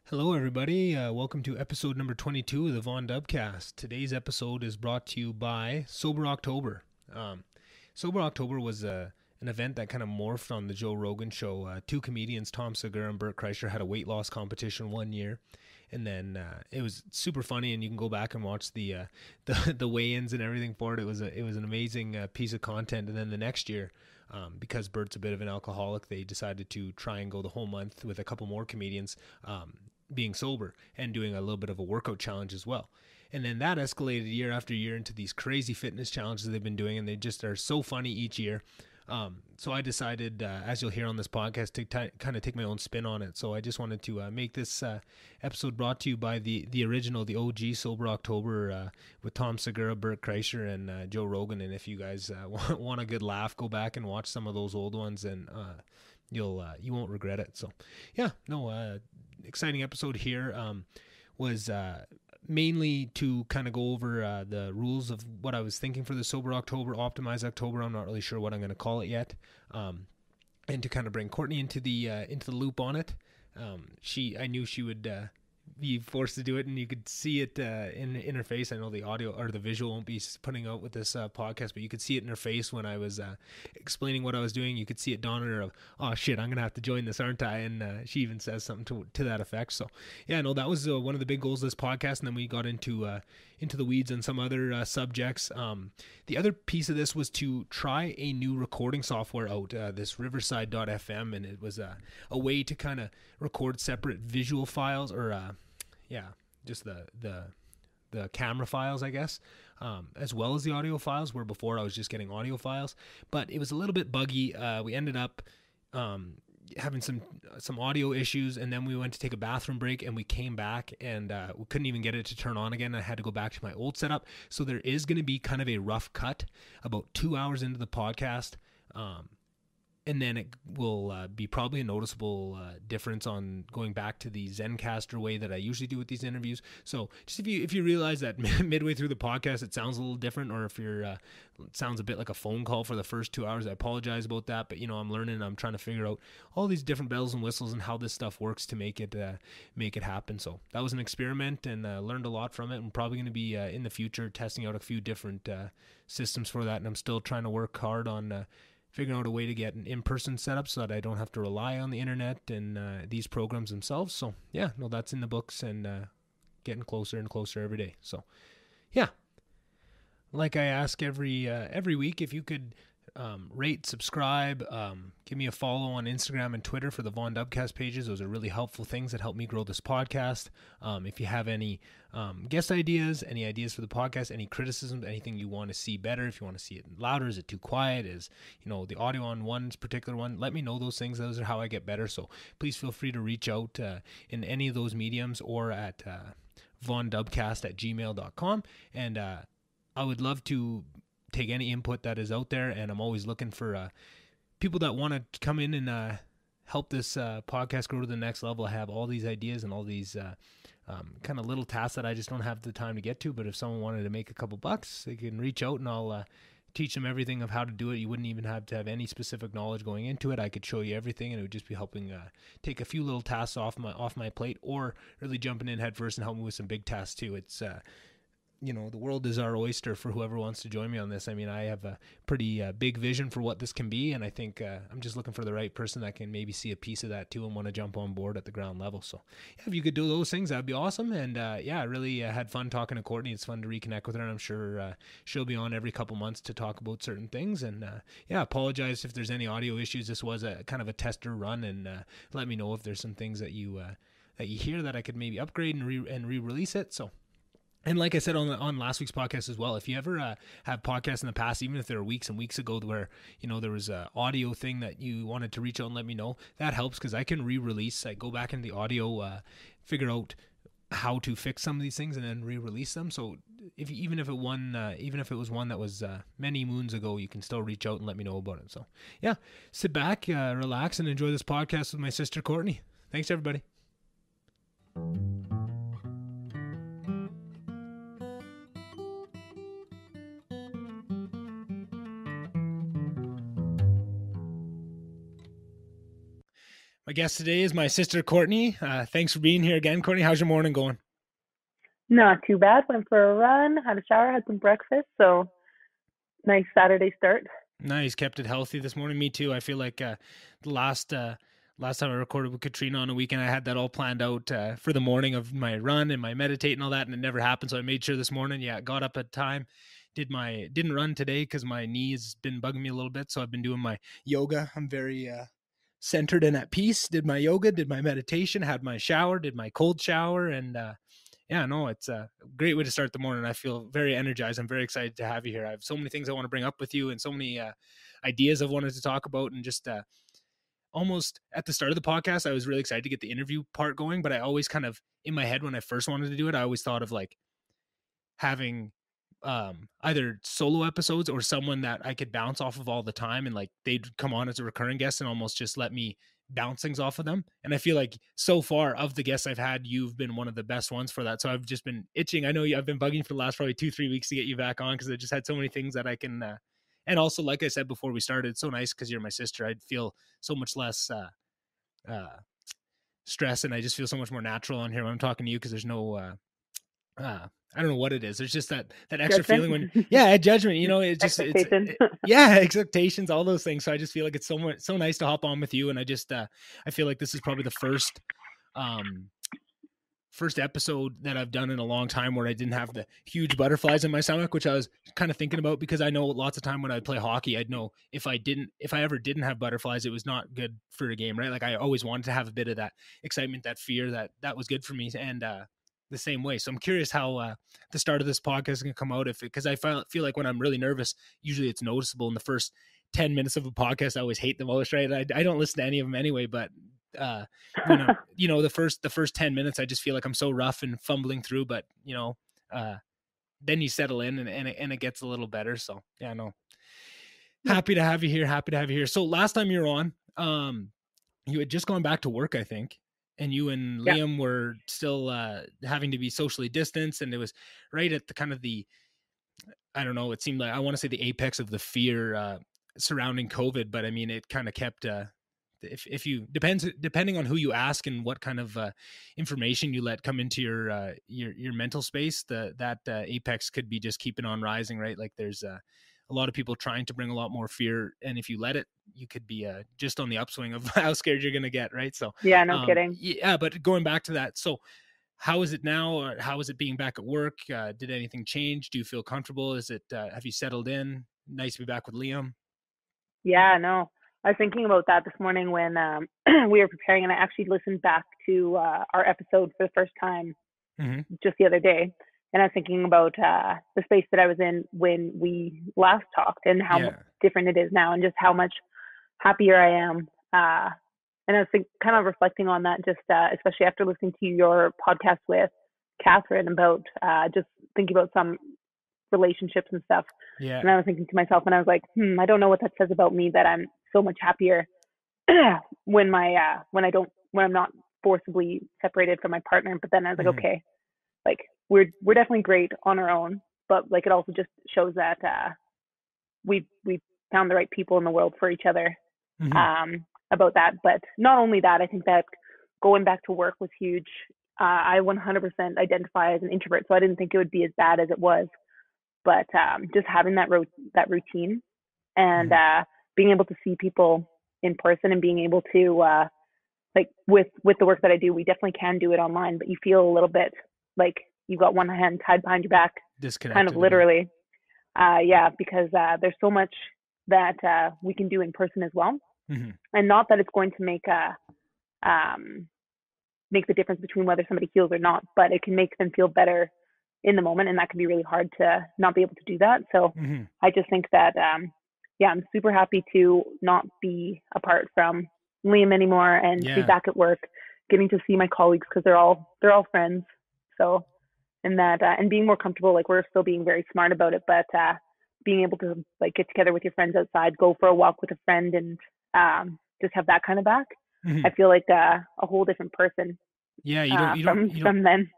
Hello, everybody. Welcome to episode number 22 of the VonDubCast. Today's episode is brought to you by Sober October. Sober October was an event that kind of morphed on the Joe Rogan show. Two comedians, Tom Segura and Bert Kreischer, had a weight loss competition one year. And then it was super funny, and you can go back and watch the weigh-ins and everything for it. It was an amazing piece of content. And then the next year, because Bert's a bit of an alcoholic, they decided to try and go the whole month with a couple more comedians being sober and doing a little bit of a workout challenge as well. And then that escalated year after year into these crazy fitness challenges they've been doing, and they just are so funny each year. So I decided, as you'll hear on this podcast, to kind of take my own spin on it. So I just wanted to make this episode brought to you by the original, the OG Sober October with Tom Segura, Bert Kreischer, and Joe Rogan. And if you guys want a good laugh, go back and watch some of those old ones, and you won't regret it. So exciting episode here. Was mainly to kind of go over the rules of what I was thinking for the Sober October, Optimize October. I'm not really sure what I'm going to call it yet, and to kind of bring Courtney into the loop on it. I knew she would be forced to do it, and you could see it in her face. I know the audio or the visual won't be putting out with this podcast, but you could see it in her face when I was explaining what I was doing. You could see it dawn on her of, oh shit, I'm gonna have to join this, aren't I? And she even says something to that effect. So yeah, no, that was one of the big goals of this podcast, and then we got into the weeds on some other subjects. The other piece of this was to try a new recording software out, this Riverside.fm, and it was a way to kind of record separate visual files, or just the camera files, I guess, as well as the audio files, where before I was just getting audio files. But it was a little bit buggy. We ended up having some audio issues, and then we went to take a bathroom break, and we came back, and we couldn't even get it to turn on again. I had to go back to my old setup. So there is going to be kind of a rough cut about 2 hours into the podcast, and then it will be probably a noticeable difference on going back to the Zencaster way that I usually do with these interviews. So just if you realize that midway through the podcast it sounds a little different, or if it sounds a bit like a phone call for the first 2 hours, I apologize about that. But I'm learning. I'm trying to figure out all these different bells and whistles and how this stuff works to make it happen. So that was an experiment, and learned a lot from it. I'm probably going to be in the future testing out a few different systems for that, and I'm still trying to work hard on figuring out a way to get an in-person setup so that I don't have to rely on the internet and these programs themselves. So yeah, no, that's in the books, and getting closer and closer every day. So yeah, like I ask every week, if you could rate, subscribe, give me a follow on Instagram and Twitter for the VonDubCast pages. Those are really helpful things that help me grow this podcast. If you have any guest ideas, any ideas for the podcast, any criticisms, anything you want to see better, if you want to see it louder, is it too quiet, is the audio on one particular one, let me know those things. Those are how I get better. So please feel free to reach out in any of those mediums, or at VonDubCast@gmail.com, and I would love to take any input that is out there, and I'm always looking for people that want to come in and help this podcast grow to the next level. I have all these ideas and all these kind of little tasks that I just don't have the time to get to, but if someone wanted to make a couple bucks, they can reach out, and I'll teach them everything of how to do it. You wouldn't even have to have any specific knowledge going into it. I could show you everything, and it would just be helping take a few little tasks off my plate, or really jumping in head first and helping with some big tasks too. It's the world is our oyster for whoever wants to join me on this. I mean, I have a pretty big vision for what this can be, and I think I'm just looking for the right person that can maybe see a piece of that too and want to jump on board at the ground level. So yeah, if you could do those things, that'd be awesome. And I really had fun talking to Courtney. It's fun to reconnect with her, and I'm sure she'll be on every couple months to talk about certain things. And apologize if there's any audio issues. This was a kind of a tester run, and let me know if there's some things that you hear that I could maybe upgrade and re-release it. So. And like I said on last week's podcast as well, if you ever have podcasts in the past, even if there were weeks and weeks ago where there was a audio thing that you wanted to reach out and let me know, that helps, because I can re-release. I go back into the audio, figure out how to fix some of these things, and then re-release them. So even if it was one that was many moons ago, you can still reach out and let me know about it. So yeah, sit back, relax, and enjoy this podcast with my sister Courtney. Thanks, everybody. My guest today is my sister, Courtney. Thanks for being here again, Courtney. How's your morning going? Not too bad. Went for a run, had a shower, had some breakfast. So nice Saturday start. Nice. Kept it healthy this morning. Me too. I feel like the last time I recorded with Katrina on a weekend, I had that all planned out for the morning of my run and my meditate and all that, and it never happened. So I made sure this morning, got up at time. Didn't run today because my knee has been bugging me a little bit. So I've been doing my yoga. I'm very centered and at peace. Did my yoga, did my meditation, had my shower, did my cold shower, and it's a great way to start the morning. I feel very energized. I'm very excited to have you here. I have so many things I want to bring up with you and so many ideas I've wanted to talk about. And just almost at the start of the podcast, I was really excited to get the interview part going, but I always kind of, in my head when I first wanted to do it, I always thought of like having either solo episodes or someone that I could bounce off of all the time, and like they'd come on as a recurring guest and almost just let me bounce things off of them. And I feel like so far of the guests I've had, you've been one of the best ones for that. So I've just been itching. I know I've been bugging for the last probably 2-3 weeks to get you back on, because I just had so many things that I can and also, like I said before we started, it's so nice because you're my sister. I'd feel so much less stress, and I just feel so much more natural on here when I'm talking to you, because there's no I don't know what it is. There's just that extra feeling when, judgment, it's just, expectations, all those things. So I just feel like it's so nice to hop on with you. And I just, I feel like this is probably the first episode that I've done in a long time where I didn't have the huge butterflies in my stomach, which I was kind of thinking about, because I know lots of time when I play hockey, I'd know if I ever didn't have butterflies, it was not good for a game, right? Like I always wanted to have a bit of that excitement, that fear, that was good for me. And, the same way. So I'm curious how the start of this podcast is going to come out, because I feel like when I'm really nervous, usually it's noticeable in the first 10 minutes of a podcast. I always hate the most, right? I don't listen to any of them anyway, but the first 10 minutes, I just feel like I'm so rough and fumbling through, but then you settle in and it gets a little better. So happy to have you here. So last time you were on, you had just gone back to work, I think. And you and Liam were still having to be socially distanced. And it was right at the kind of I don't know, it seemed like, I want to say the apex of the fear surrounding COVID. But I mean, it kind of kept, depending on who you ask and what kind of information you let come into your mental space, that apex could be just keeping on rising, right? Like there's a lot of people trying to bring a lot more fear. And if you let it, you could be just on the upswing of how scared you're going to get. Right. So no kidding. Yeah. But going back to that. So how is it now? Or how is it being back at work? Did anything change? Do you feel comfortable? Is it, have you settled in? Nice to be back with Liam. Yeah, no, I was thinking about that this morning when we were preparing, and I actually listened back to our episode for the first time just the other day. And I was thinking about the space that I was in when we last talked, and how different it is now, and just how much happier I am. And I was kind of reflecting on that, just especially after listening to your podcast with Catherine about just thinking about some relationships and stuff. Yeah. And I was thinking to myself, and I was like, I don't know what that says about me, that I'm so much happier when I'm not forcibly separated from my partner. But then I was like, okay, like we're definitely great on our own, but like it also just shows that we found the right people in the world for each other. About that. But not only that, I think that going back to work was huge. I 100% identify as an introvert, so I didn't think it would be as bad as it was. But just having that routine and being able to see people in person, and being able to like with the work that I do, we definitely can do it online, but you feel a little bit like you've got one hand tied behind your back, kind of literally. Because there's so much that we can do in person as well. And not that it's going to make the difference between whether somebody heals or not, but it can make them feel better in the moment, and that can be really hard to not be able to do that. So I just think that I'm super happy to not be apart from Liam anymore, and to be back at work, getting to see my colleagues, because they're all friends. So and being more comfortable, like we're still being very smart about it, but being able to like get together with your friends outside, go for a walk with a friend, and just have that kind of back. I feel like a whole different person. Yeah, you don't from then.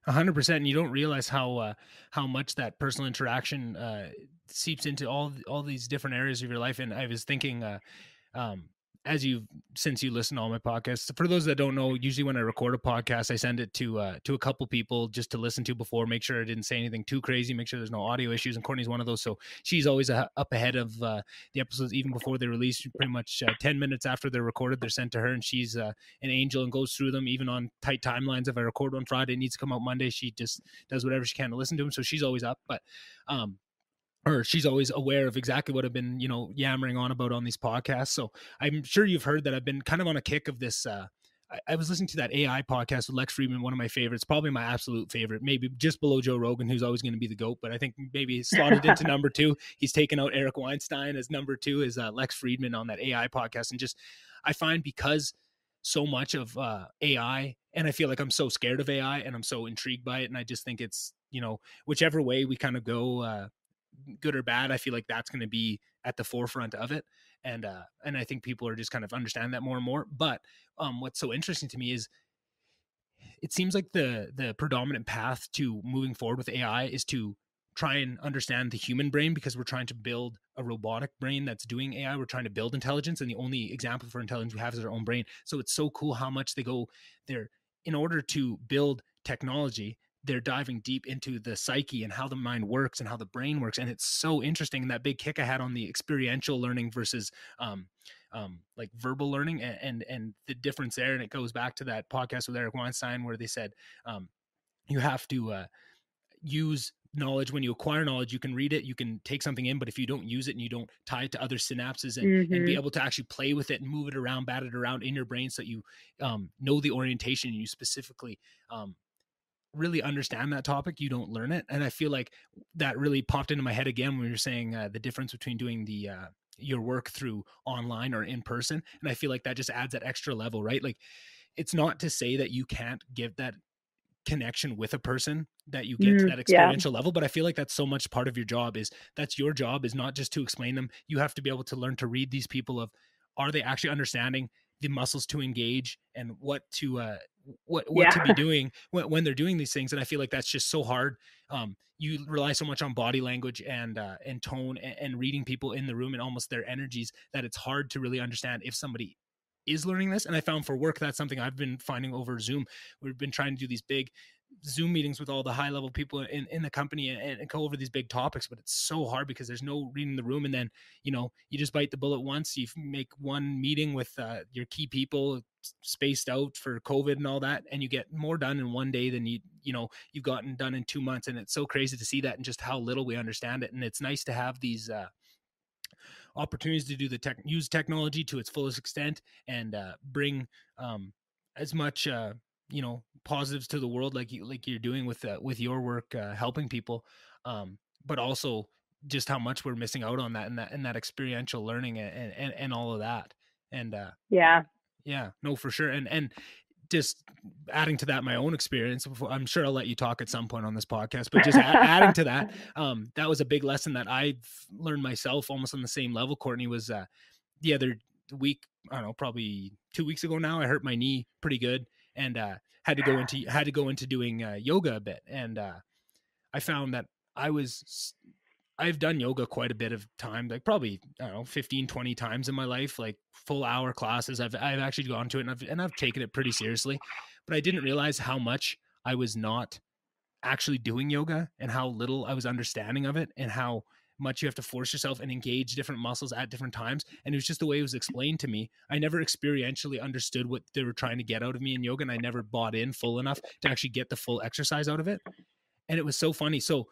100%. And you don't realize how much that personal interaction seeps into all these different areas of your life. And I was thinking, since you listen to all my podcasts, for those that don't know, usually when I record a podcast, I send it to a couple people just to listen to before, make sure I didn't say anything too crazy, make sure there's no audio issues. And Courtney's one of those. So she's always up ahead of the episodes, even before they release. Pretty much 10 minutes after they're recorded, they're sent to her, and she's an angel and goes through them, even on tight timelines. If I record on Friday, it needs to come out Monday, she just does whatever she can to listen to them. So she's always up, but or she's always aware of exactly what I've been, yammering on about on these podcasts. So I'm sure you've heard that I've been kind of on a kick of this. I was listening to that AI podcast with Lex Friedman, one of my favorites, probably my absolute favorite, maybe just below Joe Rogan, who's always going to be the GOAT, but I think maybe slotted into number 2. He's taken out Eric Weinstein as number 2, is Lex Friedman on that AI podcast. And just, I find because so much of AI, and I feel like I'm so scared of AI and I'm so intrigued by it. And I just think it's, whichever way we kind of go, good or bad, I feel like that's going to be at the forefront of it. And I think people are just kind of understand that more and more. But what's so interesting to me is it seems like the predominant path to moving forward with AI is to try and understand the human brain, because we're trying to build a robotic brain that's doing AI. We're trying to build intelligence, and the only example for intelligence we have is our own brain. So it's so cool how much they go there in order to build technology. They're diving deep into the psyche and how the mind works and how the brain works. And it's so interesting. And that big kick I had on the experiential learning versus like verbal learning and the difference there. And it goes back to that podcast with Eric Weinstein, where they said you have to use knowledge. When you acquire knowledge, you can read it, you can take something in, but if you don't use it and you don't tie it to other synapses and be able to actually play with it and move it around, bat it around in your brain so that you know the orientation, and you specifically really understand that topic, you don't learn it. And I feel like that really popped into my head again when you're saying the difference between doing the your work through online or in person. And I feel like that just adds that extra level, right? Like, it's not to say that you can't give that connection with a person, that you get to that experiential level, but I feel like that's so much part of your job. That's your job, is not just to explain them. You have to be able to learn to read these people of, are they actually understanding the muscles to engage and what to to be doing when they're doing these things. And I feel like that's just so hard. You rely so much on body language and tone and reading people in the room and almost their energies, that it's hard to really understand if somebody is learning this. And I found for work, that's something I've been finding over Zoom. We've been trying to do these big Zoom meetings with all the high level people in the company and go over these big topics, but it's so hard because there's no reading the room. And then, you just bite the bullet once, you make one meeting with your key people spaced out for COVID and all that, and you get more done in one day than you've gotten done in 2 months. And it's so crazy to see that and just how little we understand it. And it's nice to have these opportunities to do use technology to its fullest extent and bring as much positives to the world like you're doing with your work, helping people, but also just how much we're missing out on that and that experiential learning and all of that. And no, for sure. And just adding to that, my own experience before, I'm sure I'll let you talk at some point on this podcast, but just adding to that, that was a big lesson that I've learned myself almost on the same level. Courtney, was the other week, I don't know, probably 2 weeks ago now, I hurt my knee pretty good and had to go into doing yoga a bit. And I found that I've done yoga quite a bit of time, like probably, I don't know, 15, 20 times in my life, like full hour classes. I've actually gone to it and I've taken it pretty seriously, but I didn't realize how much I was not actually doing yoga and how little I was understanding of it and how much you have to force yourself and engage different muscles at different times. And it was just the way it was explained to me. I never experientially understood what they were trying to get out of me in yoga. And I never bought in full enough to actually get the full exercise out of it. And it was so funny. So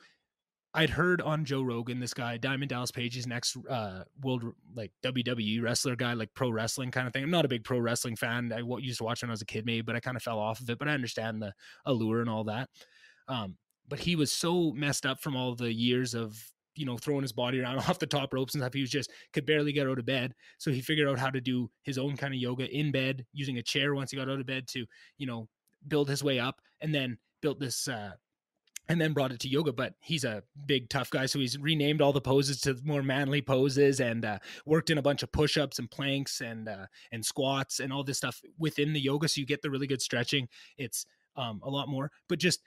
I'd heard on Joe Rogan, this guy, Diamond Dallas Page, he's an ex-world, like WWE wrestler guy, like pro wrestling kind of thing. I'm not a big pro wrestling fan. I used to watch when I was a kid, maybe, but I kind of fell off of it. But I understand the allure and all that. But he was so messed up from all the years of, throwing his body around off the top ropes and stuff. He was just could barely get out of bed. So he figured out how to do his own kind of yoga in bed, using a chair once he got out of bed to, build his way up, and then built this, and then brought it to yoga. But he's a big, tough guy. So he's renamed all the poses to more manly poses and worked in a bunch of push-ups and planks and squats and all this stuff within the yoga. So you get the really good stretching. It's a lot more, but just,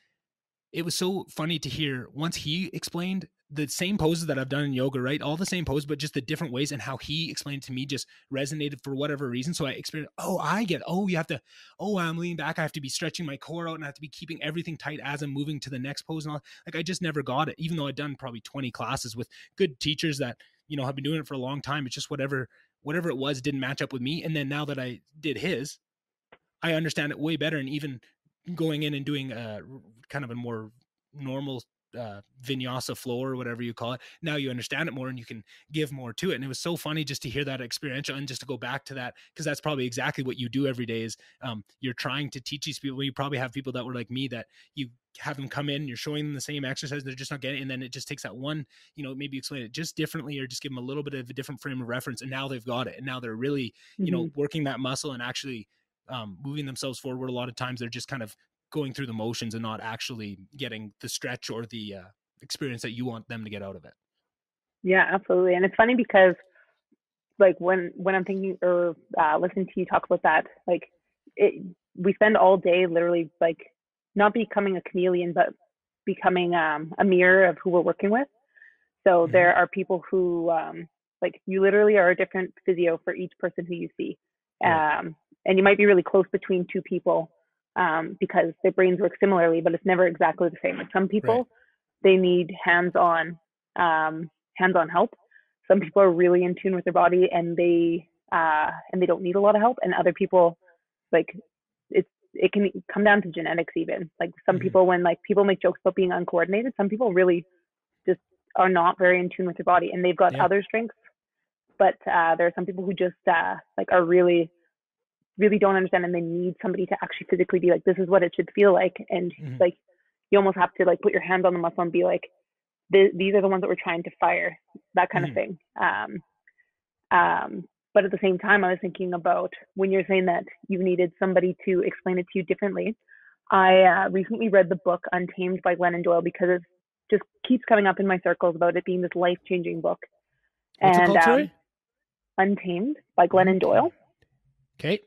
it was so funny to hear once he explained the same poses that I've done in yoga, right? All the same poses, but just the different ways, and how he explained it to me just resonated for whatever reason. So I experienced, you have to, I'm leaning back. I have to be stretching my core out and I have to be keeping everything tight as I'm moving to the next pose. And all. Like, I just never got it, even though I'd done probably 20 classes with good teachers that, have been doing it for a long time. It's just whatever it was didn't match up with me. And then now that I did his, I understand it way better. And even going in and doing kind of a more normal vinyasa flow or whatever you call it, now you understand it more and you can give more to it. And it was so funny just to hear that experiential, and just to go back to that, because that's probably exactly what you do every day is you're trying to teach these people. You probably have people that were like me, that you have them come in, you're showing them the same exercise, they're just not getting it, and then it just takes that one, maybe explain it just differently, or just give them a little bit of a different frame of reference, and now they've got it, and now they're really working that muscle and actually moving themselves forward. A lot of times they're just kind of going through the motions and not actually getting the stretch or the experience that you want them to get out of it. Yeah, absolutely. And it's funny because like when I'm thinking or listening to you talk about that, like we spend all day literally like not becoming a chameleon, but becoming a mirror of who we're working with. So there are people who like you literally are a different physio for each person who you see. Right. And you might be really close between two people because their brains work similarly, but it's never exactly the same. Like some people, they need hands-on help. Some people are really in tune with their body and they don't need a lot of help. And other people, like it can come down to genetics even. Like some people, when like people make jokes about being uncoordinated, some people really just are not very in tune with their body, and they've got other strengths. But there are some people who just like are really don't understand, and they need somebody to actually physically be like, this is what it should feel like. And like, you almost have to like put your hands on the muscle and be like, these are the ones that we're trying to fire, that kind of thing. But at the same time, I was thinking about when you're saying that you needed somebody to explain it to you differently. I recently read the book Untamed by Glennon Doyle, because it just keeps coming up in my circles about it being this life-changing book. What's it called, sorry? Untamed by Glennon Doyle. Okay.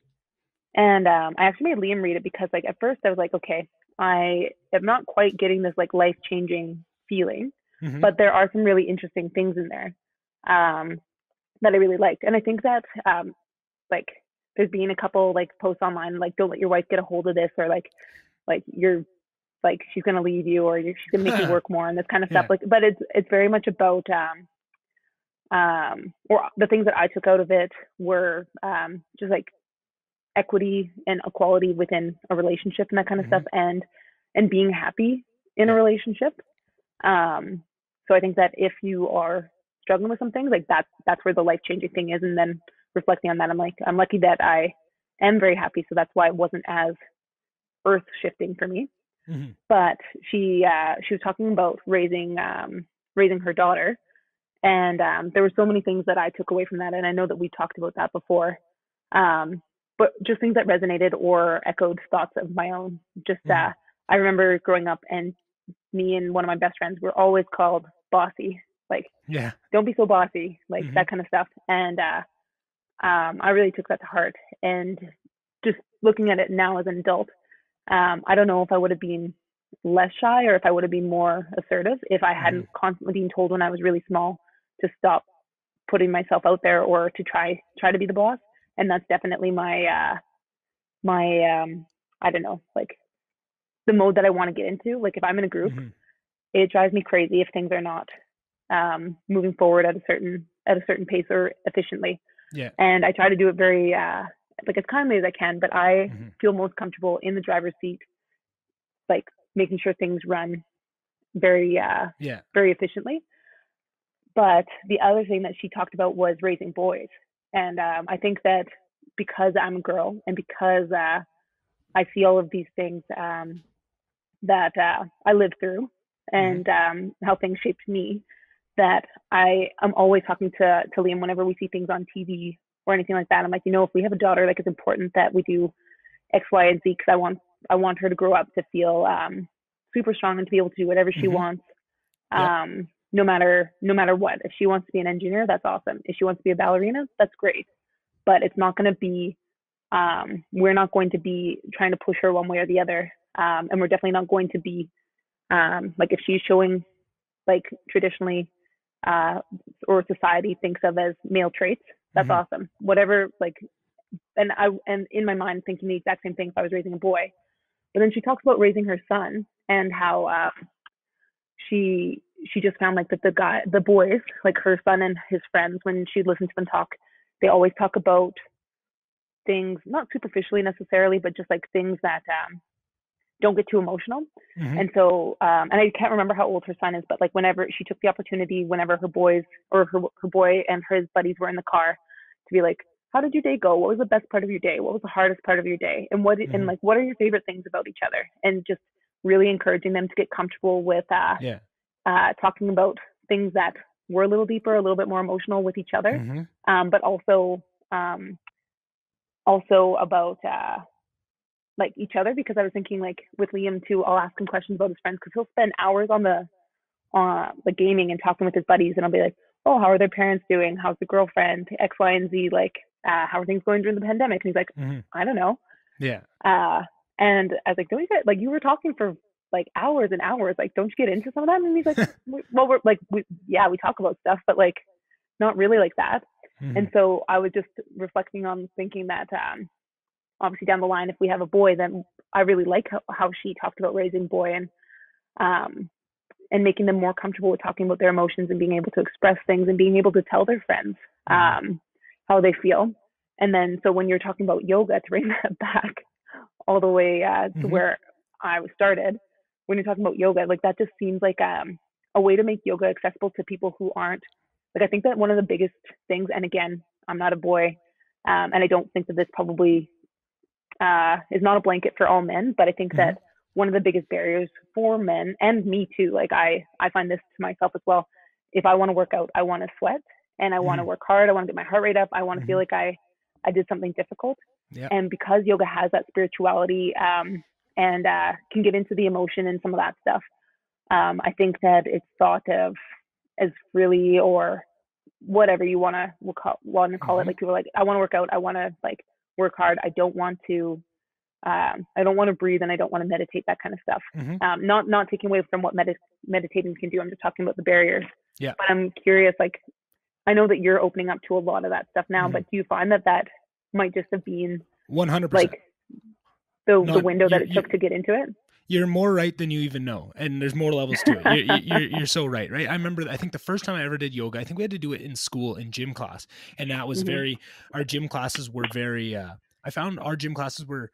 And I actually made Liam read it because like at first I was like, okay, I am not quite getting this like life-changing feeling, but there are some really interesting things in there that I really liked. And I think that like there's been a couple like posts online like, don't let your wife get a hold of this, or like you're like she's gonna leave you, or she's gonna make you work more, and this kind of stuff. Like, but it's very much about or the things that I took out of it were just like equity and equality within a relationship and that kind of stuff, and being happy in a relationship. So I think that if you are struggling with some things, like that's where the life-changing thing is. And then reflecting on that, I'm like, I'm lucky that I am very happy, so that's why it wasn't as earth-shifting for me. But she was talking about raising her daughter, and there were so many things that I took away from that, and I know that we talked about that before, but just things that resonated or echoed thoughts of my own. Just I remember growing up, and me and one of my best friends were always called bossy, like don't be so bossy, like that kind of stuff. And I really took that to heart, and just looking at it now as an adult, I don't know if I would have been less shy or if I would have been more assertive if I hadn't constantly been told when I was really small to stop putting myself out there or to try to be the boss. And that's definitely my I don't know, like the mode that I want to get into. Like if I'm in a group, it drives me crazy if things are not moving forward at a certain pace or efficiently. And I try to do it very like as kindly as I can, but I feel most comfortable in the driver's seat, like making sure things run very very efficiently. But the other thing that she talked about was raising boys. And I think that because I'm a girl, and because I see all of these things that I lived through, and how things shaped me, that I am always talking to Liam whenever we see things on TV or anything like that. I'm like, if we have a daughter, like it's important that we do X, Y, and Z, because I want her to grow up to feel super strong and to be able to do whatever she wants. No matter what. If she wants to be an engineer, that's awesome. If she wants to be a ballerina, that's great. But it's not going to be, we're not going to be trying to push her one way or the other. And we're definitely not going to be, like if she's showing like traditionally or society thinks of as male traits. That's awesome. Whatever, like, and in my mind thinking the exact same thing if I was raising a boy. But then she talks about raising her son and how she just found like that the boys, like her son and his friends, when she listens to them talk, they always talk about things not superficially necessarily, but just like things that don't get too emotional. And so, and I can't remember how old her son is, but like whenever she took the opportunity, whenever her boys or her boy and his buddies were in the car, to be like, how did your day go? What was the best part of your day? What was the hardest part of your day? And and like, what are your favorite things about each other? And just really encouraging them to get comfortable with talking about things that were a little deeper, a little bit more emotional with each other, but also about like each other, because I was thinking like with Liam too, I'll ask him questions about his friends because he'll spend hours on the gaming and talking with his buddies, and I'll be like, oh, how are their parents doing? How's the girlfriend? X, Y, and Z. Like, how are things going during the pandemic? And he's like, I don't know. Yeah. And I was like, don't you get, like, you were talking for like hours and hours. Like, don't you get into some of that? And he's like, well, we talk about stuff, but like not really like that. And so I was just reflecting on thinking that obviously down the line, if we have a boy, then I really like how she talked about raising boy and making them more comfortable with talking about their emotions and being able to express things and being able to tell their friends how they feel. And then, so when you're talking about yoga, to bring that back all the way to where I started, when you're talking about yoga, like that just seems like a way to make yoga accessible to people who aren't, like, I think that one of the biggest things, and again, I'm not a boy, and I don't think that this probably is not a blanket for all men, but I think that one of the biggest barriers for men, and me too, like I find this to myself as well, if I want to work out, I want to sweat and I want to work hard, I want to get my heart rate up, I want to feel like I did something difficult. And because yoga has that spirituality and can get into the emotion and some of that stuff, I think that it's thought of as really, or whatever you want to call it, like people are like, I want to work out, I want to like work hard, I don't want to breathe, and I don't want to meditate, that kind of stuff. Not taking away from what meditating can do. I'm just talking about the barriers. But I'm curious, like, I know that you're opening up to a lot of that stuff now, but do you find that might just have been 100% like the window that it took to get into it? You're more right than you even know. And there's more levels to it. You're so right? I remember, I think the first time I ever did yoga, I think we had to do it in school in gym class. And that was our gym classes were very, I found our gym classes were,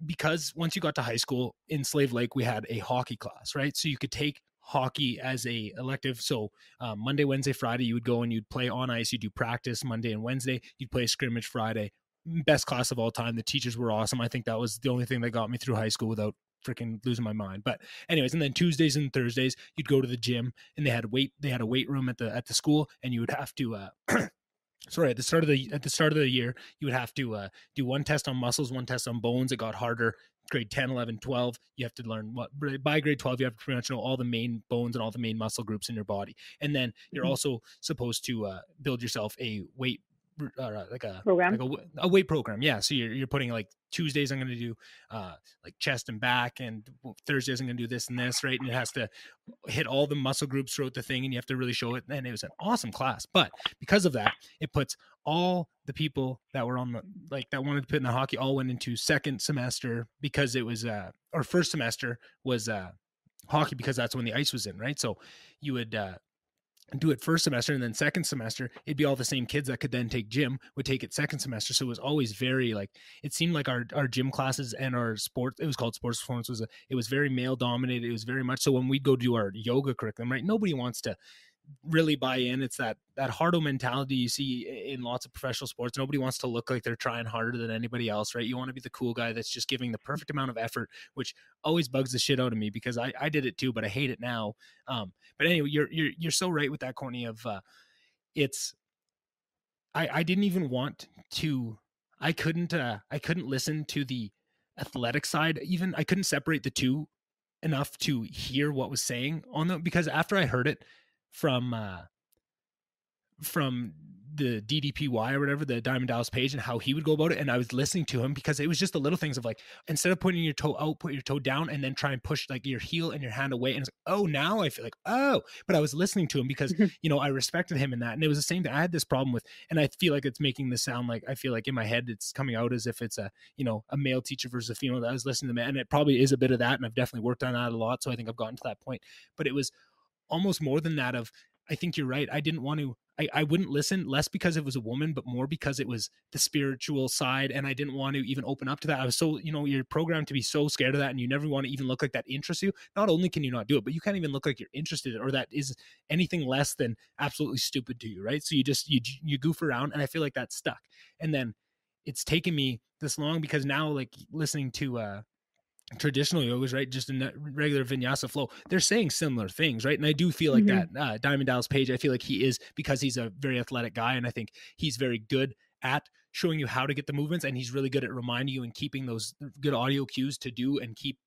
because once you got to high school in Slave Lake, we had a hockey class, right? So you could take hockey as a elective. So Monday, Wednesday, Friday, you would go and you'd play on ice. You'd do practice Monday and Wednesday. You'd play scrimmage Friday. Best class of all time. The teachers were awesome. I think that was the only thing that got me through high school without freaking losing my mind. But anyways, and then Tuesdays and Thursdays, you'd go to the gym, and they had a weight room at the school, and you would have to sorry, at the start of the year, you would have to do one test on muscles, one test on bones. It got harder. Grade 10, 11, 12, you have to learn by grade 12, you have to pretty much know all the main bones and all the main muscle groups in your body. And then you're also supposed to build yourself a weight program. A weight program. Yeah. So you're putting like Tuesdays I'm going to do like chest and back, and Thursdays I'm going to do this and this, right? And it has to hit all the muscle groups throughout the thing, and you have to really show it. And it was an awesome class. But because of that, it puts all the people that were on the, like, that wanted to put in the hockey all went into second semester, because it was or first semester was hockey, because that's when the ice was in, right? So you would do it first semester, and then second semester it'd be all the same kids that could then take gym would take it second semester. So it was always very, like, it seemed like our gym classes and our sport, it was called sports performance, it was very male dominated. It was very much so when we'd go do our yoga curriculum, right, nobody wants to really buy in. It's that hardo mentality you see in lots of professional sports. Nobody wants to look like they're trying harder than anybody else, right? You want to be the cool guy that's just giving the perfect amount of effort, which always bugs the shit out of me, because I did it too, but I hate it now. But anyway, you're so right with that, Courtney, of it's I didn't even want to, I couldn't listen to the athletic side. Even I couldn't separate the two enough to hear what was saying on them, because after I heard it from the DDPY or whatever, the Diamond Dallas Page, and how he would go about it. And I was listening to him because it was just the little things of like, instead of putting your toe out, put your toe down and then try and push like your heel and your hand away. And it's like, oh, now I feel like, oh, but I was listening to him because, you know, I respected him in that. And it was the same thing. I had this problem with, and I feel like it's making this sound like, I feel like in my head, it's coming out as if it's a, you know, a male teacher versus a female that I was listening to them. And it probably is a bit of that. And I've definitely worked on that a lot. So I think I've gotten to that point, but it was almost more than that of, I think you're right. I didn't want to, I wouldn't listen less because it was a woman, but more because it was the spiritual side. And I didn't want to even open up to that. I was so, you know, you're programmed to be so scared of that. And you never want to even look like that interests you. Not only can you not do it, but you can't even look like you're interested or that is anything less than absolutely stupid to you. Right. So you just, you goof around, and I feel like that's stuck. And then it's taken me this long because now like listening to, traditional yogas, right? Just a regular vinyasa flow. They're saying similar things, right? And I do feel like that Diamond Dallas Page, I feel like he is, because he's a very athletic guy. And I think he's very good at showing you how to get the movements. And he's really good at reminding you and keeping those good audio cues to do and keep,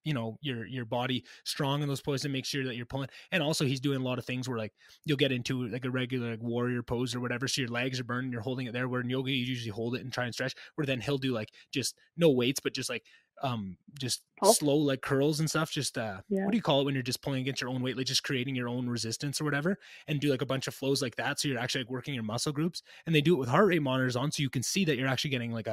you know, your body strong in those poses and make sure that you're pulling. And also he's doing a lot of things where like you'll get into like a regular like warrior pose or whatever. So your legs are burning, you're holding it there, where in yoga, you usually hold it and try and stretch, where then he'll do like just no weights, but just like, slow like curls and stuff. Just, what do you call it when you're just pulling against your own weight, like just creating your own resistance or whatever, and do like a bunch of flows like that. So you're actually like working your muscle groups, and they do it with heart rate monitors on. So you can see that you're actually getting like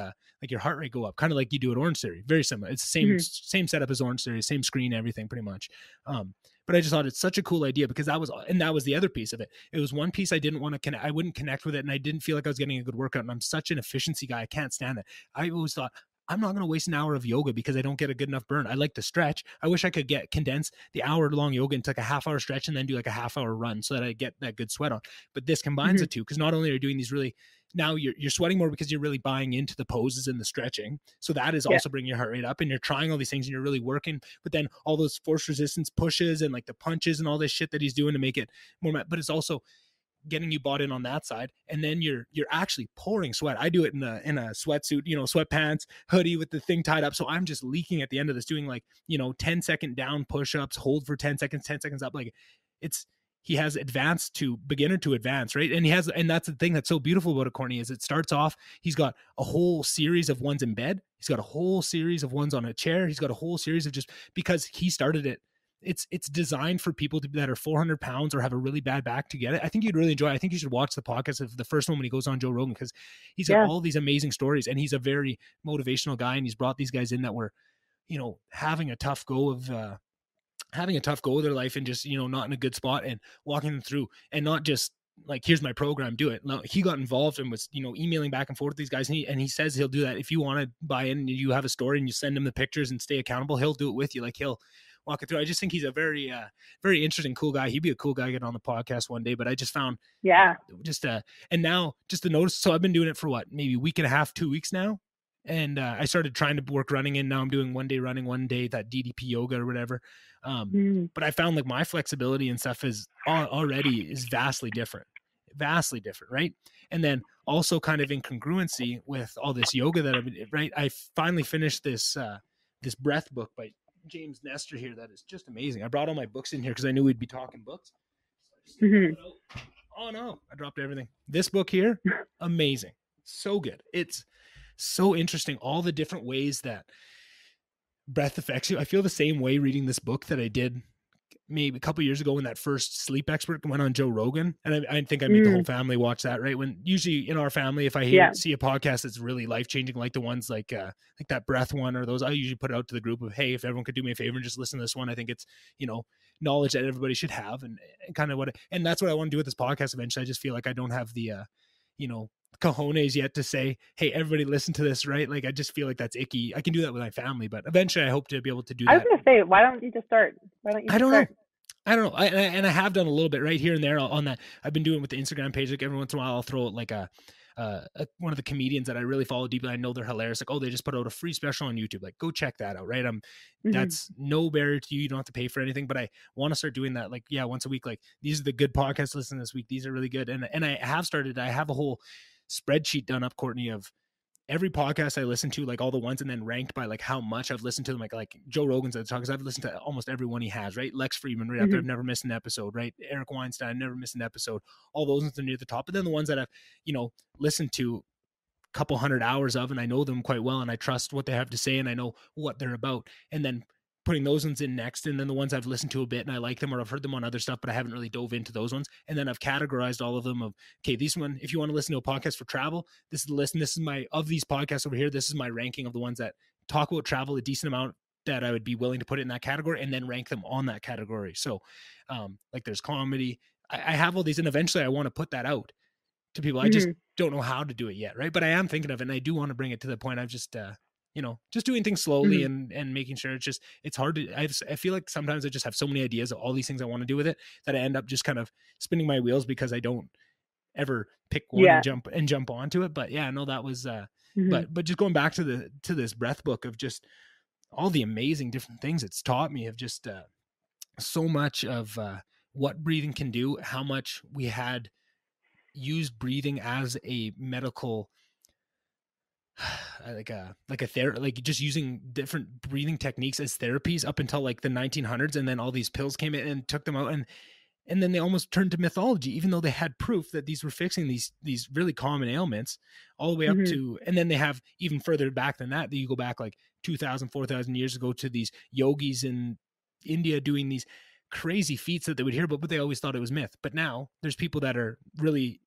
your heart rate go up, kind of like you do at Orange Theory. Very similar. It's the same setup as Orange Theory, same screen, everything pretty much. But I just thought it's such a cool idea because that was the other piece of it. It was one piece I didn't want to connect. I wouldn't connect with it. And I didn't feel like I was getting a good workout, and I'm such an efficiency guy. I can't stand it. I always thought, I'm not going to waste an hour of yoga because I don't get a good enough burn. I like to stretch. I wish I could condense the hour-long yoga into like a half-hour stretch and then do like a half-hour run so that I get that good sweat on. But this combines the two, because not only are you doing these really, now you're sweating more because you're really buying into the poses and the stretching. So that is also bringing your heart rate up, and you're trying all these things and you're really working. But then all those force resistance pushes and like the punches and all this shit that he's doing to make it more, but it's also getting you bought in on that side. And then you're actually pouring sweat. I do it in a sweatsuit, you know, sweatpants, hoodie with the thing tied up. So I'm just leaking at the end of this, doing like, you know, 10-second down push-ups, hold for 10 seconds, 10 seconds up. Like he has advanced to beginner to advanced, right? And and that's the thing that's so beautiful about it, Courtney, is it starts off, he's got a whole series of ones in bed. He's got a whole series of ones on a chair. He's got a whole series of, just because he started it. It's designed for people that are 400 pounds or have a really bad back to get it. I think you'd really enjoy it. I think you should watch the podcast of the first one when he goes on Joe Rogan, because he's got all these amazing stories, and he's a very motivational guy. And he's brought these guys in that were, you know, having a tough go of their life, and just, you know, not in a good spot, and walking them through, and not just like, here's my program, do it. No, he got involved and was, you know, emailing back and forth with these guys. And he says he'll do that. If you want to buy in and you have a story and you send him the pictures and stay accountable, he'll do it with you. Like, he'll walk it through. I just think he's a very, very interesting, cool guy. He'd be a cool guy getting on the podcast one day. But I just found, and now just to notice. So I've been doing it for maybe a week and a half, 2 weeks now. And I started trying to work running in. Now I'm doing one day running, one day that DDP yoga or whatever. But I found like my flexibility and stuff is vastly different, right? And then also kind of in congruency with all this yoga that I've been, right? I finally finished this breath book by James Nestor here. That is just amazing. I brought all my books in here because I knew we'd be talking books. Oh no, I dropped everything. This book here, amazing. So good. It's so interesting. All the different ways that breath affects you. I feel the same way reading this book that I did maybe a couple of years ago when that first sleep expert went on Joe Rogan. And I think I made the whole family watch that, right? When usually in our family, if I see a podcast that's really life-changing, like the ones like that breath one or those, I usually put it out to the group of, hey, if everyone could do me a favor and just listen to this one, I think it's, you know, knowledge that everybody should have, and kind of and that's what I want to do with this podcast eventually. I just feel like I don't have the, you know, cojones yet to say, hey, everybody listen to this, right? Like, I just feel like that's icky. I can do that with my family, but eventually I hope to be able to do that. I was going to say, why don't you just start? I don't know. I have done a little bit right here and there on that. I've been doing with the Instagram page. Like every once in a while I'll throw it like one of the comedians that I really follow deeply. I know they're hilarious. Like, oh, they just put out a free special on YouTube. Like, go check that out. Right. That's no barrier to you. You don't have to pay for anything, but I want to start doing that. Like, once a week, like, these are the good podcasts listen this week. These are really good. And I have a whole spreadsheet done up, Courtney, of every podcast I listen to, like all the ones, and then ranked by like how much I've listened to them, like Joe Rogan's at the top, because I've listened to almost every one he has, right? Lex Friedman, right up there, I've never missed an episode, right? Eric Weinstein, never missed an episode. All those ones are near the top. But then the ones that I've, listened to a couple hundred hours of, and I know them quite well, and I trust what they have to say, and I know what they're about, and then putting those ones in next, and then the ones I've listened to a bit and I like them, or I've heard them on other stuff, but I haven't really dove into those ones. And then I've categorized all of them of, okay, this one, if you want to listen to a podcast for travel, this is the list. And this is of these podcasts over here, this is my ranking of the ones that talk about travel a decent amount that I would be willing to put it in that category, and then rank them on that category. So like there's comedy. I have all these, and eventually I want to put that out to people. I just don't know how to do it yet. Right. But I am thinking of it, and I do want to bring it to the point. I've just, just doing things slowly and making sure it's hard to, I feel like sometimes I just have so many ideas of all these things I want to do with it that I end up just kind of spinning my wheels because I don't ever pick one and jump onto it. But yeah, no, that was, but just going back to this breath book of just all the amazing different things it's taught me, of just so much of what breathing can do, how much we had used breathing as a medical like a therapy, like just using different breathing techniques as therapies up until like the 1900s, and then all these pills came in and took them out, and then they almost turned to mythology, even though they had proof that these were fixing these really common ailments, all the way up to, and then they have even further back than that you go back like 2,000 4,000 years ago to these yogis in India doing these crazy feats that they would hear about, but they always thought it was myth. But now there's people that are really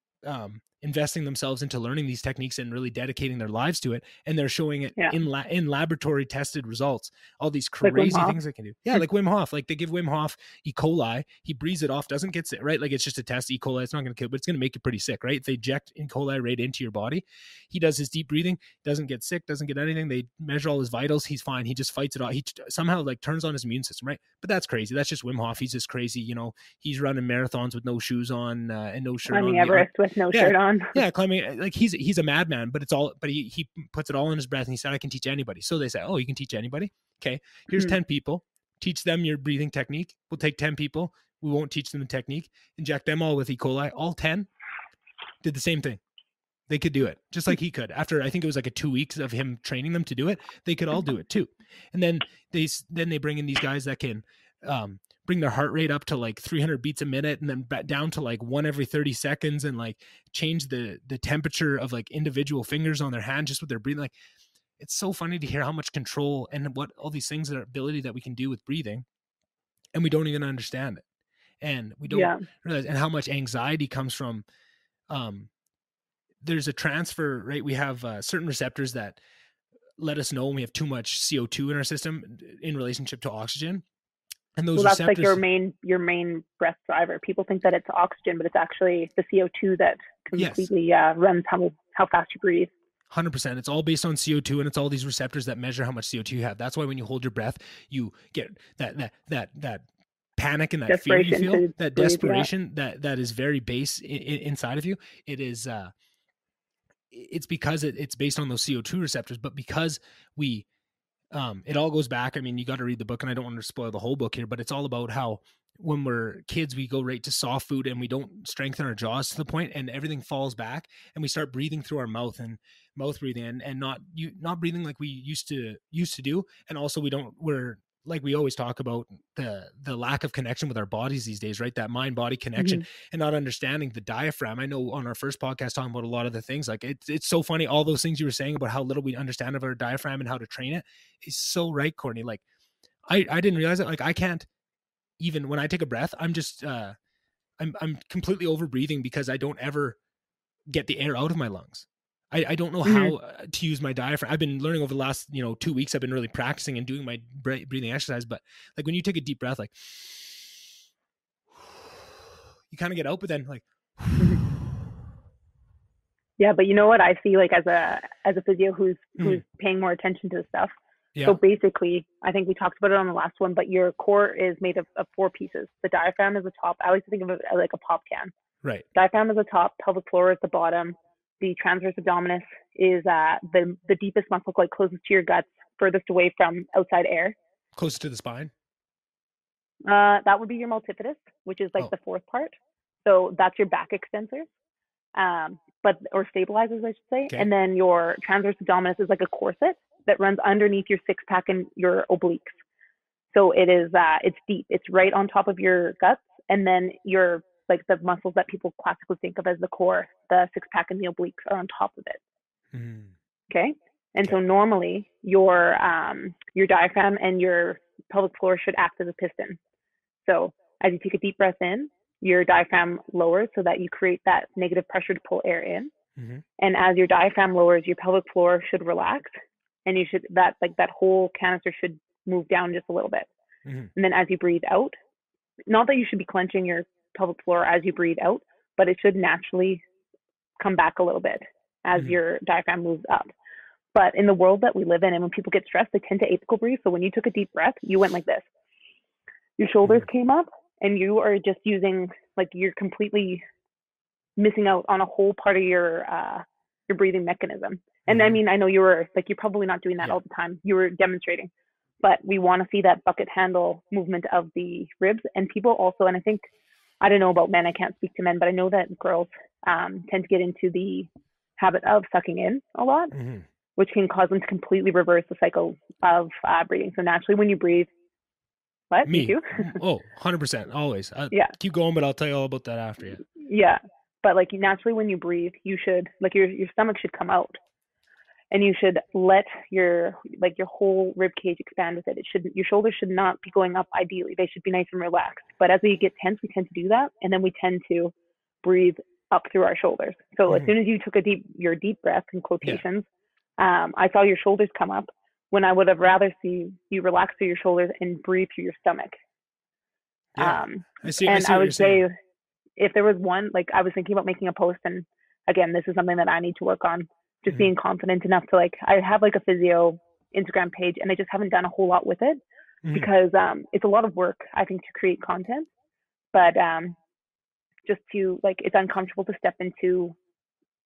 investing themselves into learning these techniques and really dedicating their lives to it, and they're showing it in laboratory tested results, all these crazy things they can do. Like Wim Hof, like they give Wim Hof E. coli, he breathes it off, doesn't get sick, right? Like it's just a test. E. coli, it's not going to kill, but it's going to make you pretty sick, right? They inject E. coli right into your body. He does his deep breathing, doesn't get sick, doesn't get anything. They measure all his vitals, he's fine. He just fights it off. He somehow like turns on his immune system, right? But that's crazy. That's just Wim Hof. He's just crazy. He's running marathons with no shoes on and no shirt on. Climbing Everest with no shirt on. Yeah, climbing, like he's a madman, but he puts it all in his breath, and he said, I can teach anybody. So they say, oh, you can teach anybody? Okay, here's 10 people, teach them your breathing technique. We'll take 10 people, we won't teach them the technique, inject them all with E. coli. All 10 did the same thing. They could do it just like he could. After, I think it was like 2 weeks of him training them to do it, they could all do it too. And then they bring in these guys that can bring their heart rate up to like 300 beats a minute, and then down to like 1 every 30 seconds, and like change the temperature of like individual fingers on their hand just with their breathing. Like, it's so funny to hear how much control and what all these things, are ability that we can do with breathing, and we don't even understand it, and we don't realize, and how much anxiety comes from there's a transfer, right? We have certain receptors that let us know when we have too much CO2 in our system in relationship to oxygen. And those that's receptors, like your main breath driver. People think that it's oxygen, but it's actually the CO2 that completely runs how fast you breathe. 100%. It's all based on CO2, and it's all these receptors that measure how much CO2 you have. That's why when you hold your breath, you get that panic and that fear you feel, that desperation that is very base inside of you. It is it's because it's based on those CO2 receptors, but because we it all goes back. I mean, you got to read the book, and I don't want to spoil the whole book here, but it's all about how when we're kids, we go right to soft food and we don't strengthen our jaws to the point, and everything falls back, and we start breathing through our mouth breathing and not breathing like we used to do. And also we're like, we always talk about the lack of connection with our bodies these days, right? That mind body connection, and not understanding the diaphragm. I know on our first podcast talking about a lot of the things, like it's so funny. All those things you were saying about how little we understand of our diaphragm and how to train it is so right, Courtney. Like I didn't realize it. Like I can't, even when I take a breath, I'm just, I'm completely over breathing because I don't ever get the air out of my lungs. I don't know how to use my diaphragm. I've been learning over the last, 2 weeks. I've been really practicing and doing my breathing exercise. But like when you take a deep breath, like you kind of get out, but then like, yeah. But you know what I see, like as a physio who's paying more attention to the stuff. Yeah. So basically, I think we talked about it on the last one, but your core is made of 4 pieces. The diaphragm is the top. I like to think of it like a pop can. Right. Diaphragm is the top, pelvic floor is the bottom. The transverse abdominis is the deepest muscle, like closest to your guts, furthest away from outside air. Closest to the spine? That would be your multifidus, which is like the 4th part. So that's your back extensor. or stabilizes, I should say. Okay. And then your transverse abdominis is like a corset that runs underneath your six pack and your obliques. So it's deep. It's right on top of your guts, and then your like the muscles that people classically think of as the core, the six pack and the obliques are on top of it. Mm-hmm. Okay. And so normally your diaphragm and your pelvic floor should act as a piston. So as you take a deep breath in, your diaphragm lowers so that you create that negative pressure to pull air in. Mm-hmm. And as your diaphragm lowers, your pelvic floor should relax, and you should that whole canister should move down just a little bit. Mm-hmm. And then as you breathe out, not that you should be clenching your pelvic floor as you breathe out, but it should naturally come back a little bit as Mm-hmm. your diaphragm moves up. But in the world that we live in, and when people get stressed, they tend to apical breathe. So when you took a deep breath, you went like this. Your shoulders came up, and you are just using, like, you're completely missing out on a whole part of your breathing mechanism. And I mean, I know you're probably not doing that all the time. You were demonstrating, but we want to see that bucket handle movement of the ribs. And people also, and I don't know about men, I can't speak to men, but I know that girls tend to get into the habit of sucking in a lot, which can cause them to completely reverse the cycle of breathing. So naturally when you breathe, what? Me? You too? Oh, 100%. Always. Yeah. Keep going, but I'll tell you all about that after you. Yeah. But like naturally when you breathe, you should, like your stomach should come out, and you should let your whole rib cage expand with it. Your shoulders should not be going up ideally. They should be nice and relaxed. But as we get tense, we tend to do that. And then we tend to breathe up through our shoulders. So as soon as you took your deep breath in quotations, I saw your shoulders come up when I would have rather see you relax through your shoulders and breathe through your stomach. Yeah. I would say if there was one, like I was thinking about making a post, and again, this is something that I need to work on, just being confident enough to I have like a physio Instagram page, and I just haven't done a whole lot with it because it's a lot of work, I think, to create content, but just to it's uncomfortable to step into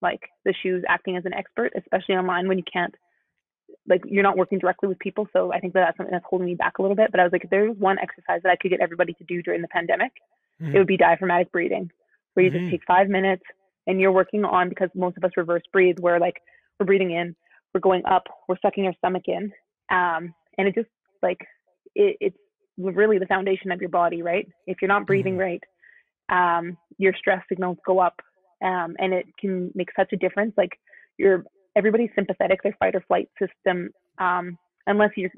the shoes acting as an expert, especially online when you can't, you're not working directly with people. So I think that's something that's holding me back a little bit. But I was like, if there's one exercise that I could get everybody to do during the pandemic, it would be diaphragmatic breathing, where you just take 5 minutes and you're working on, because most of us reverse breathe, where we're breathing in, we're going up, we're sucking our stomach in. And it just it's really the foundation of your body, right? If you're not breathing right, your stress signals go up, and it can make such a difference. Everybody's sympathetic, their fight or flight system, unless you're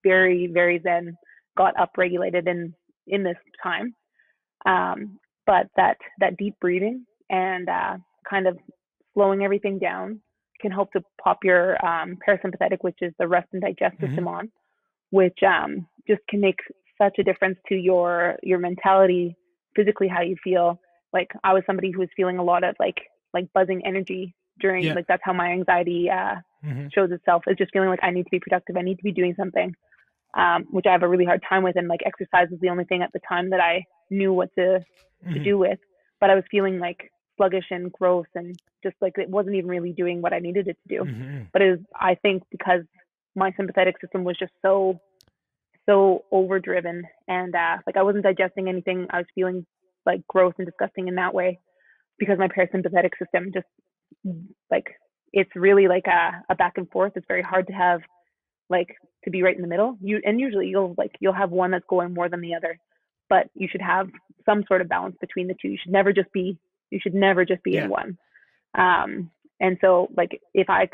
very, very zen, got upregulated in this time. But that deep breathing and kind of slowing everything down can help to pop your parasympathetic, which is the rest and digest system on, which just can make such a difference to your mentality, physically, how you feel. I was somebody who was feeling a lot of buzzing energy during that's how my anxiety shows itself, is just feeling like I need to be productive, I need to be doing something, which I have a really hard time with. And exercise was the only thing at the time that I knew what to do with, but I was feeling sluggish and gross, and just it wasn't even really doing what I needed it to do. But I think because my sympathetic system was just so overdriven, and I wasn't digesting anything, I was feeling gross and disgusting in that way, because my parasympathetic system just it's really a back and forth. It's very hard to have to be right in the middle. Usually you'll have one that's going more than the other, but you should have some sort of balance between the two. You should never just be in one. And so if I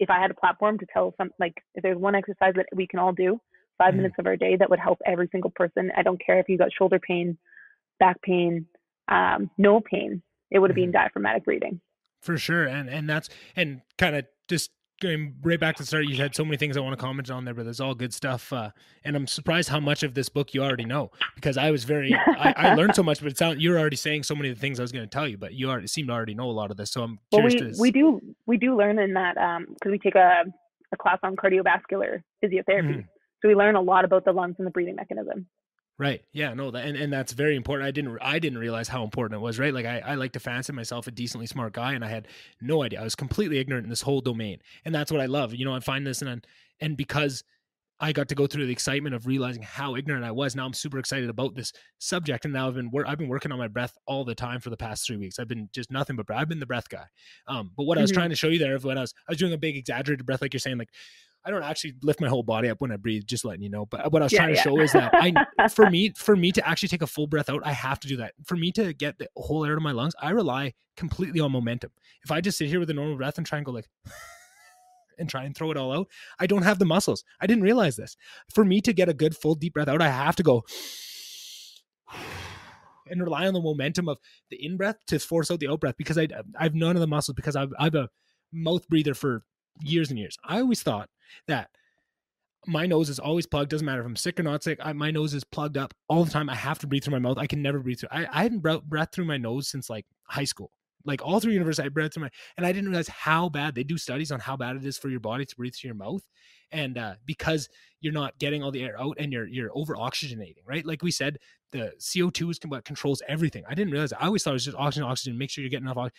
had a platform to tell if there's one exercise that we can all do 5 minutes of our day that would help every single person, I don't care if you got shoulder pain, back pain, no pain, it would have been diaphragmatic breathing. For sure. And that's, and kind of just going right back to the start, you had so many things I want to comment on there, but there's all good stuff. And I'm surprised how much of this book you already know, because I was I learned so much, but you're already saying so many of the things I was going to tell you, but you seem to already know a lot of this. So I'm curious. We do learn in that, because we take a class on cardiovascular physiotherapy. So we learn a lot about the lungs and the breathing mechanism. Right. Yeah, no, and that's very important. I didn't realize how important it was, right? I like to fancy myself a decently smart guy, and I had no idea. I was completely ignorant in this whole domain. And that's what I love. I find this and because I got to go through the excitement of realizing how ignorant I was. Now I'm super excited about this subject. And now I've been working on my breath all the time for the past 3 weeks. I've been just nothing but breath. I've been the breath guy. But what I was trying to show you there, when I was doing a big exaggerated breath, like you're saying, like, I don't actually lift my whole body up when I breathe, just letting you know. But what I was trying to show is that for me to actually take a full breath out, I have to do that. For me to get the whole air to my lungs, I rely completely on momentum. If I just sit here with a normal breath and try and go like, and try and throw it all out, I don't have the muscles. I didn't realize this. For me to get a good full deep breath out, I have to go and rely on the momentum of the in breath to force out the out breath, because I've none of the muscles, because I'm a mouth breather for years and years. I always thought that my nose is always plugged. Doesn't matter if I'm sick or not sick. My nose is plugged up all the time. I have to breathe through my mouth. I can never breathe through. I hadn't breath through my nose since like high school. Like all through university, I breathed through and I didn't realize how bad. They do studies on how bad it is for your body to breathe through your mouth. And because you're not getting all the air out and you're over oxygenating, right? Like we said, the CO2 is what controls everything. I didn't realize that. I always thought it was just oxygen, make sure you're getting enough oxygen.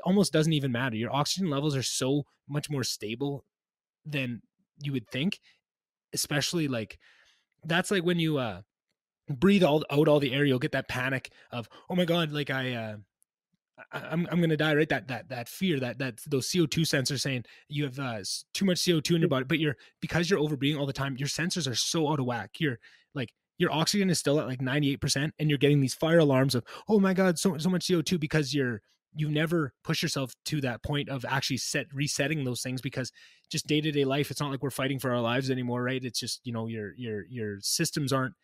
Almost doesn't even matter. Your oxygen levels are so much more stable than you would think, especially like that's like when you breathe out all the air, you'll get that panic of, oh my God, like I'm going to die, right? That fear, that those CO2 sensors saying you have too much CO2 in your body, but because you're overbreathing all the time, your sensors are so out of whack. Your oxygen is still at like 98%, and you're getting these fire alarms of, oh my God, so much CO2, because you never push yourself to that point of actually resetting those things, because just day-to-day life, it's not like we're fighting for our lives anymore, right? It's just, your systems aren't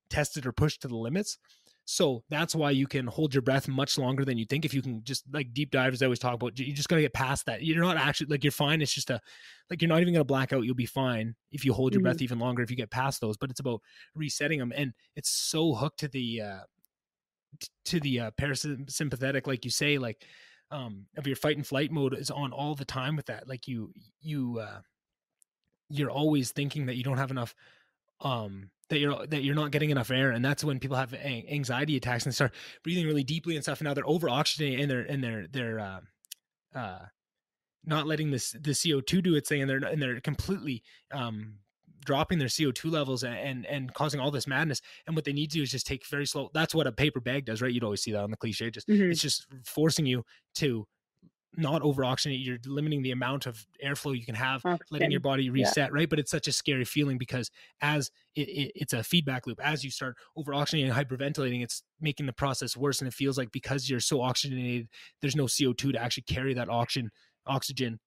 tested or pushed to the limits. So that's why you can hold your breath much longer than you think. If you can just like deep dive, as I always talk about, you're just going to get past that. You're not actually like, you're fine. It's just you're not even going to black out. You'll be fine if you hold your breath even longer, if you get past those, but it's about resetting them. And it's so hooked to the parasympathetic, like you say, like, of your fight and flight mode is on all the time with that. Like you're always thinking that you don't have enough, that you're not getting enough air. And that's when people have anxiety attacks and start breathing really deeply and stuff. And now they're over oxygenating, and they're not letting the CO2 do its thing. And they're completely, dropping their CO2 levels and causing all this madness. And what they need to do is just take very slow. That's what a paper bag does, right? You'd always see that on the cliche. It's just forcing you to not over oxygenate. You're limiting the amount of airflow you can have, letting your body reset, right? But it's such a scary feeling, because as it's a feedback loop. As you start over oxygenating and hyperventilating, it's making the process worse. And it feels like, because you're so oxygenated, there's no CO2 to actually carry that oxygen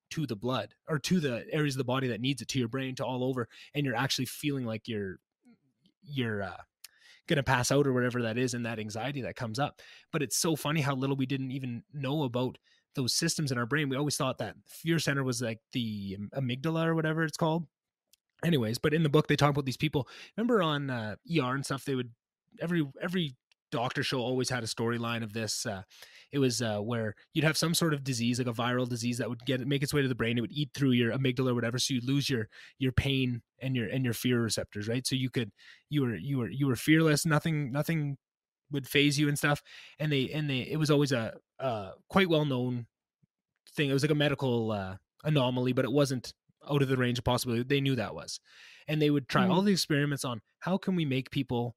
to the blood, or to the areas of the body that needs it, to your brain, to all over. And you're actually feeling like you're going to pass out, or whatever that is, and that anxiety that comes up. But it's so funny how little we didn't even know about those systems in our brain. We always thought that fear center was like the amygdala or whatever it's called. Anyways, but in the book, they talk about these people. Remember on ER and stuff, they would, every doctor show always had a storyline of this. It was where you'd have some sort of disease, like a viral disease, that would make its way to the brain. It would eat through your amygdala or whatever, so you lose your pain and your fear receptors, right? So you were fearless. Nothing would phase you and stuff. And it was always a quite well known thing. It was like a medical anomaly, but it wasn't out of the range of possibility. They knew that was. And they would try all the experiments on how can we make people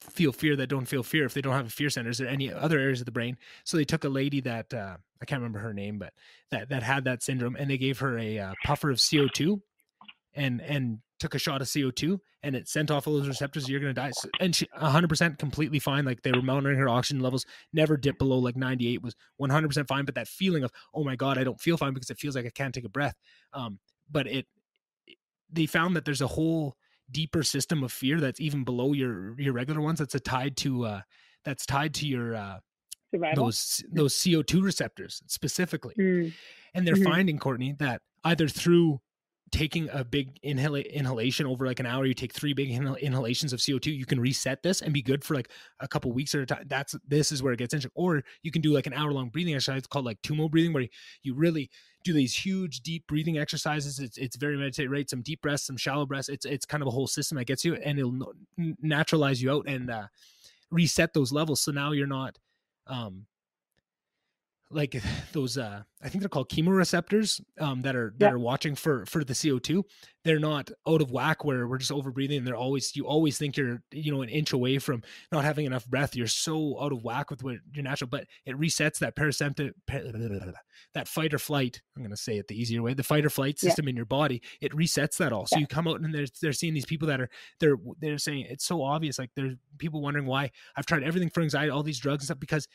feel fear that don't feel fear if they don't have a fear center. Is there any other areas of the brain? So they took a lady that I can't remember her name, but that had that syndrome, and they gave her a puffer of CO2 and took a shot of CO2, and it sent off all those receptors. You're going to die. So, and she 100% completely fine. Like, they were monitoring her oxygen levels, never dipped below like 98, was 100% fine. But that feeling of, oh my God, I don't feel fine, because it feels like I can't take a breath. But they found that there's a whole deeper system of fear that's even below your regular ones. That's tied to your those CO2 receptors specifically. And they're finding, Courtney, that either through taking a big inhalation over like an hour, you take 3 big inhalations of CO2, you can reset this and be good for like a couple weeks at a time. This is where it gets interesting. Or you can do like an hour-long breathing exercise called like tumo breathing, where you really do these huge deep breathing exercises. It's very meditative, right? Some deep breaths, some shallow breaths. It's kind of a whole system that gets you, and it'll naturalize you out and reset those levels. So now you're not like those, I think they're called chemoreceptors, that are watching for the CO2. They're not out of whack where we're just over breathing. And you always think you're, an inch away from not having enough breath. You're so out of whack with what your natural, but it resets that that fight or flight. I'm going to say it the easier way, the fight or flight system in your body. It resets that all. So you come out and they're seeing these people that are, they're saying it's so obvious. Like there's people wondering why I've tried everything for anxiety, all these drugs and stuff, because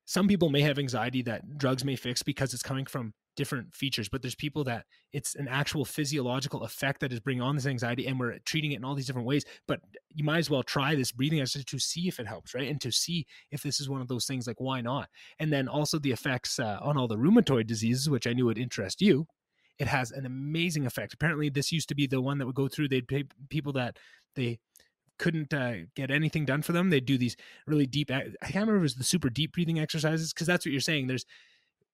some people may have anxiety that drugs may fix because it's coming from different features, but there's people that it's an actual physiological effect that is bringing on this anxiety, and we're treating it in all these different ways. But you might as well try this breathing exercise to see if it helps, right? And to see if this is one of those things, like why not? And then also the effects on all the rheumatoid diseases, which I knew would interest you. It has an amazing effect. Apparently this used to be the one that would go through, they'd pay people that they couldn't get anything done for them. They'd do these really deep, I can't remember if it was the super deep breathing exercises, because that's what you're saying. There's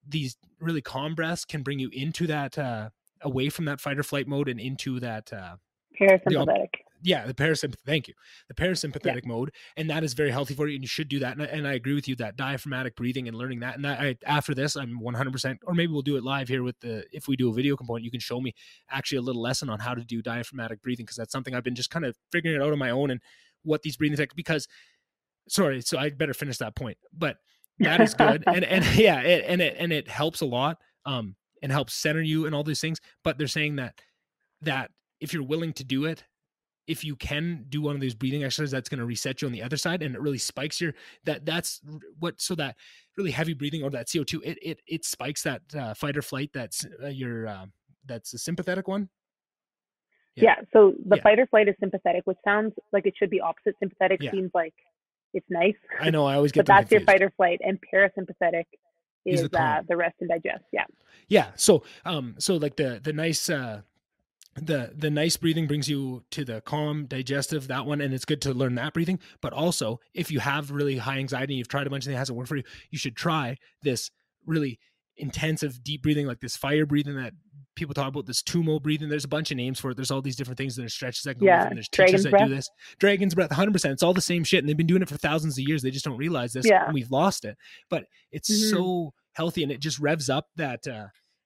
these really calm breaths can bring you into that, away from that fight or flight mode and into that parasympathetic. The parasympathetic mode. And that is very healthy for you. And you should do that. And I agree with you that diaphragmatic breathing and learning that. And after this, I'm 100%, or maybe we'll do it live here if we do a video component, you can show me actually a little lesson on how to do diaphragmatic breathing. Cause that's something I've been just kind of figuring it out on my own, and what these breathing techniques, so I better finish that point, but that is good. and it helps a lot, and helps center you and all these things. But they're saying that if you're willing to do it, if you can do one of these breathing exercises, that's going to reset you on the other side, and it really spikes that's so that really heavy breathing, or that CO2, it spikes that fight or flight. That's that's the sympathetic one. Yeah. So the fight or flight is sympathetic, which sounds like it should be opposite. Sympathetic seems like it's nice. I know. I always get but that's confused. Your fight or flight, and parasympathetic is the rest and digest. Yeah. Yeah. So like the nice, the nice breathing brings you to the calm digestive, that one. And it's good to learn that breathing. But also if you have really high anxiety and you've tried a bunch of things that hasn't worked for you, you should try this really intensive deep breathing, like this fire breathing that people talk about, this Tumo breathing. There's a bunch of names for it. There's all these different things. There's stretches that go with it, and there's teachers that do this. Dragon's breath, 100%. It's all the same shit, and they've been doing it for thousands of years. They just don't realize this, and we've lost it. But it's so healthy, and it just revs up that.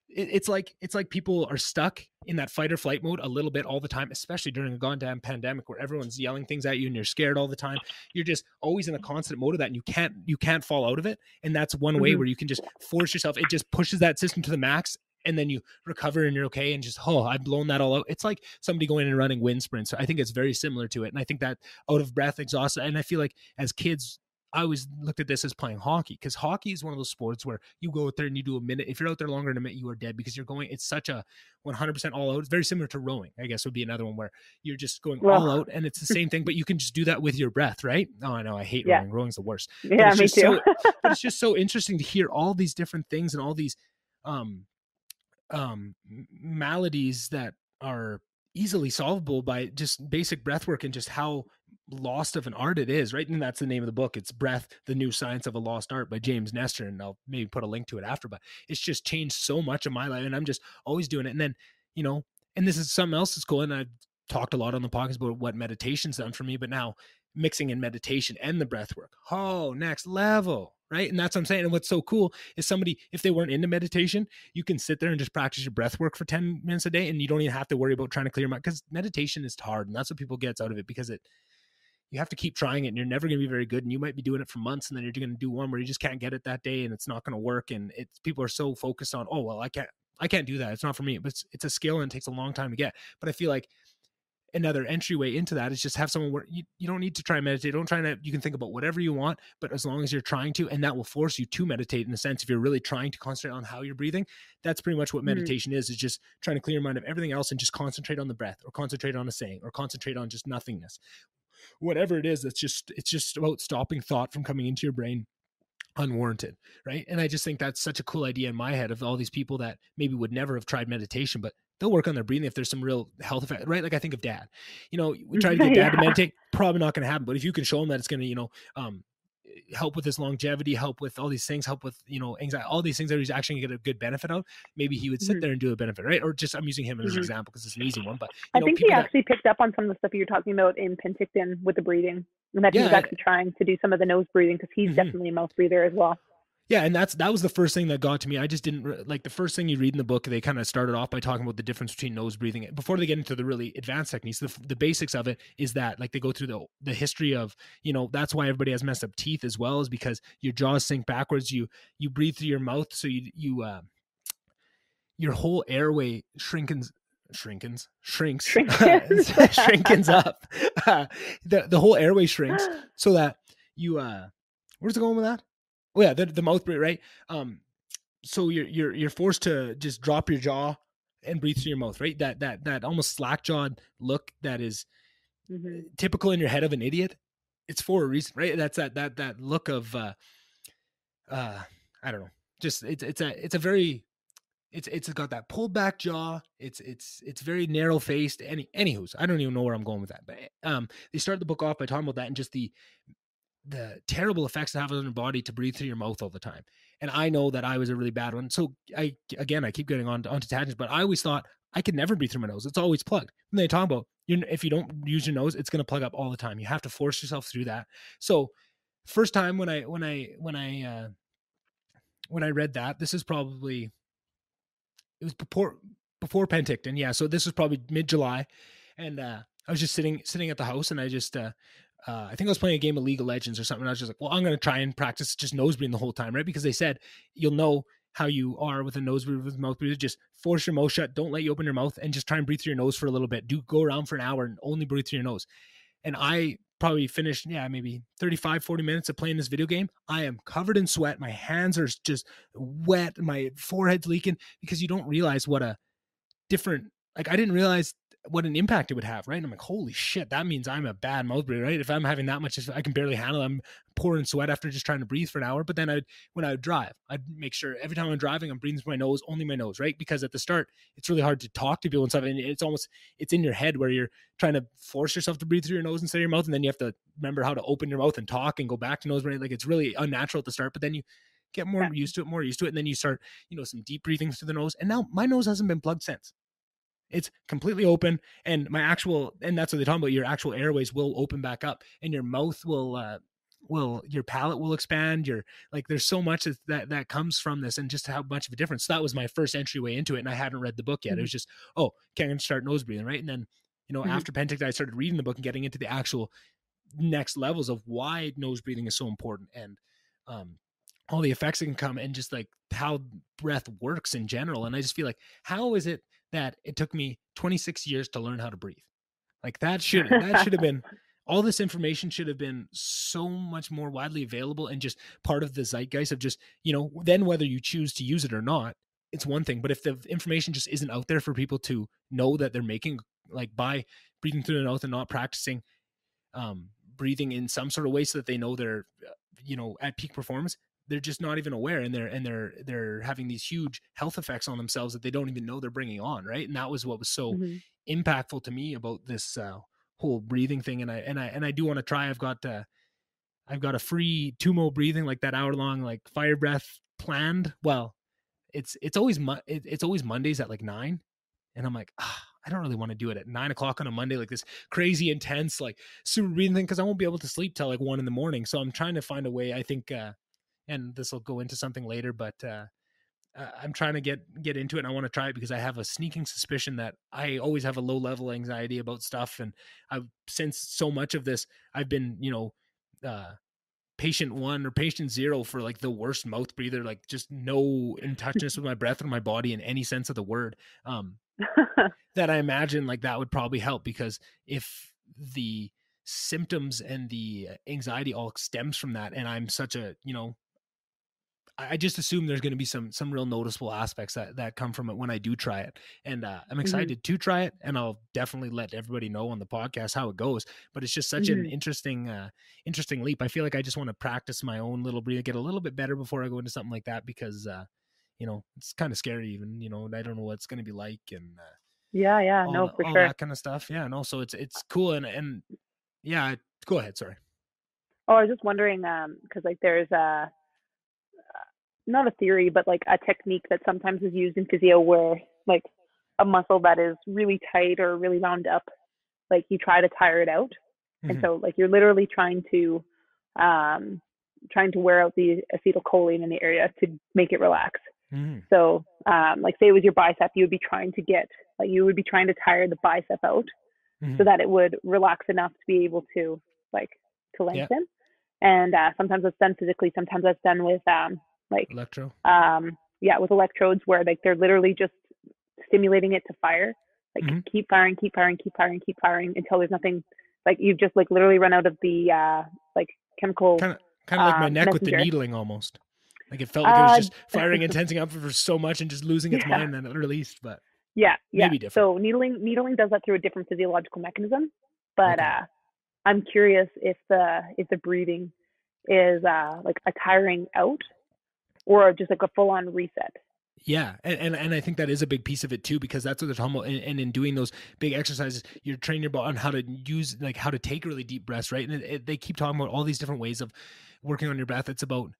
It's like people are stuck in that fight or flight mode a little bit all the time, especially during a goddamn pandemic where everyone's yelling things at you and you're scared all the time. You're just always in a constant mode of that, and you can't fall out of it. And that's one way where you can just force yourself. It just pushes that system to the max, and then you recover and you're okay. And just, I've blown that all out. It's like somebody going and running wind sprints. So I think it's very similar to it. And I think that out of breath, exhausted. And I feel like as kids, I always looked at this as playing hockey, because hockey is one of those sports where you go out there and you do a minute. If you're out there longer than a minute, you are dead, because you're going, it's such a 100% all out. It's very similar to rowing, I guess would be another one where you're just going all out, and it's the same thing, but you can just do that with your breath, right? Oh, I know. I hate rowing. Rowing's the worst. Yeah, me too. But it's just so interesting to hear all these different things and all these maladies that are easily solvable by just basic breath work, and just how lost of an art it is, right? And that's the name of the book. It's Breath, the New Science of a Lost Art by James Nestor. And I'll maybe put a link to it after, but it's just changed so much of my life, and I'm just always doing it. And then, and this is something else that's cool. And I've talked a lot on the podcast about what meditation's done for me, but now mixing in meditation and the breath work. Next level, right? And that's what I'm saying. And what's so cool is somebody, if they weren't into meditation, you can sit there and just practice your breath work for 10 minutes a day, and you don't even have to worry about trying to clear your mind, because meditation is hard. And that's what people get out of it, because you have to keep trying it, and you're never going to be very good. And you might be doing it for months, and then you're going to do one where you just can't get it that day, and it's not going to work. And people are so focused on, I can't do that. It's not for me. But it's a skill, and it takes a long time to get. But I feel like another entryway into that is just have someone where you don't need to try and meditate. You can think about whatever you want, but as long as you're trying to, and that will force you to meditate in a sense. If you're really trying to concentrate on how you're breathing, that's pretty much what meditation is just trying to clear your mind of everything else and just concentrate on the breath, or concentrate on a saying, or concentrate on just nothingness. Whatever it is, it's just about stopping thought from coming into your brain unwarranted, right? And I just think that's such a cool idea in my head, of all these people that maybe would never have tried meditation, but they'll work on their breathing if there's some real health effect, right? Like I think of Dad. We try to get Dad to meditate, probably not going to happen. But if you can show him that it's going to, help with his longevity, help with all these things, help with, anxiety, all these things that he's actually going to get a good benefit of, maybe he would sit there and do a benefit, right? Or just, I'm using him as an example because it's an easy one, but I think he actually picked up on some of the stuff you're talking about in Penticton with the breathing, and that he was actually trying to do some of the nose breathing, because he's definitely a mouth breather as well. Yeah, and that was the first thing that got to me. I just didn't like the first thing you read in the book. They kind of started off by talking about the difference between nose breathing before they get into the really advanced techniques. The basics of it is that like they go through the history of, you know, that's why everybody has messed up teeth as well, is because your jaws sink backwards. You breathe through your mouth, so your whole airway shrinkens shrinkens shrinkens up. The whole airway shrinks so that you where's it going with that? Oh yeah, the mouth breathe, right? So you're forced to just drop your jaw and breathe through your mouth, right? That almost slack jawed look that is typical in your head of an idiot. It's for a reason, right? That's that look of I don't know. Just it's got that pulled back jaw. It's very narrow faced. Anywho's, I don't even know where I'm going with that. But they start the book off by talking about that and just the terrible effects it has on your body to breathe through your mouth all the time. And I know that I was a really bad one. So I keep getting onto tangents, but I always thought I could never breathe through my nose. It's always plugged. And they talk about if you don't use your nose, it's going to plug up all the time. You have to force yourself through that. So first time when I read that, this is probably, it was before Penticton. Yeah. So this was probably mid-July. And I was just sitting at the house, and I just, I think I was playing a game of League of Legends or something. And I was just like, well, I'm going to try and practice just nose breathing the whole time, right? Because they said you'll know how you are with a nose breather, with a mouth breather. Just force your mouth shut. Don't let you open your mouth, and just try and breathe through your nose for a little bit. Go around for an hour and only breathe through your nose. And I probably finished, maybe 35, 40 minutes of playing this video game. I am covered in sweat. My hands are just wet. My forehead's leaking, because you don't realize what a different, like, I didn't realize what an impact it would have, right? And I'm like, holy shit, that means I'm a bad mouth breather, right? If I'm having that much, I can barely handle it. I'm pouring sweat after just trying to breathe for an hour. But then when I would drive, I'd make sure every time I'm driving, I'm breathing through my nose, only my nose, right? Because at the start, it's really hard to talk to people and stuff. And it's in your head where you're trying to force yourself to breathe through your nose instead of your mouth. And then you have to remember how to open your mouth and talk and go back to nose breathing. Like, it's really unnatural at the start, but then you get more used to it. And then you start, some deep breathing through the nose. And now my nose hasn't been plugged since. It's completely open, and that's what they talk about. Your actual airways will open back up, and your mouth will your palate will expand. There's so much that comes from this, and just how much of a difference. So that was my first entryway into it, and I hadn't read the book yet. It was just, I'm going to start nose breathing, right? And then, after Penticton, I started reading the book and getting into the actual next levels of why nose breathing is so important, and all the effects that can come, and just like how breath works in general. And I just feel like, how is it that it took me 26 years to learn how to breathe? Like, that should have been, all this information should have been so much more widely available and just part of the zeitgeist of just, then whether you choose to use it or not, it's one thing. But if the information just isn't out there for people to know that they're making, like, by breathing through the mouth and not practicing breathing in some sort of way so that they know they're, at peak performance, they're just not even aware, and they're having these huge health effects on themselves that they don't even know they're bringing on, right? And that was what was so impactful to me about this whole breathing thing. And I do want to try. I've got a free Tumo breathing, like that hour-long like fire breath planned. Well, it's always Mondays at like 9, and I'm like, I don't really want to do it at 9:00 on a Monday, like this crazy intense like super breathing thing, because I won't be able to sleep till like 1 a.m. So I'm trying to find a way. I think and this will go into something later, but I'm trying to get into it, and I want to try it because I have a sneaking suspicion that I always have a low level anxiety about stuff. And since so much of this, I've been, patient 1 or patient 0 for like the worst mouth breather, like just no in touchness with my breath or my body in any sense of the word. That I imagine like that would probably help, because if the symptoms and the anxiety all stems from that, and I'm such a, I just assume there's going to be some real noticeable aspects that come from it when I do try it. And I'm excited to try it, and I'll definitely let everybody know on the podcast how it goes. But it's just such an interesting leap. I feel like I just want to practice my own little breathing, get a little bit better before I go into something like that, because, it's kind of scary even, I don't know what it's going to be like. And for all sure. that kind of stuff. Yeah, no, so it's cool. And yeah, go ahead. Sorry. Oh, I was just wondering, because like there's not a theory, but like a technique that sometimes is used in physio where like a muscle that is really tight or really wound up, like you try to tire it out. And so like you're literally trying to trying to wear out the acetylcholine in the area to make it relax. Mm-hmm. So, like say it was your bicep, you would be trying to tire the bicep out Mm-hmm. so that it would relax enough to be able to lengthen. And sometimes that's done physically. Sometimes that's done with Electro. With electrodes where like they're literally just stimulating it to fire. Like Mm-hmm. keep firing until there's nothing. Like you've just like literally run out of the chemical. Kind of like my neck messenger. with the needling almost. Like it felt like it was just firing and tensing up for so much and just losing its mind and then it released. But maybe different. So needling does that through a different physiological mechanism. But Okay. I'm curious if the breathing is like a tiring out or just like a full on reset. Yeah. And I think that is a big piece of it too, because that's what they're talking about. And in doing those big exercises, you're training your body on how to use, like how to take really deep breaths, right? And they keep talking about all these different ways of working on your breath. It's about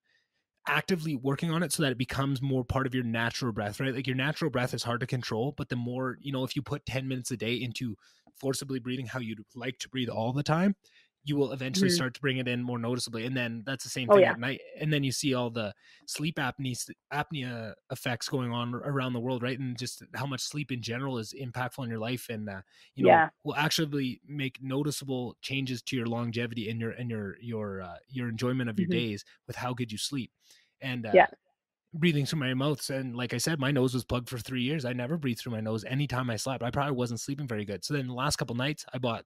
actively working on it so that it becomes more part of your natural breath, right? Like your natural breath is hard to control, but the more, if you put 10 minutes a day into forcibly breathing how you'd like to breathe all the time, you will eventually start to bring it in more noticeably. And then that's the same thing at night. And then you see all the sleep apnea effects going on around the world, right? And just how much sleep in general is impactful in your life, and will actually make noticeable changes to your longevity and your enjoyment of your days with how good you sleep. And breathing through my mouth. And like I said, my nose was plugged for 3 years. I never breathed through my nose anytime I slept. I probably wasn't sleeping very good. So then the last couple of nights I bought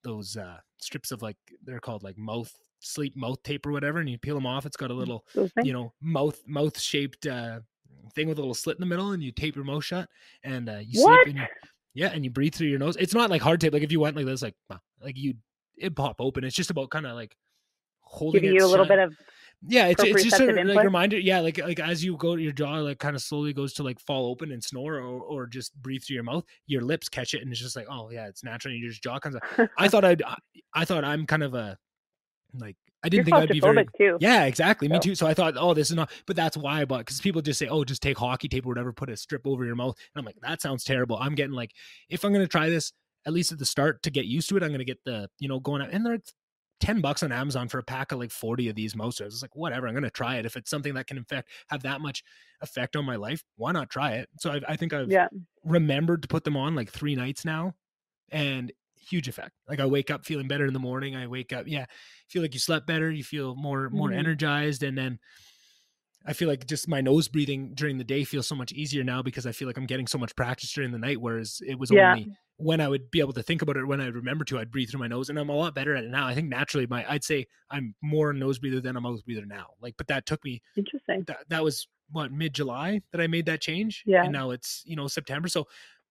those strips of they're called like sleep mouth tape or whatever. And you peel them off. It's got a little, mouth shaped thing with a little slit in the middle, and you tape your mouth shut and you sleep and and you breathe through your nose. It's not like hard tape. Like if you went like this, it'd pop open. It's just about kind of like holding giving you a little bit of it's just sort of like a reminder. Like as you go, your jaw like kind of slowly goes to like fall open and snore or just breathe through your mouth. Your lips catch it, and it's just like, oh yeah, it's natural. And your jaw comes out. I thought I'm kind of a I didn't think I'd be very too. Yeah, exactly. So. Me too. So I thought, oh, this is not. But that's why I bought, because people just say, oh, just take hockey tape or whatever, put a strip over your mouth. And I'm like, that sounds terrible. I'm getting like, if I'm gonna try this, at least at the start to get used to it, I'm gonna get the going out, and they're $10 on Amazon for a pack of like 40 of these mouth strips. It's like, whatever, I'm going to try it. If it's something that can in fact have that much effect on my life, why not try it? So I think I've remembered to put them on like 3 nights now, and huge effect. Like I wake up feeling better in the morning. I wake up, feel like you slept better. You feel more energized. And then I feel like just my nose breathing during the day feels so much easier now, because I feel like I'm getting so much practice during the night. Whereas it was only when I would be able to think about it, when I remember to, I'd breathe through my nose, and I'm a lot better at it now. I think naturally I'd say I'm more a nose breather than a mouth breather now. But that took me, interesting. That was mid-July that I made that change. Yeah. And now it's, September. So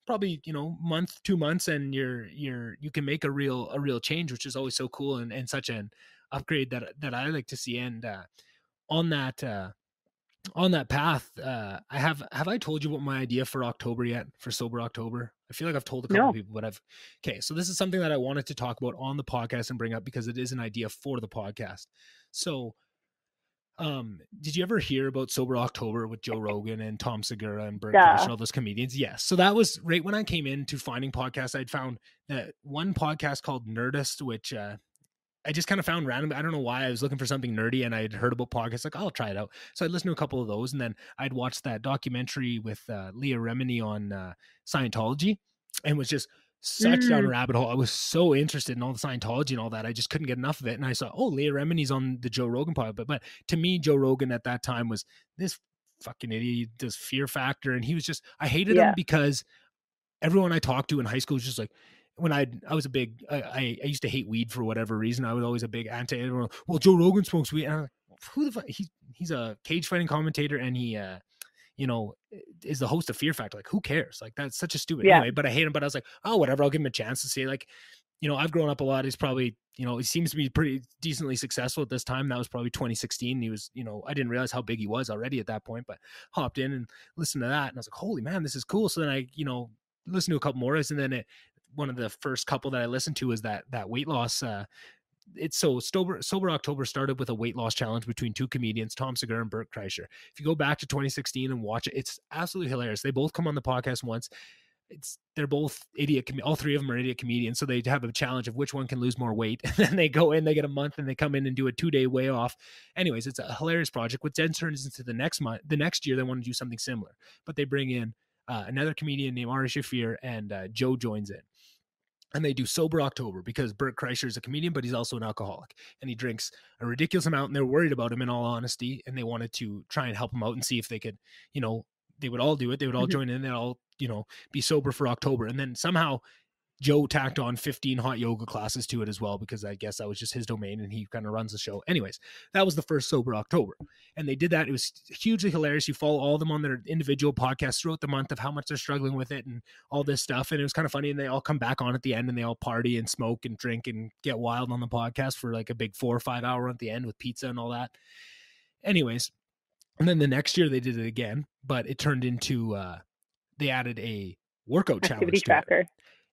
probably, month, 2 months, and you can make a real change, which is always so cool and such an upgrade that I like to see. And on that path, have I told you what my idea for October yet, for Sober October? I feel like I've told a couple of people, but okay. So this is something that I wanted to talk about on the podcast and bring up, because it is an idea for the podcast. So, did you ever hear about Sober October with Joe Rogan and Tom Segura and Bert Kreischer and all those comedians? Yes. So that was right when I came into finding podcasts. I'd found that one podcast called Nerdist, which, I just kind of found random. I don't know why. I was looking for something nerdy, and I'd heard about podcasts. Like, I'll try it out. So I'd listen to a couple of those, and then I'd watch that documentary with Leah Remini on Scientology, and was just such down a rabbit hole. I was so interested in all the Scientology and all that. I just couldn't get enough of it. And I saw, Leah Remini's on the Joe Rogan podcast. But to me, Joe Rogan at that time was this fucking idiot. He does Fear Factor, and he was just, I hated him because everyone I talked to in high school was just like, when I was a big, I used to hate weed for whatever reason. I was always a big anti. Everyone, well, Joe Rogan smokes weed. And I'm like, who the fuck? He's a cage fighting commentator, and he, is the host of Fear Factor. Like, who cares? Like, that's such a stupid. Anyway, but I hate him. But I was like, oh, whatever. I'll give him a chance to see. Like, I've grown up a lot. He's probably, he seems to be pretty decently successful at this time. That was probably 2016. He was, I didn't realize how big he was already at that point. But hopped in and listened to that, and I was like, holy man, this is cool. So then I, listened to a couple more, and then one of the first couple that I listened to is that weight loss. It's so Sober October started with a weight loss challenge between 2 comedians, Tom Segura and Bert Kreischer. If you go back to 2016 and watch it, it's absolutely hilarious. They both come on the podcast once. they're both all three of them are idiot comedians. So they have a challenge of which one can lose more weight. And then they go in, they get a month, and they come in and do a 2-day weigh off. Anyways, it's a hilarious project, which then turns into the next year, they want to do something similar, but they bring in another comedian named Ari Shafir, and Joe joins in. And they do Sober October because Bert Kreischer is a comedian, but he's also an alcoholic, and he drinks a ridiculous amount, and they're worried about him in all honesty. And they wanted to try and help him out and see if they could, they would all do it. They would all join in and all, be sober for October. And then somehow Joe tacked on 15 hot yoga classes to it as well, because I guess that was just his domain and he kind of runs the show. Anyways, that was the first Sober October. And they did that. It was hugely hilarious. You follow all of them on their individual podcasts throughout the month of how much they're struggling with it and all this stuff. And it was kind of funny. And they all come back on at the end and they all party and smoke and drink and get wild on the podcast for like a big 4 or 5 hour at the end with pizza and all that. Anyways, and then the next year they did it again, but it turned into, they added a workout activity challenge tracker.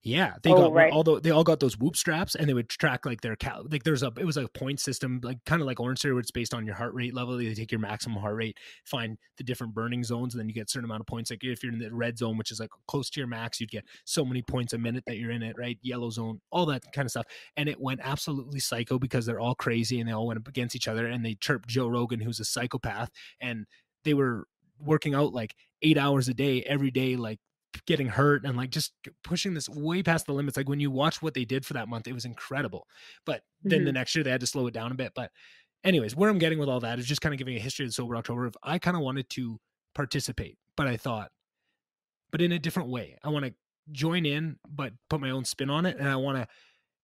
Yeah, they they all got those Whoop straps, and they would track like their it was a point system, like kind of like Orange Theory, where it's based on your heart rate level. They take your maximum heart rate, find the different burning zones, and then you get a certain amount of points. Like if you're in the red zone, which is like close to your max, you'd get so many points a minute that you're in it, right? Yellow zone, all that kind of stuff. And it went absolutely psycho because they're all crazy and they all went up against each other, and they chirped Joe Rogan, who's a psychopath, and they were working out like 8 hours a day, every day, like getting hurt and like just pushing this way past the limits. Like when you watch what they did for that month, it was incredible. But then the next year they had to slow it down a bit. But anyways, where I'm getting with all that is just kind of giving a history of the Sober October. If I kind of wanted to participate, but I thought, but in a different way, I want to join in, but put my own spin on it. And I want to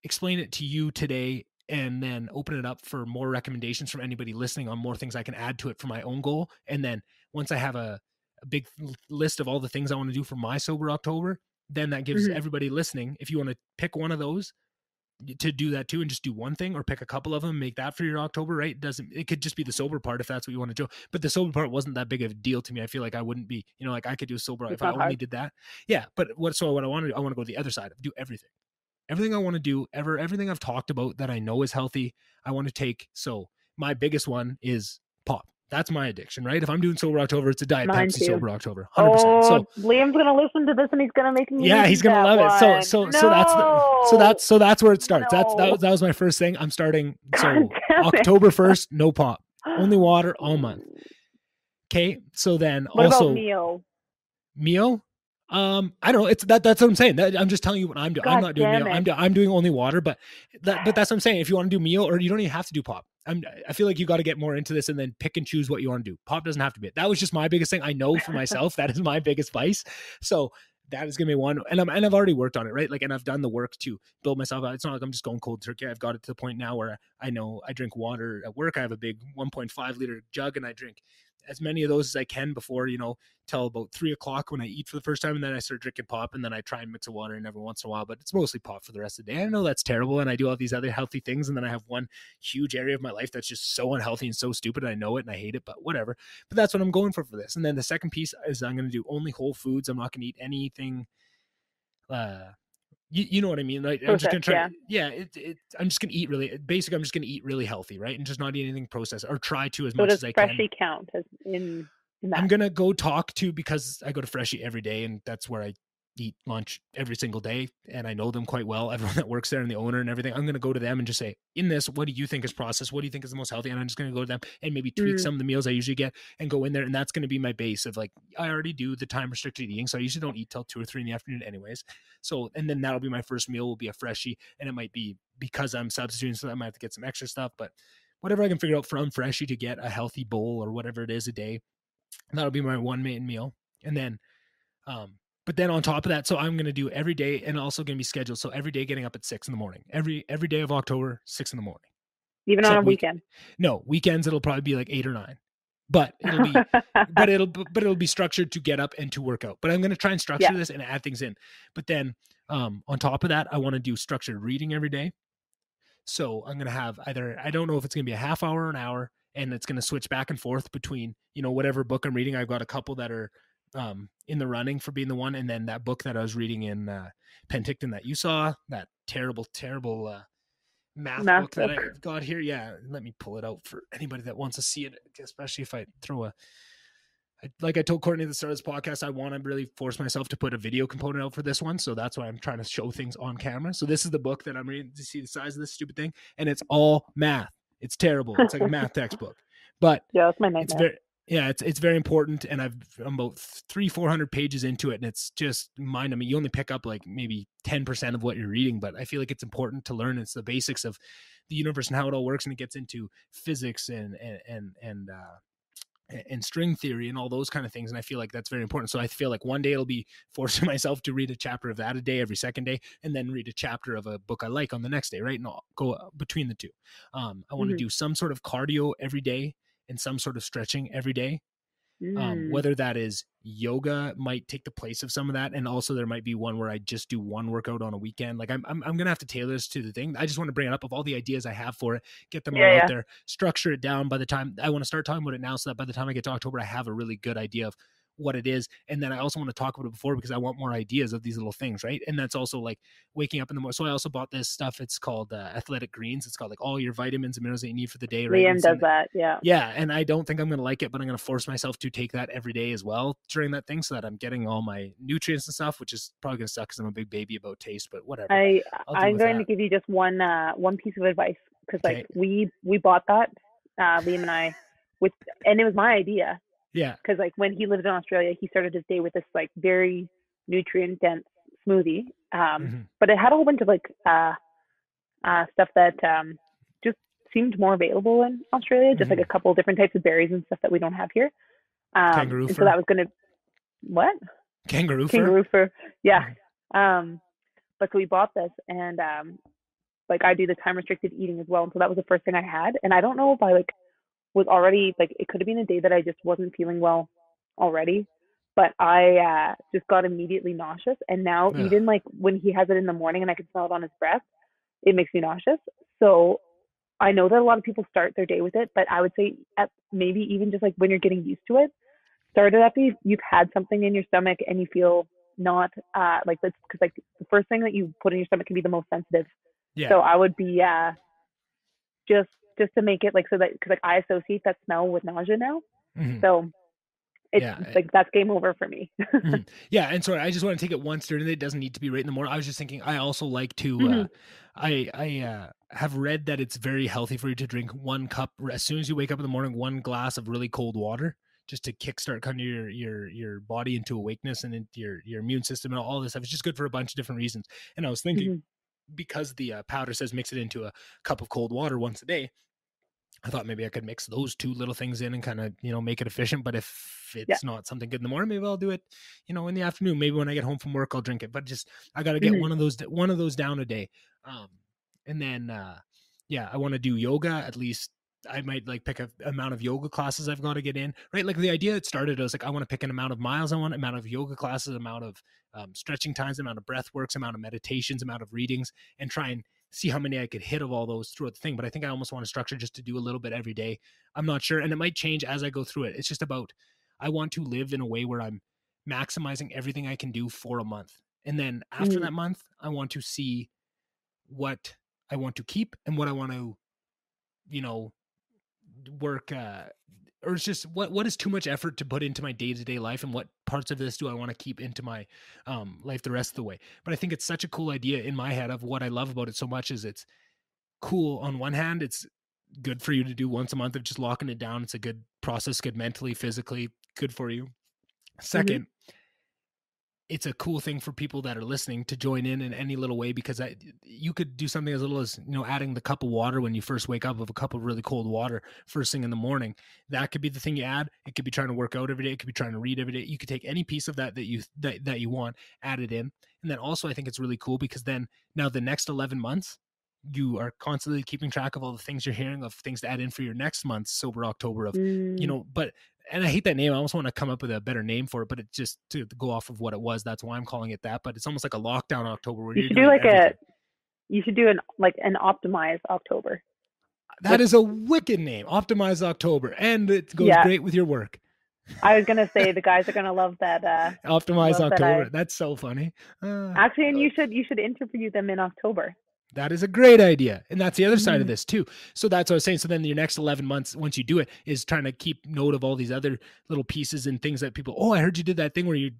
explain it to you today, and then open it up for more recommendations from anybody listening on more things I can add to it for my own goal. And then once I have a big list of all the things I want to do for my Sober October, then that gives everybody listening, if you want to pick one of those, to do that too, and just do one thing or pick a couple of them, make that for your October, right? It could just be the sober part if that's what you want to do. But the sober part wasn't that big of a deal to me. I feel like I wouldn't be, like I could do a sober if I only did that. Yeah. But what I want to do, I want to go to the other side of do everything I want to do everything I've talked about that I know is healthy. I want to take. So my biggest one is pop. That's my addiction, right? If I'm doing Sober October, it's a Diet Pepsi too. Sober October, 100%. Oh, so Liam's gonna listen to this and he's gonna make me. Yeah, he's gonna love it. So that's where it starts. No. That was my first thing. I'm starting. So October 1st, no pop, only water all month. Okay. So then what also about meal. I don't know. It's that's what I'm saying. I'm just telling you what I'm doing. I'm not doing meal. I'm doing only water, but that's what I'm saying. If you want to do meal, or you don't even have to do pop. I feel like you got to get more into this and then pick and choose what you want to do. Pop doesn't have to be it. That was just my biggest thing. I know for myself, that is my biggest vice. So that is going to be one. And I've already worked on it, right? Like, and I've done the work to build myself out. It's not like I'm just going cold turkey. I've got it to the point now where I know I drink water at work. I have a big 1.5 liter jug, and I drink as many of those as I can before, till about 3 o'clock when I eat for the first time. And then I start drinking pop, and then I try and mix a water in every once in a while, but it's mostly pop for the rest of the day. I know that's terrible. And I do all these other healthy things. And then I have one huge area of my life that's just so unhealthy and so stupid. I know it and I hate it, but whatever. But that's what I'm going for this. And then the second piece is I'm going to do only whole foods. I'm not going to eat anything. You know what I mean? Like, I'm just going to try. Yeah. I'm just going to eat basically, I'm just going to eat really healthy, right? And just not eat anything processed, or try to as much as I can. Does Freshie count as in that? I'm going to go talk to, because I go to Freshie every day, and that's where I eat lunch every single day. And I know them quite well, everyone that works there and the owner and everything. I'm going to go to them and just say, in this, what do you think is processed? What do you think is the most healthy? And I'm just going to go to them and maybe tweak some of the meals I usually get and go in there. And that's going to be my base of, like, I already do the time restricted eating. So I usually don't eat till 2 or 3 in the afternoon anyways. So, and then that'll be my first meal, will be a Freshie. And it might be because I'm substituting, so I might have to get some extra stuff, but whatever I can figure out from Freshie to get a healthy bowl or whatever it is a day, that'll be my one main meal. And then, but then on top of that, so I'm going to do every day, and also going to be scheduled. So every day getting up at 6 in the morning, every day of October, 6 in the morning. Even on a weekend? No, weekends, it'll probably be like 8 or 9, but it'll be, but it'll be structured to get up and to work out. But I'm going to try and structure this and add things in. But then, on top of that, I want to do structured reading every day. So I'm going to have either, I don't know if it's going to be a half hour or an hour, and it's going to switch back and forth between, whatever book I'm reading. I've got a couple that are in the running for being the one. And then that book that I was reading in Penticton that you saw, that terrible math book that I've got here. Yeah. Let me pull it out for anybody that wants to see it, especially if I throw a like I told Courtney at the start of this podcast, I want to really force myself to put a video component out for this one. So that's why I'm trying to show things on camera. So this is the book that I'm reading to see the size of this stupid thing. And it's all math. It's terrible. It's like a math textbook, but yeah, that's my nightmare. It's very, it's very important. And I'm about 400 pages into it. And it's just mind. I mean, you only pick up like maybe 10% of what you're reading, but I feel like it's important to learn. It's the basics of the universe and how it all works. And it gets into physics and string theory and all those kind of things. And I feel like that's very important. So I feel like one day it'll be forcing myself to read a chapter of that a day, every second day, and then read a chapter of a book I like on the next day, right? And I'll go between the two. I want to do some sort of cardio every day and some sort of stretching every day. Whether that is yoga might take the place of some of that. And also there might be one where I just do one workout on a weekend. Like I'm going to have to tailor this to the thing. I just want to bring it up of all the ideas I have for it, get them all out there, structure it down. By the time I want to start talking about it now, so that by the time I get to October, I have a really good idea of what it is. And then I also want to talk about it before because I want more ideas of these little things, right? And that's also like waking up in the morning. So I also bought this stuff. It's called Athletic Greens. It's got like all your vitamins and minerals that you need for the day, right? Liam does that, yeah. Yeah, and I don't think I'm going to like it, but I'm going to force myself to take that every day as well during that thing so that I'm getting all my nutrients and stuff, which is probably going to suck because I'm a big baby about taste, but whatever. I'm going to give you just one piece of advice because like we bought that, Liam and I, and it was my idea. Yeah. Because like when he lived in Australia, he started his day with this like very nutrient dense smoothie. But it had a whole bunch of like stuff that just seemed more available in Australia, just like a couple different types of berries and stuff that we don't have here. Kangaroo fur. So that was gonna what? Kangaroo fur. Yeah. But so we bought this and like I do the time restricted eating as well. And so that was the first thing I had. And I don't know if I like was already like it could have been a day that I just wasn't feeling well already, but I just got immediately nauseous. And now even like when he has it in the morning and I can smell it on his breath, it makes me nauseous. So I know that a lot of people start their day with it, but I would say at maybe even just like when you're getting used to it, start it after you've had something in your stomach and you feel not like that's because like the first thing that you put in your stomach can be the most sensitive. Yeah. So I would be just to make it like so that because like I associate that smell with nausea now, so it's like that's game over for me. Yeah, and sorry, I just want to take it once during the day. It doesn't need to be right in the morning. I was just thinking. I also like to. I have read that it's very healthy for you to drink 1 cup as soon as you wake up in the morning, 1 glass of really cold water, just to kickstart kind of your body into awakeness and into your immune system and all this stuff. It's just good for a bunch of different reasons. And I was thinking. Because the powder says mix it into a cup of cold water once a day, I thought maybe I could mix those 2 little things in and kind of, make it efficient. But if it's not something good in the morning, maybe I'll do it, in the afternoon. Maybe when I get home from work, I'll drink it. But just I got to get one of those down a day. And then I want to do yoga at least. I might like pick a amount of yoga classes I've got to get in, right? Like the idea it started, I was like, I want to pick an amount of miles. I want amount of yoga classes, amount of stretching times, amount of breath works, amount of meditations, amount of readings, and try and see how many I could hit of all those throughout the thing. But I think I almost want to structure just to do a little bit every day. I'm not sure. And it might change as I go through it. It's just about, I want to live in a way where I'm maximizing everything I can do for a month. And then after that month, I want to see what I want to keep and what I want to, work or it's just what is too much effort to put into my day-to-day life and what parts of this do I want to keep into my life the rest of the way. But I think it's such a cool idea in my head of what I love about it so much is it's cool. On one hand, it's good for you to do once a month of just locking it down. It's a good process, good mentally, physically, good for you. Second, it's a cool thing for people that are listening to join in any little way, because you could do something as little as, adding the cup of water when you first wake up, of a cup of really cold water first thing in the morning. That could be the thing you add. It could be trying to work out every day. It could be trying to read every day. You could take any piece of that you want, add it in. And then also I think it's really cool because then now the next 11 months, you are constantly keeping track of all the things you're hearing, of things to add in for your next month's Sober October of, and I hate that name. I almost want to come up with a better name for it, but it just to go off of what it was. That's why I'm calling it that. But it's almost like a lockdown October. Where you should do an optimized October. That is a wicked name, Optimized October, and it goes great with your work. I was gonna say the guys are gonna love that. Optimized October. That's so funny. Actually, and you should interview them in October. That is a great idea. And that's the other side of this too. So that's what I was saying. So then your next 11 months, once you do it, is trying to keep note of all these other little pieces and things that people, oh, I heard you did that thing where you're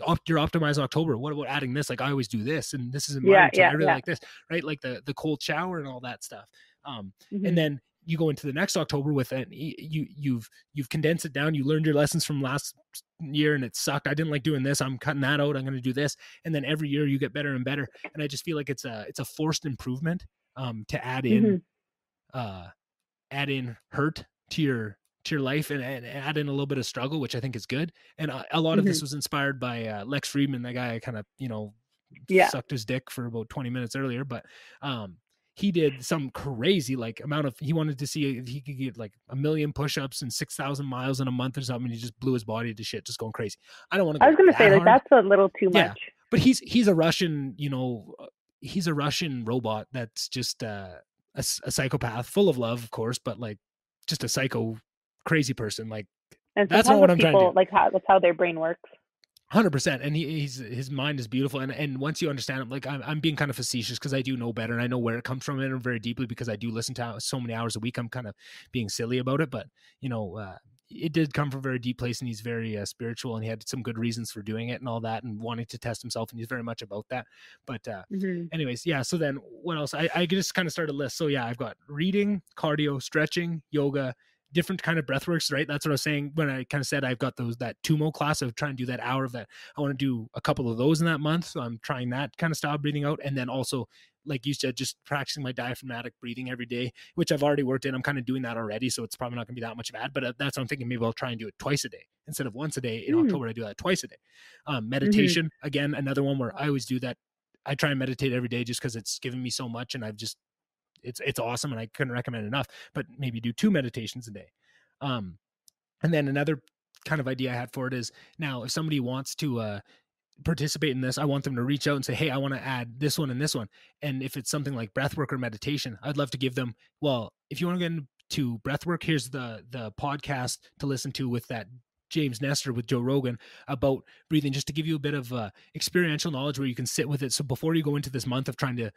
optimized October. What about adding this? Like I always do this, and this is in my routine. I really like this, right? Like the cold shower and all that stuff. And then you go into the next October with it. You've condensed it down. You learned your lessons from last year and it sucked. I didn't like doing this. I'm cutting that out. I'm going to do this. And then every year you get better and better. And I just feel like it's a forced improvement, to add in hurt to your life and add in a little bit of struggle, which I think is good. And a lot of this was inspired by Lex Friedman, that guy I kind of, sucked his dick for about 20 minutes earlier, but he did some crazy amount of, he wanted to see if he could get like 1 million push-ups and 6,000 miles in a month or something. And he just blew his body to shit, just going crazy. I don't want to, I was going to say hard. That's a little too much, but he's a Russian, he's a Russian robot. That's just a psychopath full of love, of course, but like just a psycho crazy person. Like, and that's not what I'm trying to do. Like that's how their brain works. 100%. And his mind is beautiful. And once you understand it, like I'm being kind of facetious because I do know better and I know where it comes from and very deeply because I do listen to so many hours a week. I'm kind of being silly about it, but it did come from a very deep place and he's very spiritual and he had some good reasons for doing it and all that and wanting to test himself. And he's very much about that. But anyways, yeah. So then what else? I just kind of started a list. So yeah, I've got reading, cardio, stretching, yoga, different kind of breath works, right? That's what I was saying when I kind of said I've got that TUMO class of trying to do that hour of that. I want to do a couple of those in that month. So I'm trying that kind of style breathing out. And then also, like you said, just practicing my diaphragmatic breathing every day, which I've already worked in. I'm kind of doing that already. So it's probably not going to be that much of ad, but that's what I'm thinking. Maybe I'll try and do it twice a day instead of once a day. In October, I do that twice a day. Meditation, again, another one where I always do that. I try and meditate every day just because it's given me so much and I've just, it's awesome. And I couldn't recommend enough, but maybe do 2 meditations a day. And then another kind of idea I had for it is now if somebody wants to participate in this, I want them to reach out and say, hey, I want to add this one and this one. And if it's something like breathwork or meditation, I'd love to give them, well, if you want to get into breathwork, here's the podcast to listen to with that James Nestor with Joe Rogan about breathing, just to give you a bit of experiential knowledge where you can sit with it. So before you go into this month of trying to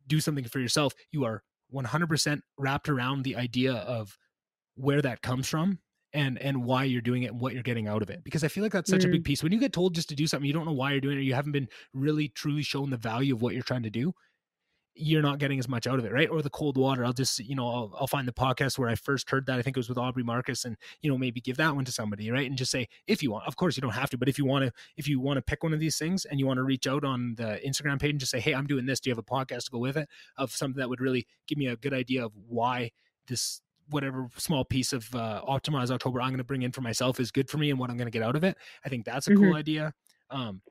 do something for yourself, you are 100% wrapped around the idea of where that comes from and why you're doing it and what you're getting out of it. Because I feel like that's such a big piece. When you get told just to do something, you don't know why you're doing it, or you haven't been really truly shown the value of what you're trying to do, you're not getting as much out of it, right? Or the cold water. I'll just, I'll find the podcast where I first heard that. I think it was with Aubrey Marcus, and, maybe give that one to somebody, right? And just say, if you want, of course you don't have to, but if you want to pick one of these things and you want to reach out on the Instagram page and just say, hey, I'm doing this. Do you have a podcast to go with it, of something that would really give me a good idea of why this, whatever small piece of optimized October I'm going to bring in for myself is good for me and what I'm going to get out of it. I think that's a cool idea.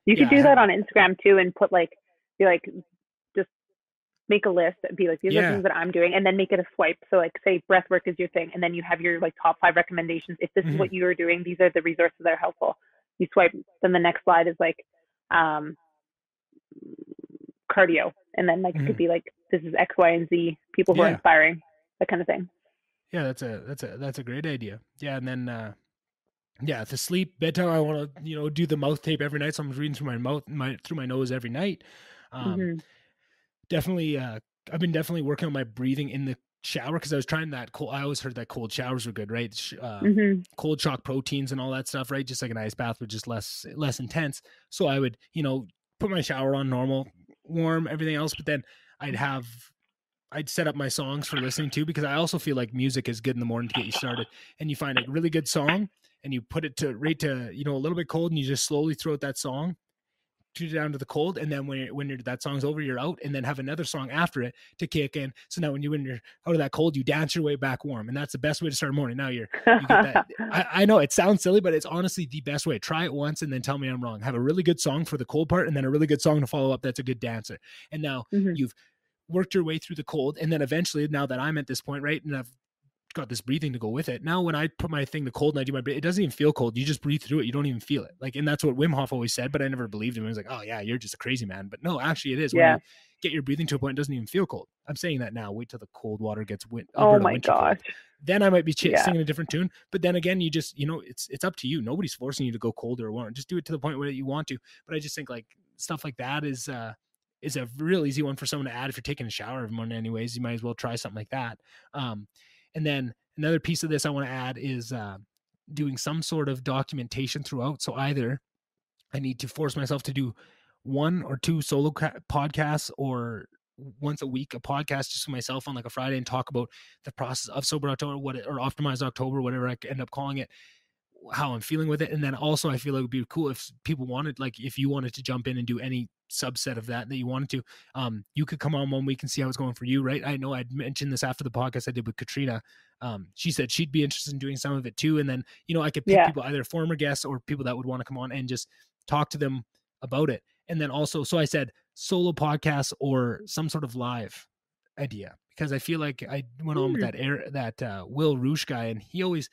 You could do that on Instagram too, and put just make a list and be like, these are things that I'm doing, and then make it a swipe. So like say breathwork is your thing, and then you have your top 5 recommendations. If this is what you are doing, these are the resources that are helpful. You swipe, then the next slide is cardio, and then it could be this is X, Y, and Z people who are inspiring, that kind of thing. Yeah, that's a great idea. Yeah, and then the sleep bedtime. I want to do the mouth tape every night, so I'm reading through my mouth, through my nose every night. Definitely, I've been definitely working on my breathing in the shower because I was trying that cold. I always heard that cold showers were good, right? Cold shock proteins and all that stuff, right? Just like an ice bath, but just less intense. So I would put my shower on normal, warm, everything else, but then I'd set up my songs for listening to, because I also feel like music is good in the morning to get you started. And you find a really good song and you put it to a little bit cold, and you just slowly throw out that song, shoot it down to the cold. And then when that song's over, you're out, and then have another song after it to kick in. So now when you're out of that cold, you dance your way back warm. And that's the best way to start a morning. Now you get that. I know it sounds silly, but it's honestly the best way. Try it once and then tell me I'm wrong. Have a really good song for the cold part, and then a really good song to follow up. That's a good dancer. And now you've worked your way through the cold. And then eventually, now that I'm at this point, right, and I've got this breathing to go with it, now when I put my thing to cold and I do my breathing, it doesn't even feel cold. You just breathe through it. You don't even feel it. And that's what Wim Hof always said, but I never believed him. I was like, oh yeah, you're just a crazy man. But no, actually it is. When you get your breathing to a point, it doesn't even feel cold. I'm saying that now. Wait till the cold water gets oh my gosh. Cold. Then I might be singing a different tune. But then again, you just, it's up to you. Nobody's forcing you to go cold or warm. Just do it to the point where you want to. But I just think stuff like that is is a real easy one for someone to add. If you're taking a shower every morning anyways, you might as well try something like that. And then another piece of this I want to add is doing some sort of documentation throughout. So either I need to force myself to do 1 or 2 solo podcasts, or once a week a podcast just for myself on like a Friday, and talk about the process of Sober October, or Optimized October, whatever I end up calling it, how I'm feeling with it. And then also I feel like it would be cool if people wanted, like if you wanted to jump in and do any subset of that you wanted to, you could come on 1 week and see how it's going for you, right? I know I'd mentioned this after the podcast I did with Katrina. She said she'd be interested in doing some of it too. And then, I could pick people, either former guests or people that would want to come on and just talk to them about it. And then also, so I said solo podcasts or some sort of live idea, because I feel like I went on with that Will Roosh guy, and he always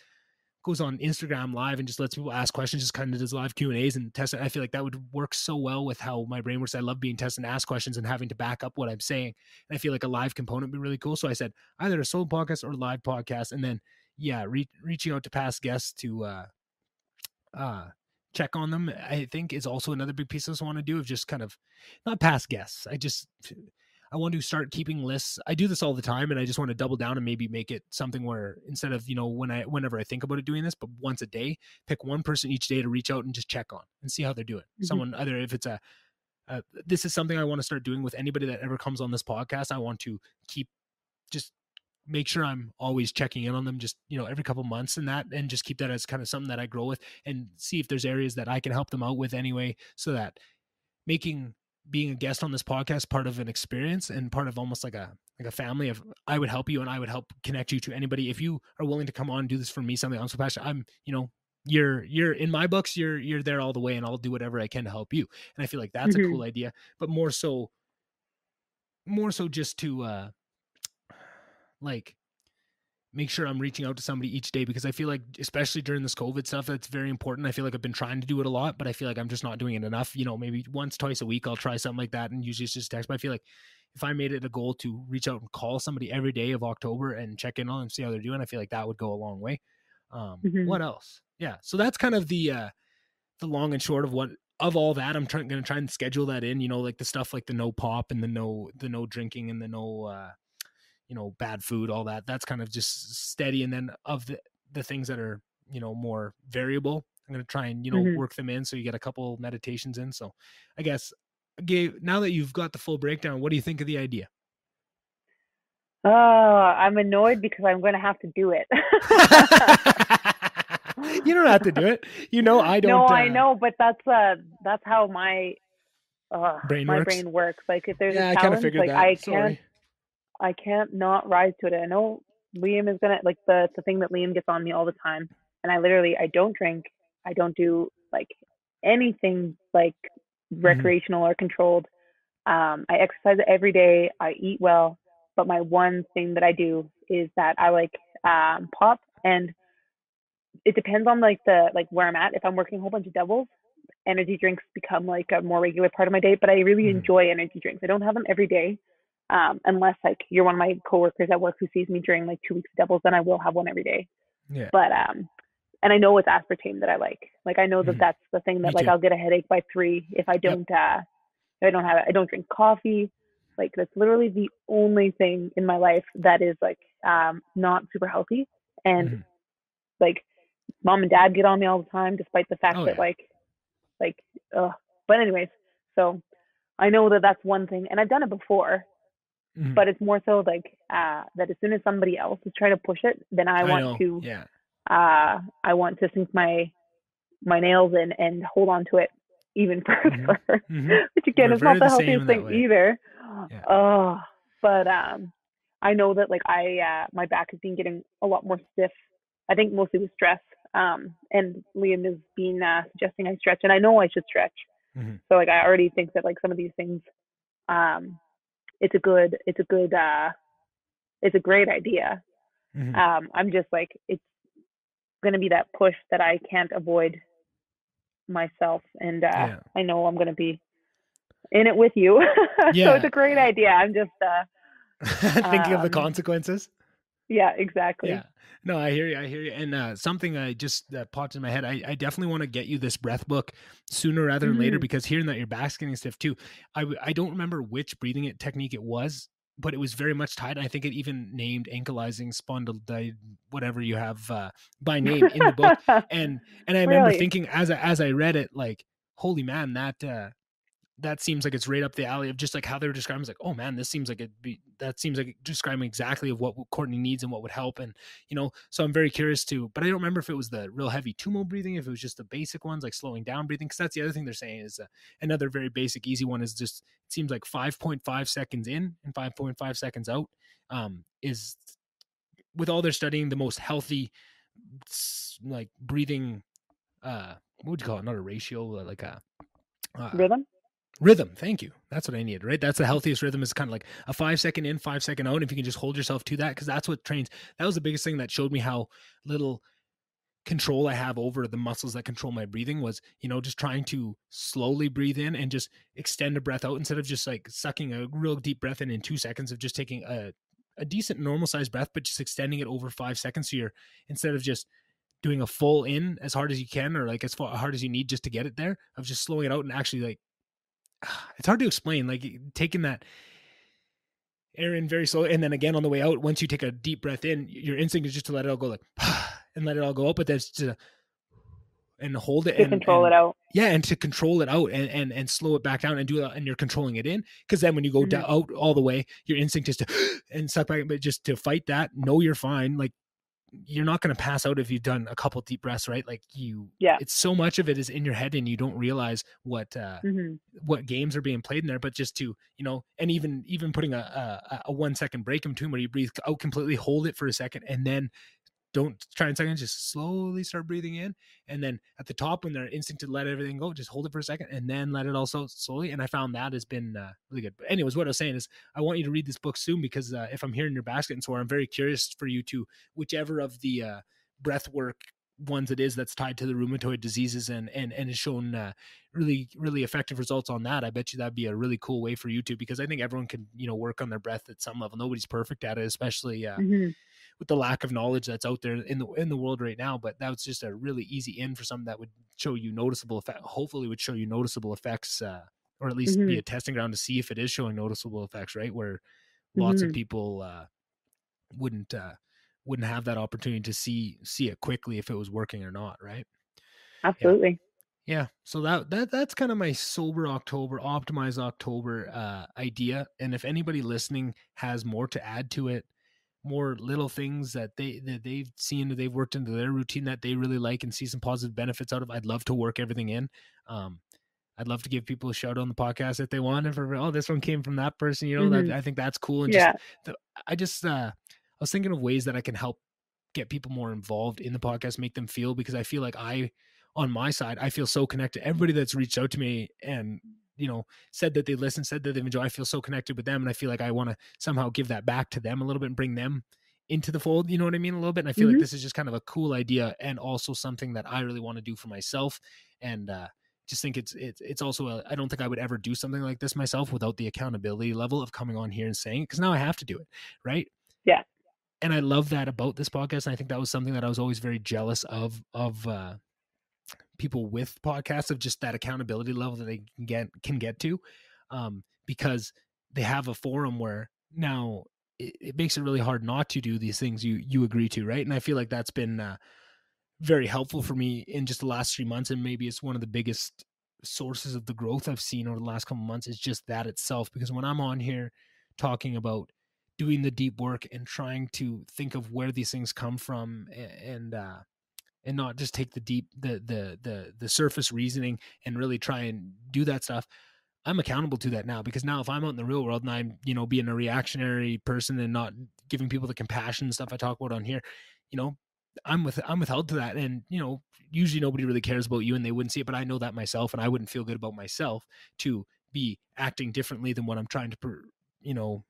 goes on Instagram live and just lets people ask questions, just kind of does live Q&As and test it. I feel like that would work so well with how my brain works. I love being tested and ask questions and having to back up what I'm saying. And I feel like a live component would be really cool. So I said either a solo podcast or live podcast. And then, reaching out to past guests to check on them, I think is also another big piece I just want to do, of just kind of not past guests. I want to start keeping lists. I do this all the time, and I just want to double down and maybe make it something where instead of, whenever I think about it doing this, but once a day, pick one person each day to reach out and just check on and see how they're doing. Mm-hmm. Someone, either if it's this is something I want to start doing with anybody that ever comes on this podcast. I want to just make sure I'm always checking in on them, just, every couple months and just keep that as kind of something that I grow with, and see if there's areas that I can help them out with anyway, so that being a guest on this podcast part of an experience and part of almost like a family of, I would help you and I would help connect you to anybody. If you are willing to come on and do this for me, something I'm so passionate, you're in my books, you're there all the way, and I'll do whatever I can to help you. And I feel like that's a cool idea, but more so just to make sure I'm reaching out to somebody each day, because I feel like, especially during this COVID stuff, that's very important. I feel like I've been trying to do it a lot, but I feel like I'm just not doing it enough. Maybe once, twice a week, I'll try something like that, and usually it's just text. But I feel like if I made it a goal to reach out and call somebody every day of October and check in on them and see how they're doing, I feel like that would go a long way. What else? Yeah. So that's kind of the long and short of all that. I'm going to try and schedule that in, like the stuff like the no pop and the no drinking and the no, bad food, all that. That's kind of just steady. And then of the things that are, more variable, I'm going to try and, work them in. So you get a couple meditations in. So I guess, Gabe, now that you've got the full breakdown, what do you think of the idea? I'm annoyed because I'm going to have to do it. You don't have to do it. I don't. No, I know, but that's how my brain works. Like if there's a challenge, I kind of figured that. I can't not rise to it. I know Liam is gonna, like, the thing that Liam gets on me all the time, and I don't drink. I don't do like anything like recreational or controlled. I exercise every day. I eat well, but my one thing that I do is that I like pop, and it depends on where I'm at. If I'm working a whole bunch of doubles, energy drinks become like a more regular part of my day. But I really enjoy energy drinks. I don't have them every day. Unless like you're one of my coworkers at work who sees me during like 2 weeks of doubles, then I will have one every day. Yeah. But and I know it's aspartame that I like. Like I know that that's the thing that I'll get a headache by 3 if I don't if I don't have it. I don't drink coffee. Like that's literally the only thing in my life that is like not super healthy. And like mom and dad get on me all the time, despite the fact that but anyways, so I know that that's one thing, and I've done it before. But it's more so like that as soon as somebody else is trying to push it, then I want to sink my nails in and hold on to it even further. Which again is not the healthiest thing either. Yeah. But I know that like my back has been getting a lot more stiff. I think mostly with stress. And Liam has been suggesting I stretch, and I know I should stretch. So like I already think that like some of these things it's a great idea. I'm just like, it's going to be that push that I can't avoid myself. And I know I'm going to be in it with you. So it's a great idea. I'm just thinking of the consequences. Yeah, exactly. Yeah. No, I hear you. I hear you. And something I just that popped in my head. I definitely want to get you this breath book sooner rather than later, because hearing that your back's getting stiff too. I don't remember which breathing technique it was, but it was very much tied. I think it even named ankylosing spondylitis, whatever you have by name in the book. And I remember Really? thinking as I read it, like, holy man, that seems like it's right up the alley of just like how they were describing. It's like, oh man, this seems like that seems like describing exactly of what Courtney needs and what would help. And, so I'm very curious but I don't remember if it was the real heavy tumo breathing, if it was just the basic ones, like slowing down breathing. Cause that's the other thing they're saying is another very basic, easy one is just, it seems like 5.5 seconds in and 5.5 seconds out is, with all their studying, the most healthy, like breathing, what would you call it? Not a ratio, like a rhythm. Thank you. That's what I need, right? That's the healthiest rhythm, is kind of like a 5 second in, 5 second out. And if you can just hold yourself to that, because that's what trains. That was the biggest thing that showed me how little control I have over the muscles that control my breathing was, just trying to slowly breathe in and just extend a breath out instead of just like sucking a real deep breath in 2 seconds, of just taking a decent normal sized breath, but just extending it over 5 seconds. So you're, instead of just doing a full in as hard as you can, or like as hard as you need just to get it there, of just slowing it out and actually like, it's hard to explain, like taking that air in very slow, and then again on the way out, once you take a deep breath in, your instinct is just to let it all go, like and let it all go up, but that's to and hold it to control it out. Yeah, and to control it out and slow it back down and do it, and you're controlling it in, because then when you go out all the way, your instinct is to and suck back, but just to fight that. No, you're fine. Like, you're not going to pass out if you've done a couple deep breaths, right? Like it's so much of it is in your head, and you don't realize what games are being played in there. But just to, and even putting a 1 second break in between, where you breathe out completely, hold it for a second, and then don't try and second, just slowly start breathing in. And then at the top, when they're instinct to let everything go, just hold it for a second and then let it also slowly. And I found that has been really good. But anyways, what I was saying is, I want you to read this book soon, because if I'm hearing your basket and sore, I'm very curious for you to, whichever of the breath work ones it is that's tied to the rheumatoid diseases and has shown really, really effective results on that. I bet you that'd be a really cool way for you to, because I think everyone can, work on their breath at some level. Nobody's perfect at it, especially with the lack of knowledge that's out there in the world right now. But that was just a really easy in for something that would show you noticeable effect, hopefully would show you noticeable effects, or at least be a testing ground to see if it is showing noticeable effects, right? Where lots of people wouldn't have that opportunity to see it quickly if it was working or not, right? Absolutely. Yeah. So that's kind of my sober October, optimized October idea. And if anybody listening has more to add to it, more little things that they've seen, that they've worked into their routine that they really like and see some positive benefits out of, I'd love to work everything in. I'd love to give people a shout out on the podcast if they want, and for, this one came from that person, that, I think that's cool. And I was thinking of ways that I can help get people more involved in the podcast, make them feel, because I feel like on my side, I feel so connected. Everybody that's reached out to me and, said that they listen, said that they've enjoyed, I feel so connected with them. And I feel like I want to somehow give that back to them a little bit and bring them into the fold. You know what I mean? A little bit. And I feel like this is just kind of a cool idea, and also something that I really want to do for myself. And, just think it's also I don't think I would ever do something like this myself without the accountability level of coming on here and saying it, because now I have to do it. Right. Yeah. And I love that about this podcast. And I think that was something that I was always very jealous of people with podcasts, of just that accountability level that they can get to, because they have a forum where now it makes it really hard not to do these things you agree to. Right. And I feel like that's been very helpful for me in just the last 3 months. And maybe it's one of the biggest sources of the growth I've seen over the last couple of months, is just that itself. Because when I'm on here talking about doing the deep work and trying to think of where these things come from, and not just take the surface reasoning and really try and do that stuff, I'm accountable to that now. Because now if I'm out in the real world and I'm, being a reactionary person and not giving people the compassion stuff I talk about on here, I'm withheld to that. And, usually nobody really cares about you and they wouldn't see it, but I know that myself, and I wouldn't feel good about myself to be acting differently than what I'm trying to,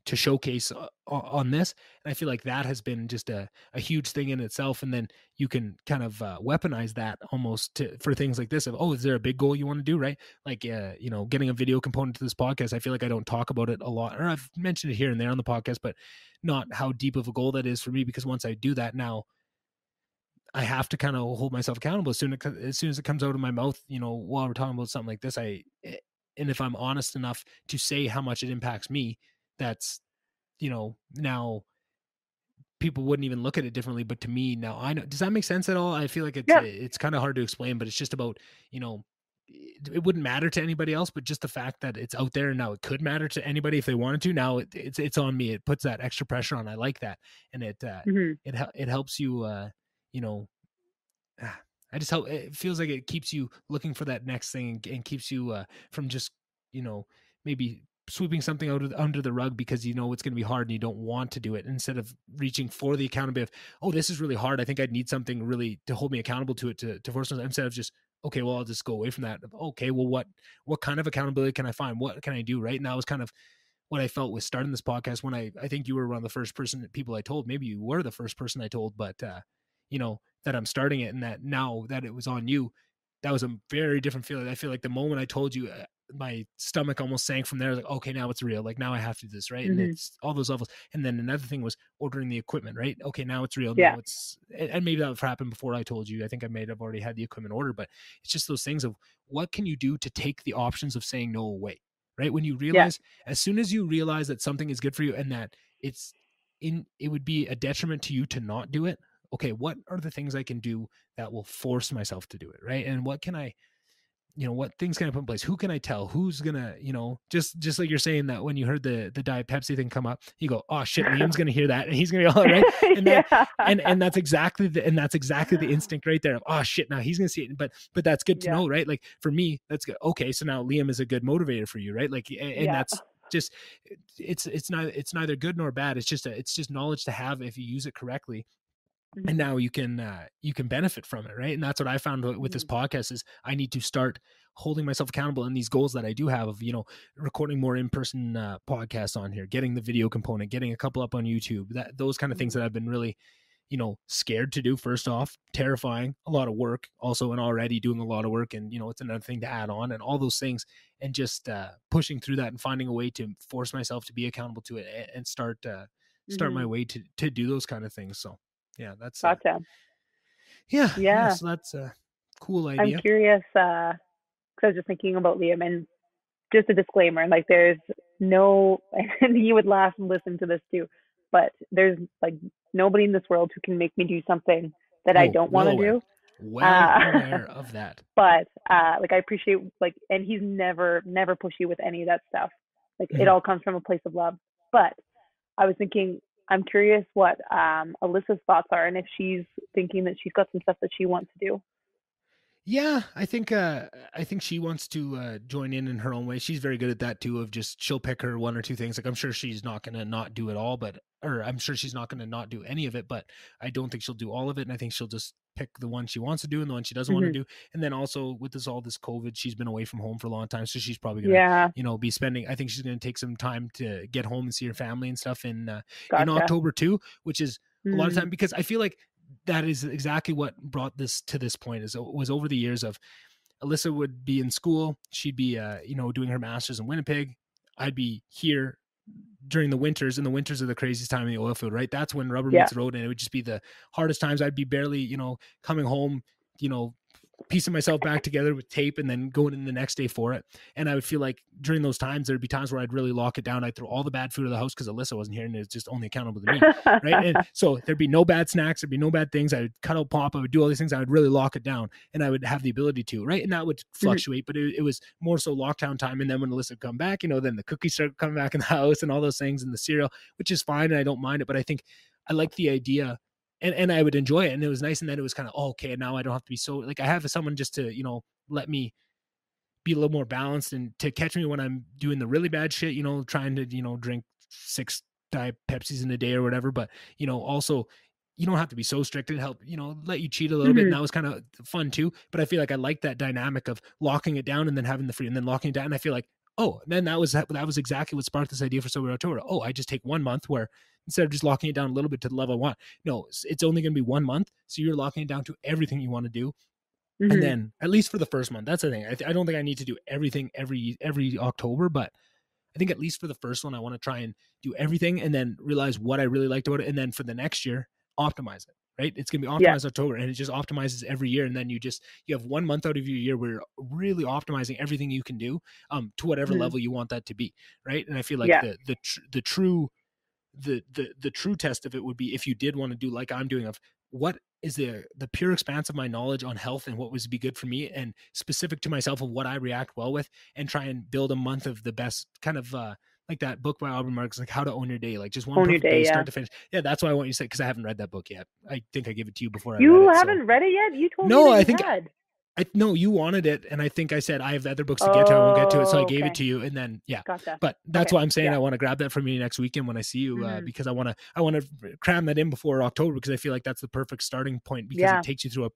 to showcase on this. And I feel like that has been just a huge thing in itself. And then you can kind of weaponize that almost for things like this of, oh, is there a big goal you want to do? Right. Like, getting a video component to this podcast. I feel like I don't talk about it a lot, or I've mentioned it here and there on the podcast, but not how deep of a goal that is for me, because once I do that now, I have to kind of hold myself accountable as soon as it comes out of my mouth, while we're talking about something like this, and if I'm honest enough to say how much it impacts me, that's, now people wouldn't even look at it differently. But to me now, I know, does that make sense at all? I feel like it's kind of hard to explain, but it's just about, it wouldn't matter to anybody else, but just the fact that it's out there and now it could matter to anybody if they wanted to. Now it's on me. It puts that extra pressure on. I like that. And it helps you, it feels like it keeps you looking for that next thing and keeps you from just, maybe sweeping something under the rug because it's going to be hard and you don't want to do it, instead of reaching for the accountability of, oh, this is really hard, I think I'd need something really to hold me accountable to it, to force myself, instead of just, okay, well, I'll just go away from that. Okay, well, what kind of accountability can I find? What can I do? Right. And that was kind of what I felt with starting this podcast, when I think you were one of the first people I told. Maybe you were the first person I told, but that I'm starting it, and that now that it was on you, that was a very different feeling. I feel like the moment I told you, my stomach almost sank from there. Like, okay, now it's real. Like, now I have to do this, right? And it's all those levels. And then another thing was ordering the equipment, right? Okay, now it's real. Now and maybe that would happen before I told you. I think I may have already had the equipment ordered, but it's just those things of, what can you do to take the options of saying no away, right? When you realize, as soon as you realize that something is good for you and that it would be a detriment to you to not do it. Okay, what are the things I can do that will force myself to do it, right? And what can I, what things can I put in place? Who can I tell? Who's gonna, just like you're saying, that when you heard the Diet Pepsi thing come up, you go, oh shit, Liam's gonna hear that and he's gonna be all right. And that, and that's exactly the instinct right there of, oh shit, now he's gonna see it. But that's good to know, right? Like, for me, that's good. Okay, so now Liam is a good motivator for you, right? Like, and that's just, it's neither good nor bad. It's just knowledge to have if you use it correctly. And now you can benefit from it, right? And that's what I found with this podcast is I need to start holding myself accountable in these goals that I do have of, recording more in-person podcasts on here, getting the video component, getting a couple up on YouTube, those kind of things that I've been really, scared to do. First off, terrifying, a lot of work also, and already doing a lot of work, and it's another thing to add on, and all those things, and just pushing through that and finding a way to force myself to be accountable to it and start my way to do those kind of things. So yeah, that's gotcha. So that's a cool idea. I'm curious, because I was just thinking about Liam, and just a disclaimer, like, there's no, and you would laugh and listen to this too, but there's like nobody in this world who can make me do something that I don't want to do. Aware of that. But like, I appreciate, like, and he's never pushy with any of that stuff. Like, it all comes from a place of love. But I was thinking, I'm curious what Alyssa's thoughts are, and if she's thinking that she's got some stuff that she wants to do. Yeah, I think she wants to join in her own way. She's very good at that too. Of just, she'll pick her one or two things. Like, I'm sure she's not going to not do it all, or I'm sure she's not going to not do any of it. But I don't think she'll do all of it. And I think she'll just pick the one she wants to do and the one she doesn't want to do. And then also with this COVID, she's been away from home for a long time, so she's probably going to be spending. I think she's going to take some time to get home and see her family and stuff in October too, which is a lot of time, because I feel like that is exactly what brought this to this point. Was over the years of, Alyssa would be in school, she'd be doing her master's in Winnipeg, I'd be here during the winters, and the winters are the craziest time in the oil field, right? That's when rubber meets the road, and it would just be the hardest times. I'd be barely coming home, piecing myself back together with tape and then going in the next day for it. And I would feel like during those times, there'd be times where I'd really lock it down. I'd throw all the bad food of the house because Alyssa wasn't here and it's just only accountable to me. Right. And so there'd be no bad snacks. There'd be no bad things. I would cut out pop. I would do all these things. I would really lock it down, and I would have the ability to, right. And that would fluctuate, but it was more so lockdown time. And then when Alyssa would come back, then the cookies started coming back in the house and all those things, and the cereal, which is fine. And I don't mind it, but I think I like the idea. And I would enjoy it. And it was nice. And then it was kind of, okay, now I don't have to be so, like, I have someone just to, let me be a little more balanced and to catch me when I'm doing the really bad shit, trying to, drink 6 Diet Pepsis in a day or whatever. But, also, you don't have to be so strict and help, let you cheat a little bit. And that was kind of fun too. But I feel like I like that dynamic of locking it down and then having the free and then locking it down. And I feel like, oh, then that was exactly what sparked this idea for Sober October. Oh, I just take 1 month where instead of just locking it down a little bit to the level I want. No, it's only going to be 1 month. So you're locking it down to everything you want to do. Mm-hmm. And then at least for the first month, that's the thing. I don't think I need to do everything every October, but I think at least for the first one, I want to try and do everything and then realize what I really liked about it. And then for the next year, optimize it, right? It's going to be optimized October, and it just optimizes every year. And then you have 1 month out of your year where you're really optimizing everything you can do to whatever level you want that to be. Right. And I feel like the true test of it would be if you did want to do like I'm doing, of what is the pure expanse of my knowledge on health and what was be good for me and specific to myself of what I react well with, and try and build a month of the best kind of like that book by Albert Marks, like How to Own Your Day, like just one perfect day, start to finish. Yeah, that's why I want you to say, because I haven't read that book yet. I think I gave it to you before. You haven't read it yet? You told me that you had. No, you wanted it, and I think I said I have other books to get to. I won't get to it, so I gave it to you, and then Gotcha. But that's why I'm saying I want to grab that from you next weekend when I see you, because I want to cram that in before October, because I feel like that's the perfect starting point, because it takes you through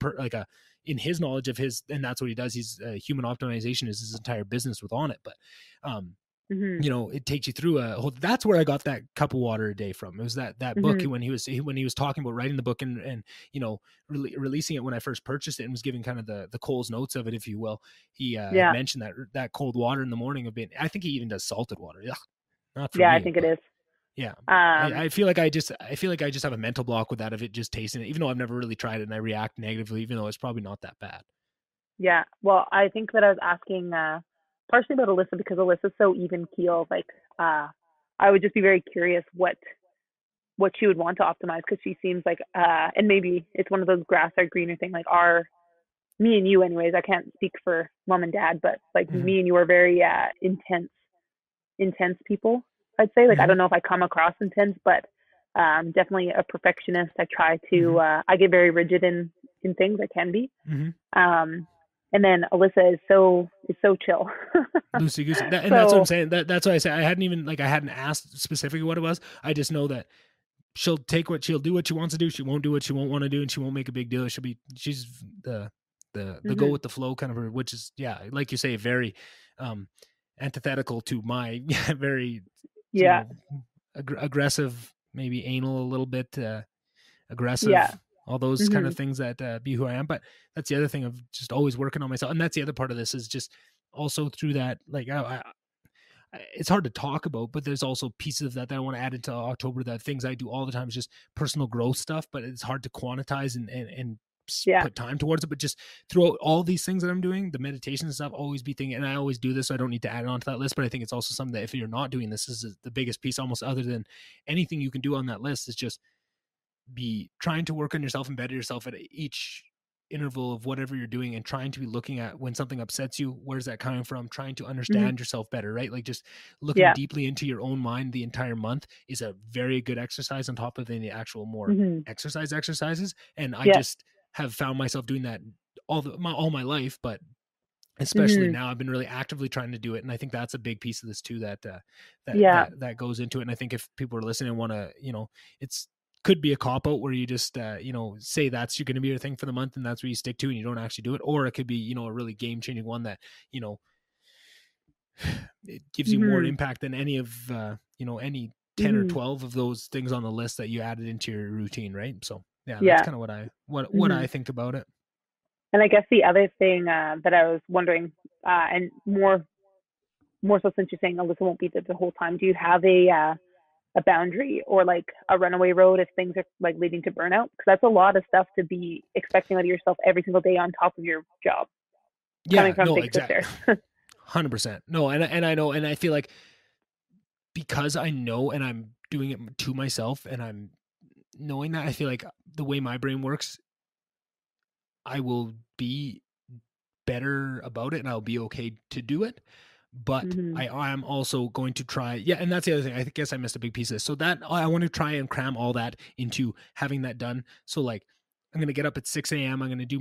in his knowledge of his, and that's what he does. He's human optimization is his entire business with on it, but you know, it takes you through a whole. That's where I got that cup of water a day from. It was that book when he was talking about writing the book and you know, releasing it when I first purchased it and was giving kind of the Cole's notes of it, if you will. He mentioned that cold water in the morning of being. I think he even does salted water. Yeah, not for me, I think it is. Yeah, I feel like I just have a mental block with that of it just tasting it, even though I've never really tried it and I react negatively, even though it's probably not that bad. Yeah, well, I think that I was asking partially about Alyssa because Alyssa's so even keel. Like, I would just be very curious what she would want to optimize, because she seems like, and maybe it's one of those grass are greener thing. Like me and you, anyways. I can't speak for mom and dad, but like me and you are very intense people. I'd say, like, I don't know if I come across intense, but definitely a perfectionist. I try to. I get very rigid in things. I can be. And then Alyssa is so chill. Loosey goosey. That's what I'm saying. That's why I say I hadn't asked specifically what it was. I just know that she'll do what she wants to do. She won't do what she won't want to do, and she won't make a big deal. She's the go with the flow kind of her, which is, like you say, very antithetical to my very aggressive, maybe anal a little bit, aggressive. All those kind of things that be who I am. But that's the other thing of just always working on myself. And that's the other part of this is just also through that, like, it's hard to talk about, but there's also pieces of that I want to add into October, that things I do all the time is just personal growth stuff, but it's hard to quantize and put time towards it. But just throughout all these things that I'm doing, the meditation and stuff, always be thinking, and I always do this, so I don't need to add it onto that list, but I think it's also something that if you're not doing this is the biggest piece, almost other than anything you can do on that list, is just be trying to work on yourself and better yourself at each interval of whatever you're doing, and trying to be looking at when something upsets you, where's that coming from, trying to understand yourself better, right? Like just looking deeply into your own mind the entire month is a very good exercise on top of any actual more exercises. And I just have found myself doing that all my life, but especially now I've been really actively trying to do it. And I think that's a big piece of this too, that goes into it. And I think if people are listening and want to, you know, could be a cop out where you just, you know, say that's you're going to be your thing for the month and that's where you stick to and you don't actually do it. Or it could be, you know, a really game changing one that, you know, it gives you more impact than any of, you know, any 10 or 12 of those things on the list that you added into your routine. Right. So that's kind of what I think about it. And I guess the other thing that I was wondering, and more so since you're saying Alyssa won't be there the whole time, do you have a boundary or like a runaway road if things are like leading to burnout? Because that's a lot of stuff to be expecting out of yourself every single day on top of your job. Yeah, no, exactly. 100%. No, and I know, and I feel like because I know and I'm doing it to myself and I'm knowing that, I feel like the way my brain works, I will be better about it and I'll be okay to do it. But I am also going to try. Yeah. And that's the other thing. I guess I missed a big piece of this. So that I want to try and cram all that into having that done. So like, I'm going to get up at 6 a.m. I'm going to do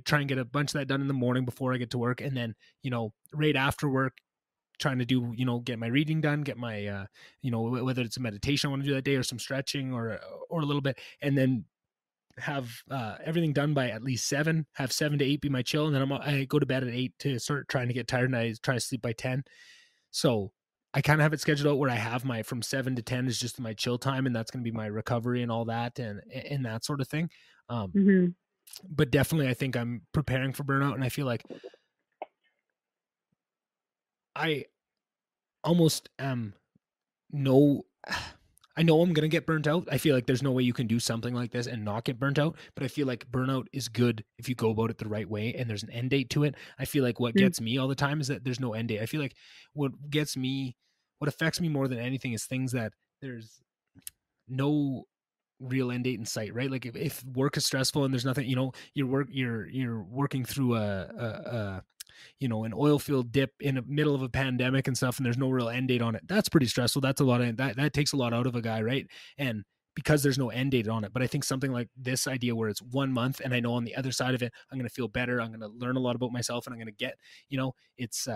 try and get a bunch of that done in the morning before I get to work. And then, you know, right after work, trying to do, you know, get my reading done, get my, you know, whether it's a meditation I want to do that day or some stretching or a little bit. And then have everything done by at least 7, have 7 to 8 be my chill, and then I go to bed at 8 to start trying to get tired, and I try to sleep by 10. So I kind of have it scheduled out where I have my from 7 to 10 is just my chill time, and that's going to be my recovery and all that and that sort of thing. But definitely I think I'm preparing for burnout, and I feel like I almost I know I'm going to get burnt out. I feel like there's no way you can do something like this and not get burnt out, but I feel like burnout is good if you go about it the right way and there's an end date to it. I feel like what gets me all the time is that there's no end date. I feel like what affects me more than anything is things that there's no real end date in sight, right? Like if work is stressful and there's nothing, you're working through an oil field dip in the middle of a pandemic and stuff, and there's no real end date on it. That's pretty stressful. That's a lot of that takes a lot out of a guy, right? And because there's no end date on it. But I think something like this idea where it's 1 month and I know on the other side of it, I'm going to feel better. I'm going to learn a lot about myself, and I'm going to get, it's,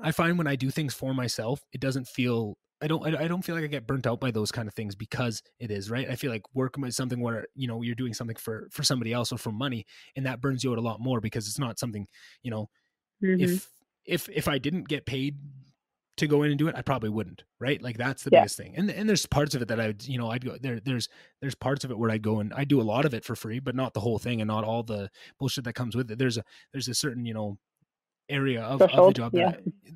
I find when I do things for myself, it doesn't feel, I don't feel like I get burnt out by those kind of things because it is, right. I feel like work is something where, you're doing something for somebody else or for money, and that burns you out a lot more because it's not something, if I didn't get paid to go in and do it, I probably wouldn't, right? Like that's the biggest thing. And there's parts of it that I'd go there. There's parts of it where I'd go and I do a lot of it for free, but not the whole thing and not all the bullshit that comes with it. There's a certain, area of the job.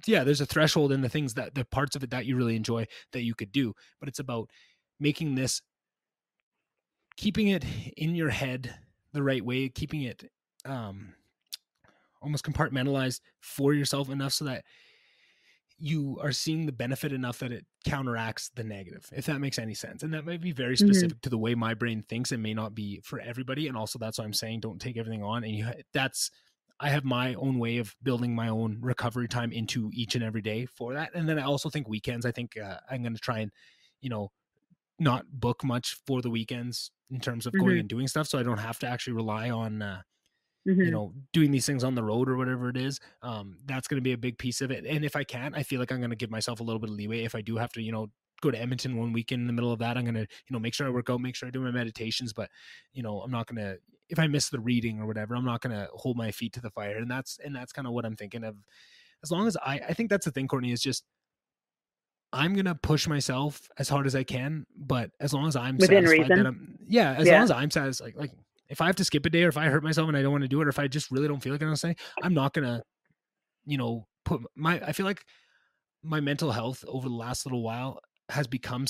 There's a threshold in the things that the parts of it that you really enjoy that you could do, but it's about making this, keeping it in your head the right way, keeping it, almost compartmentalized for yourself enough so that you are seeing the benefit enough that it counteracts the negative, if that makes any sense. And that might be very specific to the way my brain thinks. It may not be for everybody. And also that's why I'm saying don't take everything on. And I have my own way of building my own recovery time into each and every day for that. And then I also think weekends, I think I'm going to try and, not book much for the weekends in terms of going and doing stuff. So I don't have to actually rely on, doing these things on the road or whatever it is. That's going to be a big piece of it. And if I can, I feel like I'm going to give myself a little bit of leeway. If I do have to, go to Edmonton one weekend in the middle of that, I'm going to, make sure I work out, make sure I do my meditations, but I'm not going to, if I miss the reading or whatever, I'm not going to hold my feet to the fire. And that's kind of what I'm thinking of. As long as I think that's the thing, Courtney, is just, I'm going to push myself as hard as I can, but as long as I'm within satisfied reason. that long as I'm satisfied, like if I have to skip a day or if I hurt myself and I don't want to do it, or if I just really don't feel like I'm going to say, I'm not going to, I feel like my mental health over the last little while has become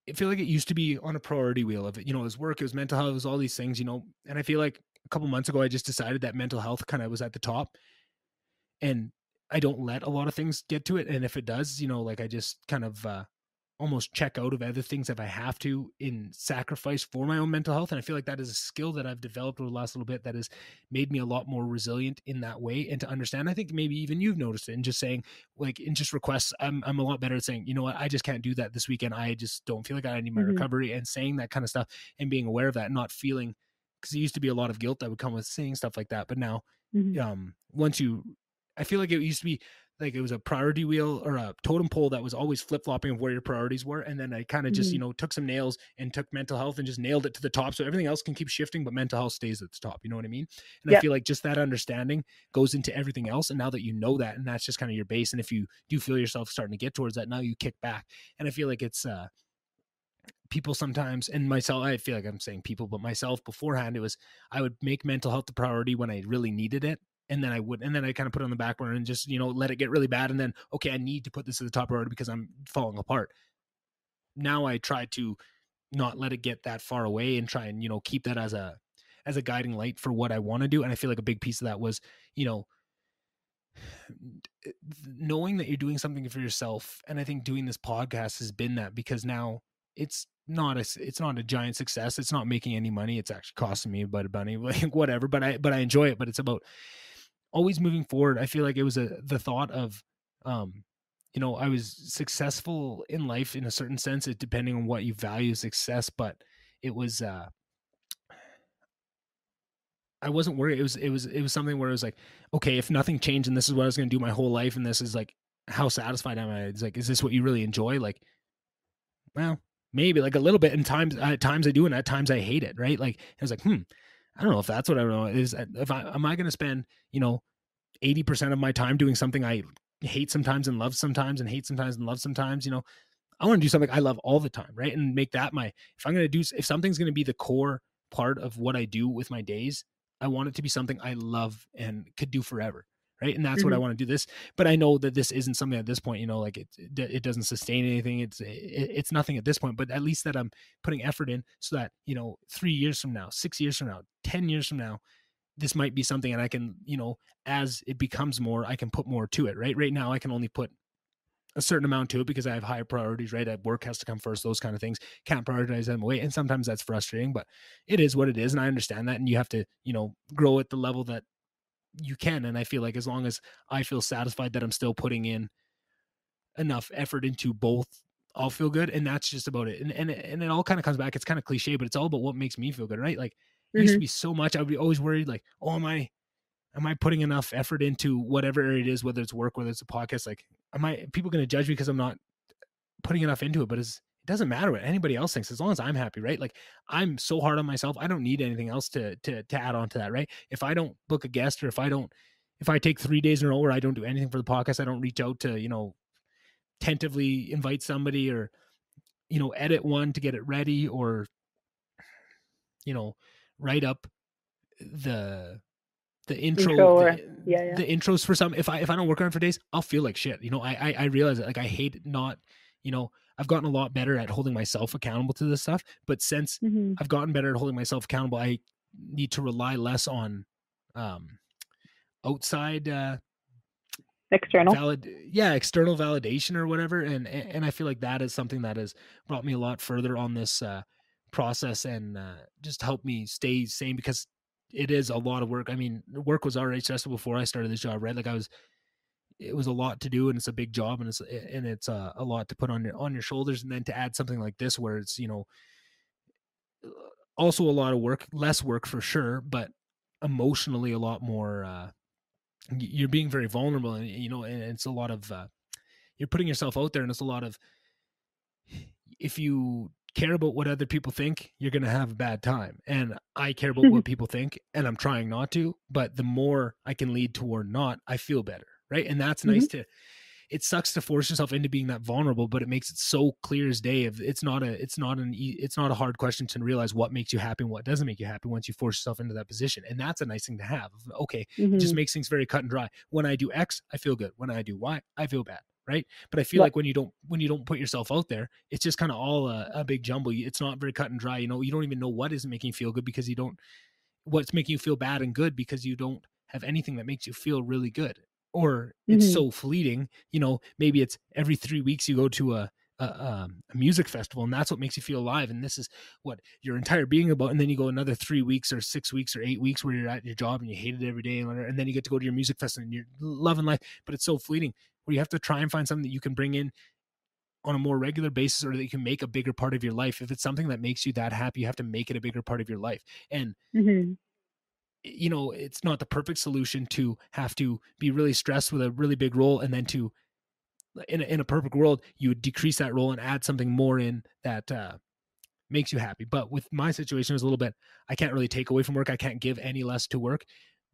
I feel like it used to be on a priority wheel of it, it was work, it was mental health, it was all these things, and I feel like a couple months ago, I just decided that mental health kind of was at the top, and I don't let a lot of things get to it. And if it does, I just kind of, almost check out of other things if I have to in sacrifice for my own mental health. And I feel like that is a skill that I've developed over the last little bit that has made me a lot more resilient in that way. And to understand, I think maybe even you've noticed it, and just saying, like, in just requests, I'm a lot better at saying, you know what, I just can't do that this weekend. I just don't feel like I need my recovery, and saying that kind of stuff and being aware of that, and not feeling, because it used to be a lot of guilt that would come with saying stuff like that. But now, I feel like it used to be like it was a priority wheel or a totem pole that was always flip-flopping of where your priorities were. And then I kind of just, took some nails and took mental health and just nailed it to the top. So everything else can keep shifting, but mental health stays at the top. You know what I mean? And I feel like just that understanding goes into everything else. And now that you know that, and that's just kind of your base. And if you do feel yourself starting to get towards that, now you kick back. And I feel like it's, people sometimes, and myself, I feel like I'm saying people, but myself beforehand, I would make mental health the priority when I really needed it. And then I kind of put it on the back burner and just, let it get really bad. And then, okay, I need to put this at the top priority because I'm falling apart. Now I try to not let it get that far away and try and, keep that as a guiding light for what I want to do. And I feel like a big piece of that was, knowing that you're doing something for yourself. And I think doing this podcast has been that, because now it's not a giant success. It's not making any money. It's actually costing me about a bunny, like whatever, but I enjoy it. But it's about always moving forward. I feel like it was the thought of, I was successful in life in a certain sense, depending on what you value success, but it was, I wasn't worried. It was something where it was like, okay, if nothing changed and this is what I was going to do my whole life, and this is like, how satisfied am I? It's like, is this what you really enjoy? Like, well, maybe like a little bit. And at times I do, and at times I hate it. Right. Like, I was like, I don't know if that's what I know is. Am I going to spend, 80% of my time doing something I hate sometimes and love sometimes and hate sometimes and love sometimes, you know, I want to do something I love all the time. Right. And make that if something's going to be the core part of what I do with my days, I want it to be something I love and could do forever. Right. And that's what I want to do this, but I know that this isn't something at this point, you know, like it doesn't sustain anything. It's nothing at this point, but at least that I'm putting effort in so that, you know, 3 years from now, 6 years from now, 10 years from now, this might be something, and I can, you know, as it becomes more, I can put more to it. Right now I can only put a certain amount to it because I have higher priorities, right? Work has to come first, those kind of things. Can't prioritize them away. And sometimes that's frustrating, but it is what it is. And I understand that. And you have to, you know, grow at the level that you can. And I feel like as long as I feel satisfied that I'm still putting in enough effort into both, I'll feel good. And that's just about it. And it all kind of comes back. It's kind of cliche, but it's all about what makes me feel good, right? Like it used to be so much. I would be always worried, like, oh, am I putting enough effort into whatever it is, whether it's work, whether it's a podcast? Like, people going to judge me because I'm not putting enough into it? But it doesn't matter what anybody else thinks, as long as I'm happy, right? Like, I'm so hard on myself. I don't need anything else to add on to that, right? If I don't book a guest, or if I take 3 days in a row where I don't do anything for the podcast, I don't reach out to, you know, tentatively invite somebody, or, you know, edit one to get it ready, or, you know, write up the intro, the intros for some. If I don't work on it for days, I'll feel like shit. You know, I realize that, like, I hate not, you know, I've gotten a lot better at holding myself accountable to this stuff, but since I've gotten better at holding myself accountable, I need to rely less on outside external validation or whatever. And I feel like that is something that has brought me a lot further on this process, and just helped me stay sane, because it is a lot of work. I mean, work was already stressful before I started this job, right? Like, it was a lot to do, and it's a big job, and it's a lot to put on your shoulders. And then to add something like this, where it's, you know, also a lot of work, less work for sure, but emotionally a lot more, you're being very vulnerable, and, you know, and it's a lot of, you're putting yourself out there, and it's a lot of, if you care about what other people think, you're going to have a bad time. And I care about what people think, and I'm trying not to, but the more I can lead toward not, I feel better. Right. And that's nice it sucks to force yourself into being that vulnerable, but it makes it so clear as day. It's not a hard question to realize what makes you happy and what doesn't make you happy once you force yourself into that position. And that's a nice thing to have. Okay. It just makes things very cut and dry. When I do X, I feel good. When I do Y, I feel bad. Right. But I feel like when you don't put yourself out there, it's just kind of all a big jumble. It's not very cut and dry. You know, you don't even know what is making you feel good, because what's making you feel bad and good, because you don't have anything that makes you feel really good. Or it's so fleeting, you know, maybe it's every 3 weeks you go to a music festival, and that's what makes you feel alive. And this is what your entire being about. And then you go another 3 weeks or 6 weeks or 8 weeks where you're at your job and you hate it every day. And then you get to go to your music festival and you're loving life, but it's so fleeting, where you have to try and find something that you can bring in on a more regular basis, or that you can make a bigger part of your life. If it's something that makes you that happy, you have to make it a bigger part of your life. And you know, it's not the perfect solution to have to be really stressed with a really big role, and then to, in a perfect world, you would decrease that role and add something more in that makes you happy. But with my situation, it was a little bit, I can't really take away from work. I can't give any less to work.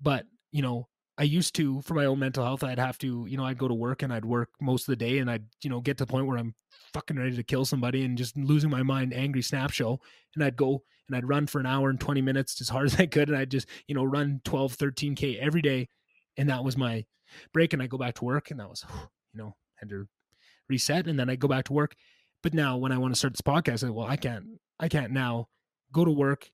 But, you know, I used to, for my own mental health, I'd have to, you know, I'd go to work and I'd work most of the day, and I'd, you know, get to the point where I'm fucking ready to kill somebody and just losing my mind, angry snap show. And I'd go and I'd run for an hour and 20 minutes as hard as I could. And I'd just, you know, run 12, 13K every day. And that was my break. And I go back to work, and that was, you know, had to reset, and then I go back to work. But now when I want to start this podcast, I say, well, I can't now go to work,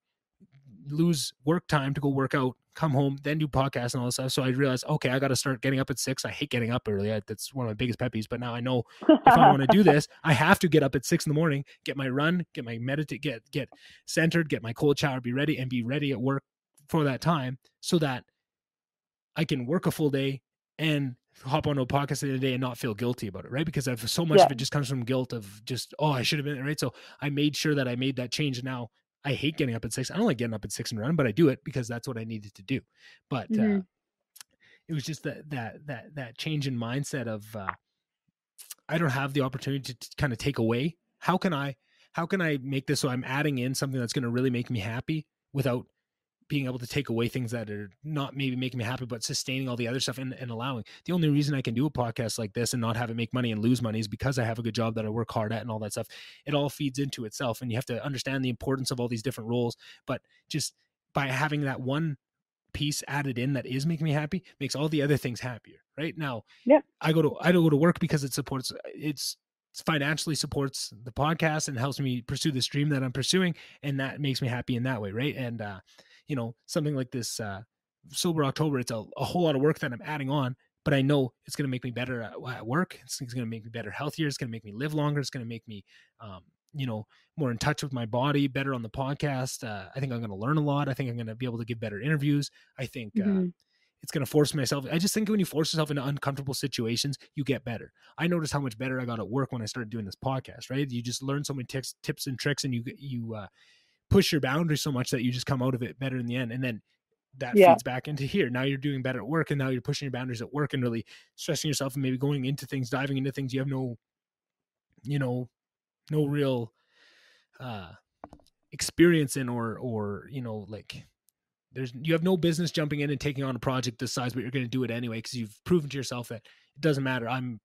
lose work time to go work out, come home, then do podcasts and all this stuff. So I realized, okay, I got to start getting up at 6. I hate getting up early. That's one of my biggest pet peeves. But now I know if I want to do this, I have to get up at 6 in, get my run, get my meditate, get centered, get my cold shower, be ready, and be ready at work for that time, so that I can work a full day and hop onto a podcast at the end of the day and not feel guilty about it, right? Because I've so much of it just comes from guilt of just, oh, I should have been there, right? So I made sure that I made that change. And now I hate getting up at 6. I don't like getting up at 6 and run, but I do it because that's what I needed to do. But it was just that change in mindset of I don't have the opportunity to kind of take away. How can I make this so I'm adding in something that's going to really make me happy without being able to take away things that are not maybe making me happy, but sustaining all the other stuff and allowing. The only reason I can do a podcast like this and not have it make money and lose money is because I have a good job that I work hard at and all that stuff. It all feeds into itself, and you have to understand the importance of all these different roles. But just by having that one piece added in that is making me happy makes all the other things happier. Right now, I go to work because it supports, it's financially supports the podcast and helps me pursue this dream that I'm pursuing. And that makes me happy in that way. Right. And, something like this, Sober October, it's a whole lot of work that I'm adding on, but I know it's going to make me better at work. It's going to make me better, healthier. It's going to make me live longer. It's going to make me, more in touch with my body, better on the podcast. I think I'm going to learn a lot. I think I'm going to be able to give better interviews. I think, it's going to force myself. I just think when you force yourself into uncomfortable situations, you get better. I noticed how much better I got at work when I started doing this podcast, right? You just learn so many tips and tricks, and you push your boundaries so much that you just come out of it better in the end. And then that feeds back into here. Now you're doing better at work, and now you're pushing your boundaries at work and really stressing yourself and maybe going into things, diving into things you have no real experience in, or you have no business jumping in and taking on a project this size, but you're going to do it anyway because you've proven to yourself that it doesn't matter. I'm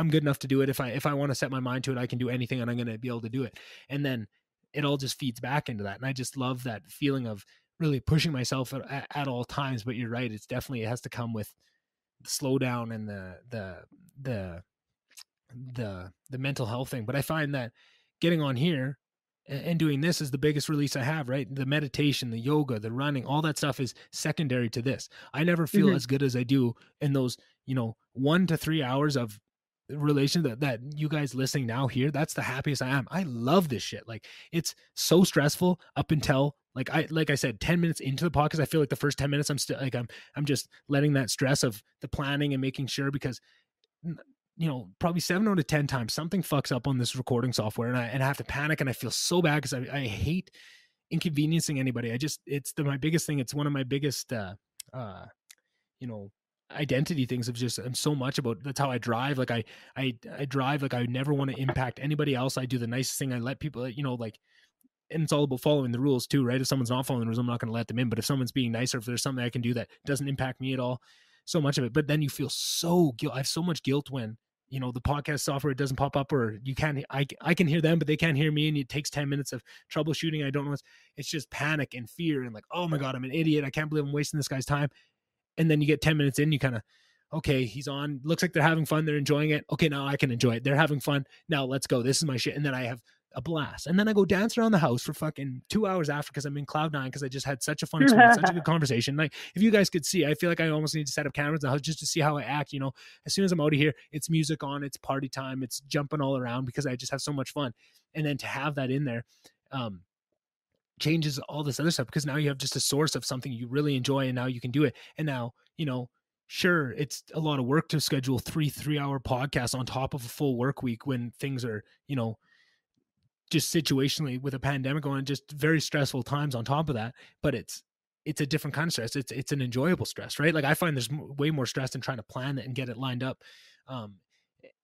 good enough to do it. If I want to set my mind to it, I can do anything, and I'm going to be able to do it. And then it all just feeds back into that. And I just love that feeling of really pushing myself at all times. But you're right. It has to come with the slowdown and the mental health thing. But I find that getting on here and doing this is the biggest release I have, right? The meditation, the yoga, the running, all that stuff is secondary to this. I never feel as good as I do in those, 1 to 3 hours of relation that you guys listening now here. That's the happiest I am. I love this shit. Like, it's so stressful up until like I said, 10 minutes into the podcast, I feel like the first 10 minutes I'm still like, I'm just letting that stress of the planning and making sure, because probably 7 out of 10 times something fucks up on this recording software, and I have to panic, and I feel so bad because I hate inconveniencing anybody. It's my biggest thing. It's one of my biggest, identity things of just, I'm so much about, that's how I drive. Like I drive, like I never want to impact anybody else. I do the nicest thing. I let people, and it's all about following the rules too, right? If someone's not following the rules, I'm not going to let them in. But if someone's being nicer, if there's something I can do that doesn't impact me at all, so much of it. But then you feel so guilt. I have so much guilt when, the podcast software, it doesn't pop up, or you can't, I can hear them, but they can't hear me. And it takes 10 minutes of troubleshooting. I don't know. It's just panic and fear and like, oh my God, I'm an idiot. I can't believe I'm wasting this guy's time. And then you get 10 minutes in, you kind of, okay, he's on, looks like they're having fun. They're enjoying it. Okay, now I can enjoy it. They're having fun. Now let's go. This is my shit. And then I have a blast. And then I go dance around the house for fucking 2 hours after, because I'm in cloud nine, because I just had such a fun experience, such a good conversation. Like, if you guys could see, I feel like I almost need to set up cameras in the house just to see how I act. As soon as I'm out of here, it's music on, it's party time, it's jumping all around, because I just have so much fun. And then to have that in there, changes all this other stuff, because now you have just a source of something you really enjoy, and now you can do it. And now, sure, it's a lot of work to schedule 3-hour podcasts on top of a full work week when things are, just situationally with a pandemic going, just very stressful times on top of that. But it's a different kind of stress. It's an enjoyable stress, right? Like, I find there's way more stress in trying to plan it and get it lined up,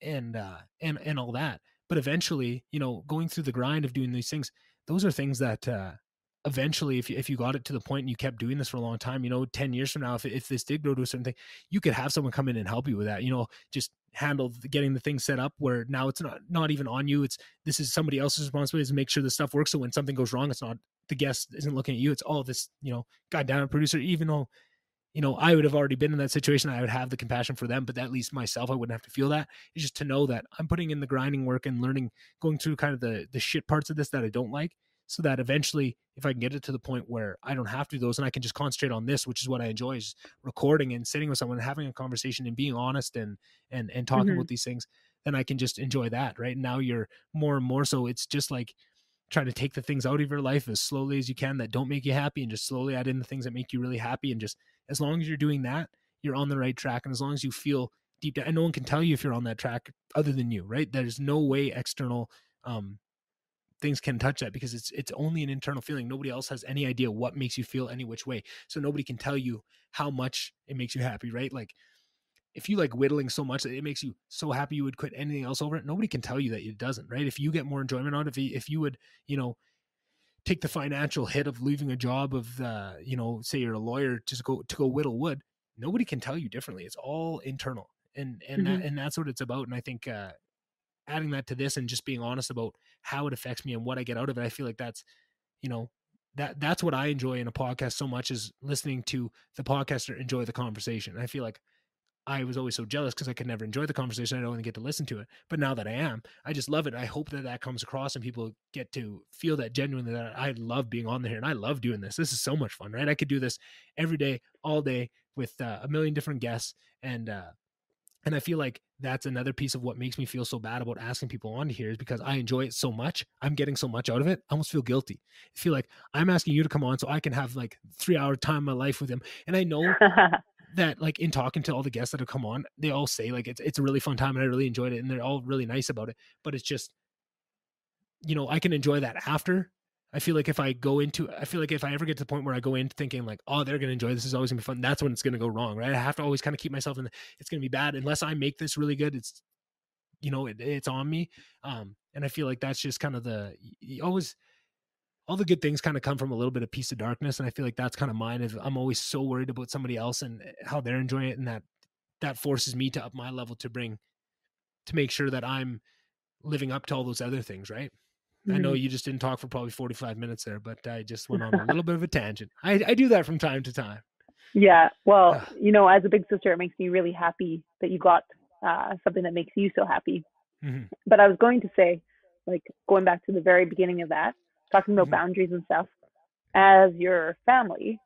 and all that. But eventually, going through the grind of doing these things, those are things that, eventually, if you got it to the point and you kept doing this for a long time, 10 years from now, if this did grow to a certain thing, you could have someone come in and help you with that, just handle getting the thing set up where now it's not even on you. This is somebody else's responsibility to make sure the stuff works. So when something goes wrong, it's not, the guest isn't looking at you. It's all this, goddamn producer, even though, I would have already been in that situation. I would have the compassion for them, but at least myself, I wouldn't have to feel that. It's just to know that I'm putting in the grinding work and learning, going through kind of the shit parts of this that I don't like, so that eventually, if I can get it to the point where I don't have to do those, and I can just concentrate on this, which is what I enjoy, is recording and sitting with someone and having a conversation and being honest and talking about these things, then I can just enjoy that. Right now, you're more and more so, it's just like trying to take the things out of your life as slowly as you can that don't make you happy, and just slowly add in the things that make you really happy. And just as long as you're doing that, you're on the right track. And as long as you feel deep down, and no one can tell you if you're on that track other than you, right? There's no way external things can touch that, because it's only an internal feeling. Nobody else has any idea what makes you feel any which way. So nobody can tell you how much it makes you happy, right? Like, if you like whittling so much that it makes you so happy you would quit anything else over it, nobody can tell you that it doesn't, right? If you get more enjoyment out of it, if you would, take the financial hit of leaving a job of, say you're a lawyer, just to go whittle wood. Nobody can tell you differently. It's all internal. And that's what it's about. And I think, adding that to this and just being honest about how it affects me and what I get out of it, I feel like that's, that's what I enjoy in a podcast so much, is listening to the podcaster enjoy the conversation. I feel like I was always so jealous because I could never enjoy the conversation. I don't even get to listen to it. But now that I am, I just love it. I hope that comes across and people get to feel that genuinely, that I love being on there and I love doing this. This is so much fun, right? I could do this every day, all day with a million different guests. And I feel like that's another piece of what makes me feel so bad about asking people on here, is because I enjoy it so much. I'm getting so much out of it. I almost feel guilty. I feel like I'm asking you to come on so I can have like 3-hour time of my life with them. And I know that, like, in talking to all the guests that have come on, they all say like it's a really fun time and I really enjoyed it, and they're all really nice about it. But it's just, I can enjoy that after. I feel like if I ever get to the point where I go in thinking like, oh, they're going to enjoy this, is always gonna be fun, that's when it's going to go wrong, right? I have to always kind of keep myself it's going to be bad unless I make this really good. It's, it's on me. And I feel like that's just kind of all the good things kind of come from a little bit of piece of darkness. And I feel like that's kind of mine. I'm always so worried about somebody else and how they're enjoying it. And that forces me to up my level to make sure that I'm living up to all those other things. Right. I know you just didn't talk for probably 45 minutes there, but I just went on a little bit of a tangent. I do that from time to time. Yeah. Well, as a big sister, it makes me really happy that you got something that makes you so happy. Mm-hmm. But I was going to say, like, going back to the very beginning of that, talking about boundaries and stuff, as your family,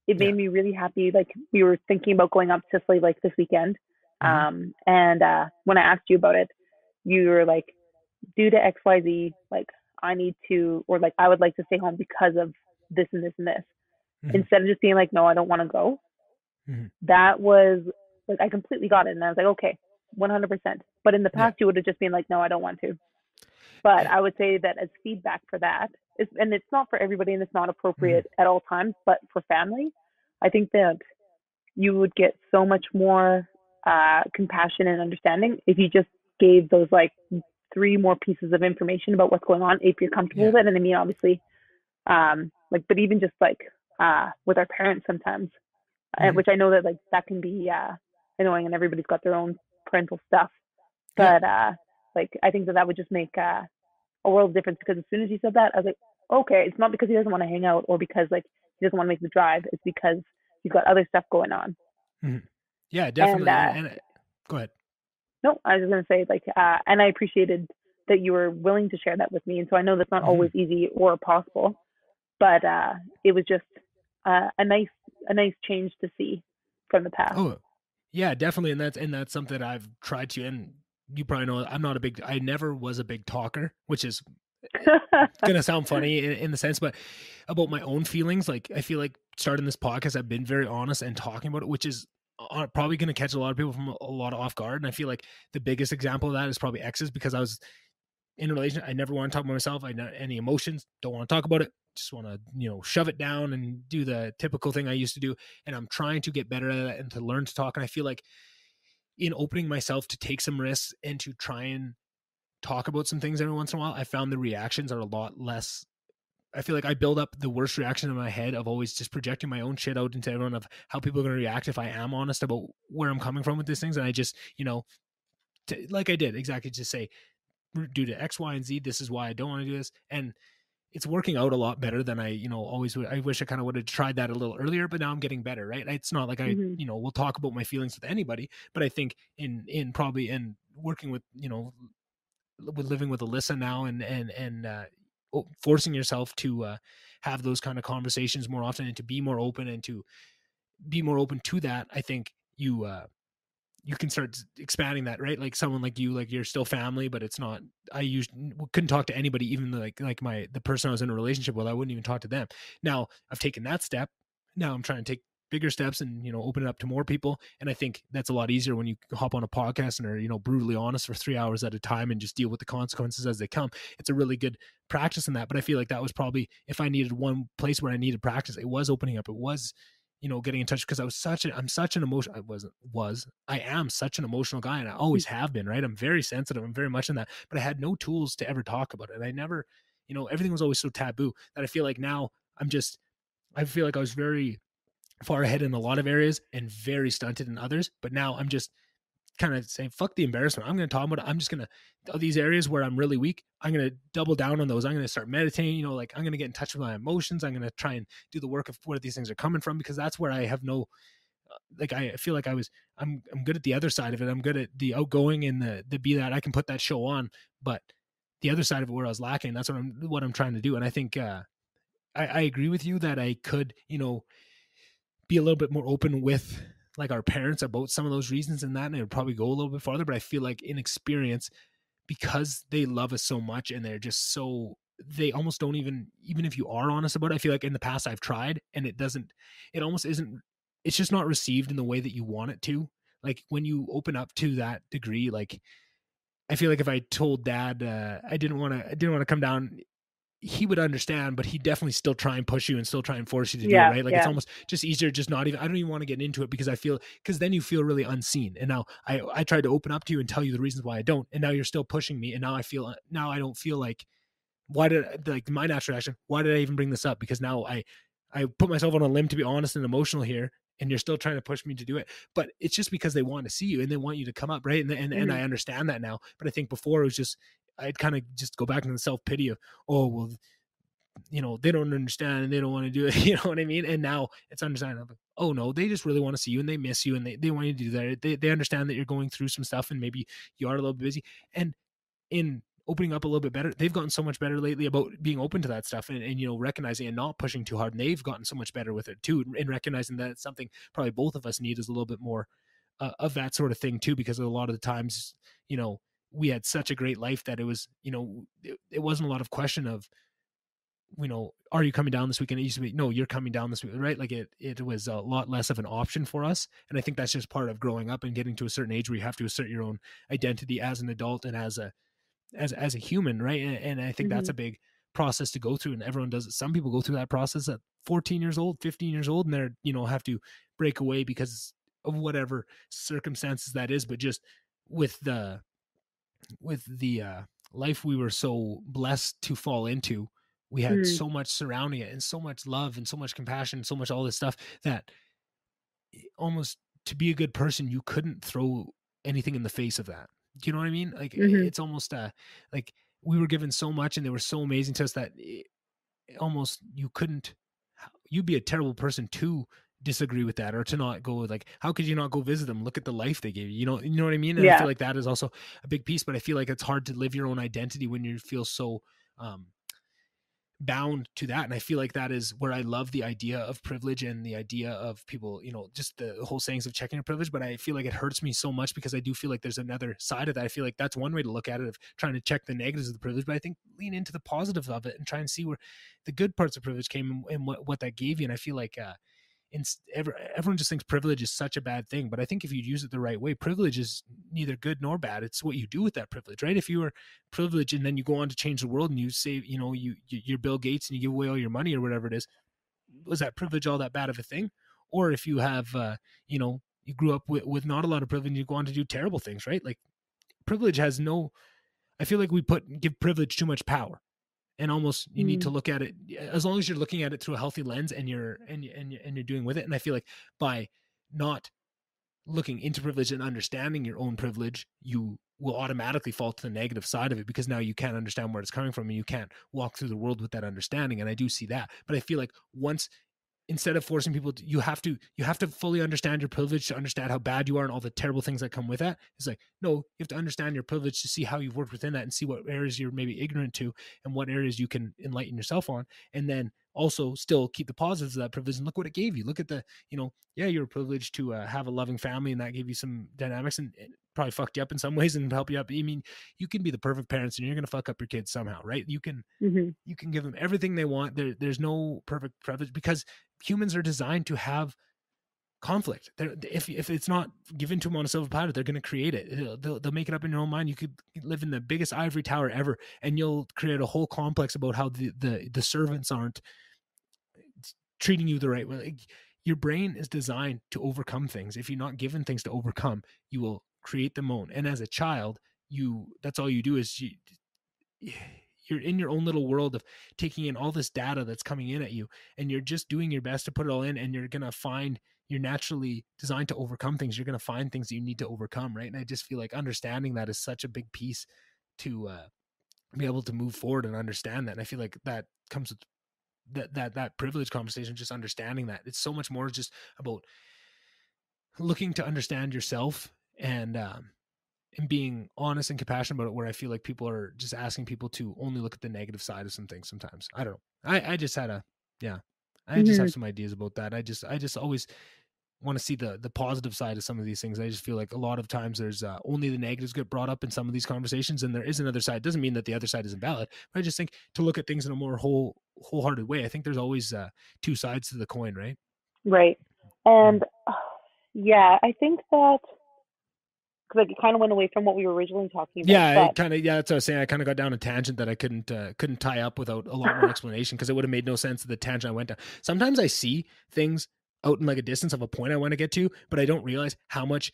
it made me really happy. Like, we were thinking about going up to Sicily like this weekend. And when I asked you about it, you were like, due to XYZ, like, I need to, or like, I would like to stay home because of this and this and this. Instead of just being like, no, I don't want to go. That was like, I completely got it. And I was like, okay, 100%. But in the past, you would have just been like, no, I don't want to. But I would say that as feedback for that, and it's not for everybody and it's not appropriate at all times, but for family, I think that you would get so much more compassion and understanding if you just gave those like 3 more pieces of information about what's going on, if you're comfortable with it. And I mean, obviously, but even just like with our parents sometimes, which I know that like that can be annoying, and everybody's got their own parental stuff. But like, I think that would just make a world of difference, because as soon as you said that, I was like, okay, it's not because he doesn't want to hang out or because like he doesn't want to make the drive. It's because he's got other stuff going on. Yeah, definitely. And go ahead. No, I was just going to say, like, and I appreciated that you were willing to share that with me. And so I know that's not always easy or possible, but it was just a nice change to see from the past. Oh, yeah, definitely. And that's something I've tried to, and you probably know, I never was a big talker, which is going to sound funny in the sense, but about my own feelings, like, I feel like starting this podcast, I've been very honest and talking about it, which is probably going to catch a lot of people from a lot of off guard. And I feel like the biggest example of that is probably exes, because I was in a relationship. I never want to talk about myself. I know any emotions, don't want to talk about it. Just want to, shove it down and do the typical thing I used to do. And I'm trying to get better at it and to learn to talk. And I feel like in opening myself to take some risks and to try and talk about some things every once in a while, I found the reactions are a lot less. I feel like I build up the worst reaction in my head of always just projecting my own shit out into everyone of how people are going to react if I am honest about where I'm coming from with these things. And I just, like I did exactly, just say, due to X, Y, and Z, this is why I don't want to do this. And it's working out a lot better than I, always would. I wish I kind of would have tried that a little earlier, but now I'm getting better, right? It's not like I, will talk about my feelings with anybody, but I think in working with, with living with Alyssa now and forcing yourself to have those kind of conversations more often and to be more open and to be more open to that, I think you can start expanding that, right? Like someone like you, like you're still family, but it's not, couldn't talk to anybody, even like the person I was in a relationship with, I wouldn't even talk to them. Now I've taken that step. Now I'm trying to take bigger steps and, open it up to more people. And I think that's a lot easier when you hop on a podcast and are, brutally honest for 3 hours at a time and just deal with the consequences as they come. It's a really good practice in that. But I feel like that was probably, if I needed one place where I needed practice, it was opening up. It was, getting in touch, because I am such an emotional guy, and I always have been, right? I'm very sensitive. I'm very much in that, but I had no tools to ever talk about it. And I never, you know, everything was always so taboo that I feel like now I feel like I was very far ahead in a lot of areas and very stunted in others. But now I'm just kind of saying, fuck the embarrassment. I'm going to talk about it. I'm just going to, these areas where I'm really weak, I'm going to double down on those. I'm going to start meditating, you know, like I'm going to get in touch with my emotions. I'm going to try and do the work of where these things are coming from, because that's where I have no, like, I feel like I'm good at the other side of it. I'm good at the outgoing and the be that I can put that show on, but the other side of it where I was lacking, that's what I'm trying to do. And I think, I agree with you that I could, you know, be a little bit more open with like our parents about some of those reasons and that, and it would probably go a little bit farther. But I feel like in experience, because they love us so much and they're just so, they almost don't even if you are honest about it, I feel like in the past I've tried and it almost isn't, it's just not received in the way that you want it to. Like when you open up to that degree, like I feel like if I told dad I didn't want to come down, he would understand, but he definitely still try and push you and still try and force you to do it, right? Like it's almost just easier, just not even, I don't even want to get into it because because then you feel really unseen. And now I tried to open up to you and tell you the reasons why I don't, and now you're still pushing me. And now I don't feel like, like my natural reaction, why did I even bring this up? Because now I put myself on a limb to be honest and emotional here, and you're still trying to push me to do it. But it's just because they want to see you and they want you to come up, right? And I understand that now. But I think before it was just, I'd kind of just go back into the self-pity of, oh, well, you know, they don't understand and they don't want to do it. You know what I mean? And now it's understanding. Like, oh no, they just really want to see you and they miss you and they want you to do that. They understand that you're going through some stuff and maybe you are a little bit busy. And in opening up a little bit better, they've gotten so much better lately about being open to that stuff and you know, recognizing and not pushing too hard. And they've gotten so much better with it too, and recognizing that it's something probably both of us need is a little bit more of that sort of thing too, because a lot of the times, you know, we had such a great life that it was, you know, it wasn't a lot of question of, you know, are you coming down this weekend? It used to be, no, you're coming down this week, right? Like it was a lot less of an option for us. And I think that's just part of growing up and getting to a certain age where you have to assert your own identity as an adult and as a human, right? And I think that's a big process to go through, and everyone does it. Some people go through that process at 14 years old, 15 years old, and they're, you know, have to break away because of whatever circumstances that is. But just with the life we were so blessed to fall into, we had so much surrounding it and so much love and so much compassion and so much all this stuff that almost to be a good person, you couldn't throw anything in the face of that. Do you know what I mean? Like it's almost like we were given so much and they were so amazing to us that almost you'd be a terrible person to disagree with that or to not go, like, how could you not go visit them? Look at the life they gave you. You know what I mean? And I feel like that is also a big piece, but I feel like it's hard to live your own identity when you feel so bound to that. And I feel like that is where I love the idea of privilege and the idea of people, you know, just the whole sayings of checking your privilege. But I feel like it hurts me so much because I do feel like there's another side of that. I feel like that's one way to look at it, of trying to check the negatives of the privilege, but I think lean into the positives of it and try and see where the good parts of privilege came and what that gave you. And I feel like everyone just thinks privilege is such a bad thing, but I think if you use it the right way, privilege is neither good nor bad. It's what you do with that privilege, right? If you are privileged and then you go on to change the world and you say, you know, you're Bill Gates and you give away all your money or whatever it is, was that privilege all that bad of a thing? Or if you have, you know, you grew up with not a lot of privilege and you go on to do terrible things, right? Like privilege has I feel like we give privilege too much power. And almost you need to look at it, as long as you're looking at it through a healthy lens and you're doing with it. And I feel like by not looking into privilege and understanding your own privilege, you will automatically fall to the negative side of it, because now you can't understand where it's coming from and you can't walk through the world with that understanding. And I do see that, but I feel like instead of forcing people you have to fully understand your privilege to understand how bad you are and all the terrible things that come with that. It's like, no, you have to understand your privilege to see how you've worked within that and see what areas you're maybe ignorant to and what areas you can enlighten yourself on. And then also still keep the positives of that privilege and look what it gave you. Look at the, you know, yeah, you're privileged to have a loving family and that gave you some dynamics and probably fucked you up in some ways and help you up. I mean, you can be the perfect parents and you're going to fuck up your kids somehow, right? You can give them everything they want. There's no perfect privilege, because humans are designed to have conflict. If it's not given to them on a silver platter, they're going to create it. They'll make it up in your own mind. You could live in the biggest ivory tower ever, and you'll create a whole complex about how the servants aren't treating you the right way. Like, your brain is designed to overcome things. If you're not given things to overcome, you will create them own. And as a child, that's all you do is you're in your own little world of taking in all this data that's coming in at you, and you're just doing your best to put it all in, and you're going to find you're naturally designed to overcome things. You're going to find things that you need to overcome. Right. And I just feel like understanding that is such a big piece to be able to move forward and understand that. And I feel like that comes with that privilege conversation, just understanding that it's so much more just about looking to understand yourself and being honest and compassionate about it, where I feel like people are just asking people to only look at the negative side of some things sometimes. I don't know. I just had I just have some ideas about that. I just always want to see the positive side of some of these things. I just feel like a lot of times there's only the negatives get brought up in some of these conversations, and there is another side. It doesn't mean that the other side isn't valid, but I just think to look at things in a more wholehearted way. I think there's always two sides to the coin, right? Right. And yeah, I think that because it kind of went away from what we were originally talking about. Yeah, that's what I was saying. I kind of got down a tangent that I couldn't tie up without a lot more explanation, because it would have made no sense to the tangent I went down. Sometimes I see things out in like a distance of a point I want to get to, but I don't realize how much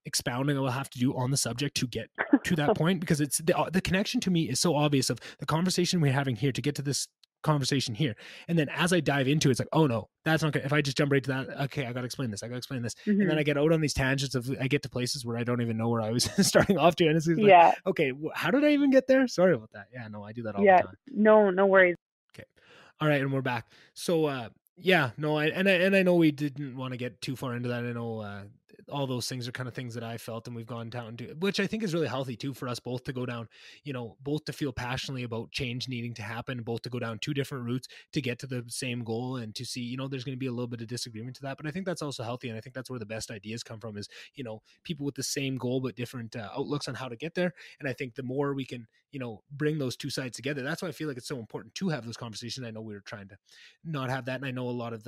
expounding I will have to do on the subject to get to that point, because it's the connection to me is so obvious of the conversation we're having here to get to this conversation here. And then as I dive into it, it's like, oh no, that's not good. If I just jump right to that, okay, I got to explain this. And then I get out on these tangents I get to places where I don't even know where I was starting off to. And it's like, okay, how did I even get there? Sorry about that. Yeah, no, I do that all the time. No worries. Okay. All right. And we're back. So, I know we didn't want to get too far into that. I know all those things are kind of things that I felt, and we've gone down to, which I think is really healthy too for us both to go down, both to feel passionately about change needing to happen, both to go down two different routes to get to the same goal, and to see, there's going to be a little bit of disagreement to that, but I think that's also healthy. And I think that's where the best ideas come from is, people with the same goal, but different outlooks on how to get there. And I think the more we can, bring those two sides together, that's why I feel like it's so important to have those conversations. I know we were trying to not have that. And I know a lot of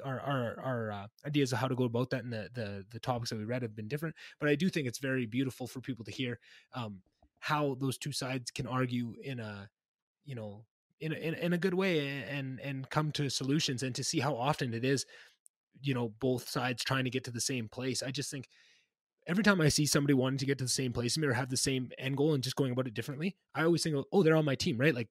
our ideas of how to go about that and the topics that we read have been different, but I do think it's very beautiful for people to hear how those two sides can argue in a in a good way and come to solutions, and to see how often it is both sides trying to get to the same place. I just think every time I see somebody wanting to get to the same place or have the same end goal and just going about it differently, I always think, oh, they're on my team, right? Like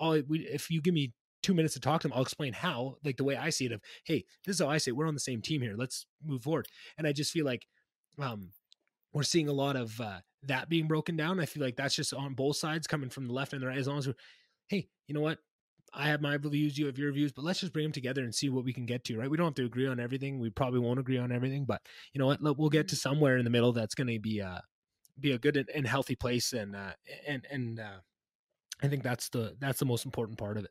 if you give me 2 minutes to talk to them, I'll explain how, like the way I see it of, hey, this is how I say it. We're on the same team here. Let's move forward. And I just feel like we're seeing a lot of that being broken down. I feel like that's just on both sides, coming from the left and the right, as long as we're, hey, you know what? I have my views, you have your views, but let's just bring them together and see what we can get to, right? We don't have to agree on everything. We probably won't agree on everything, but you know what? We'll get to somewhere in the middle that's going to be a good and healthy place. And I think that's the most important part of it.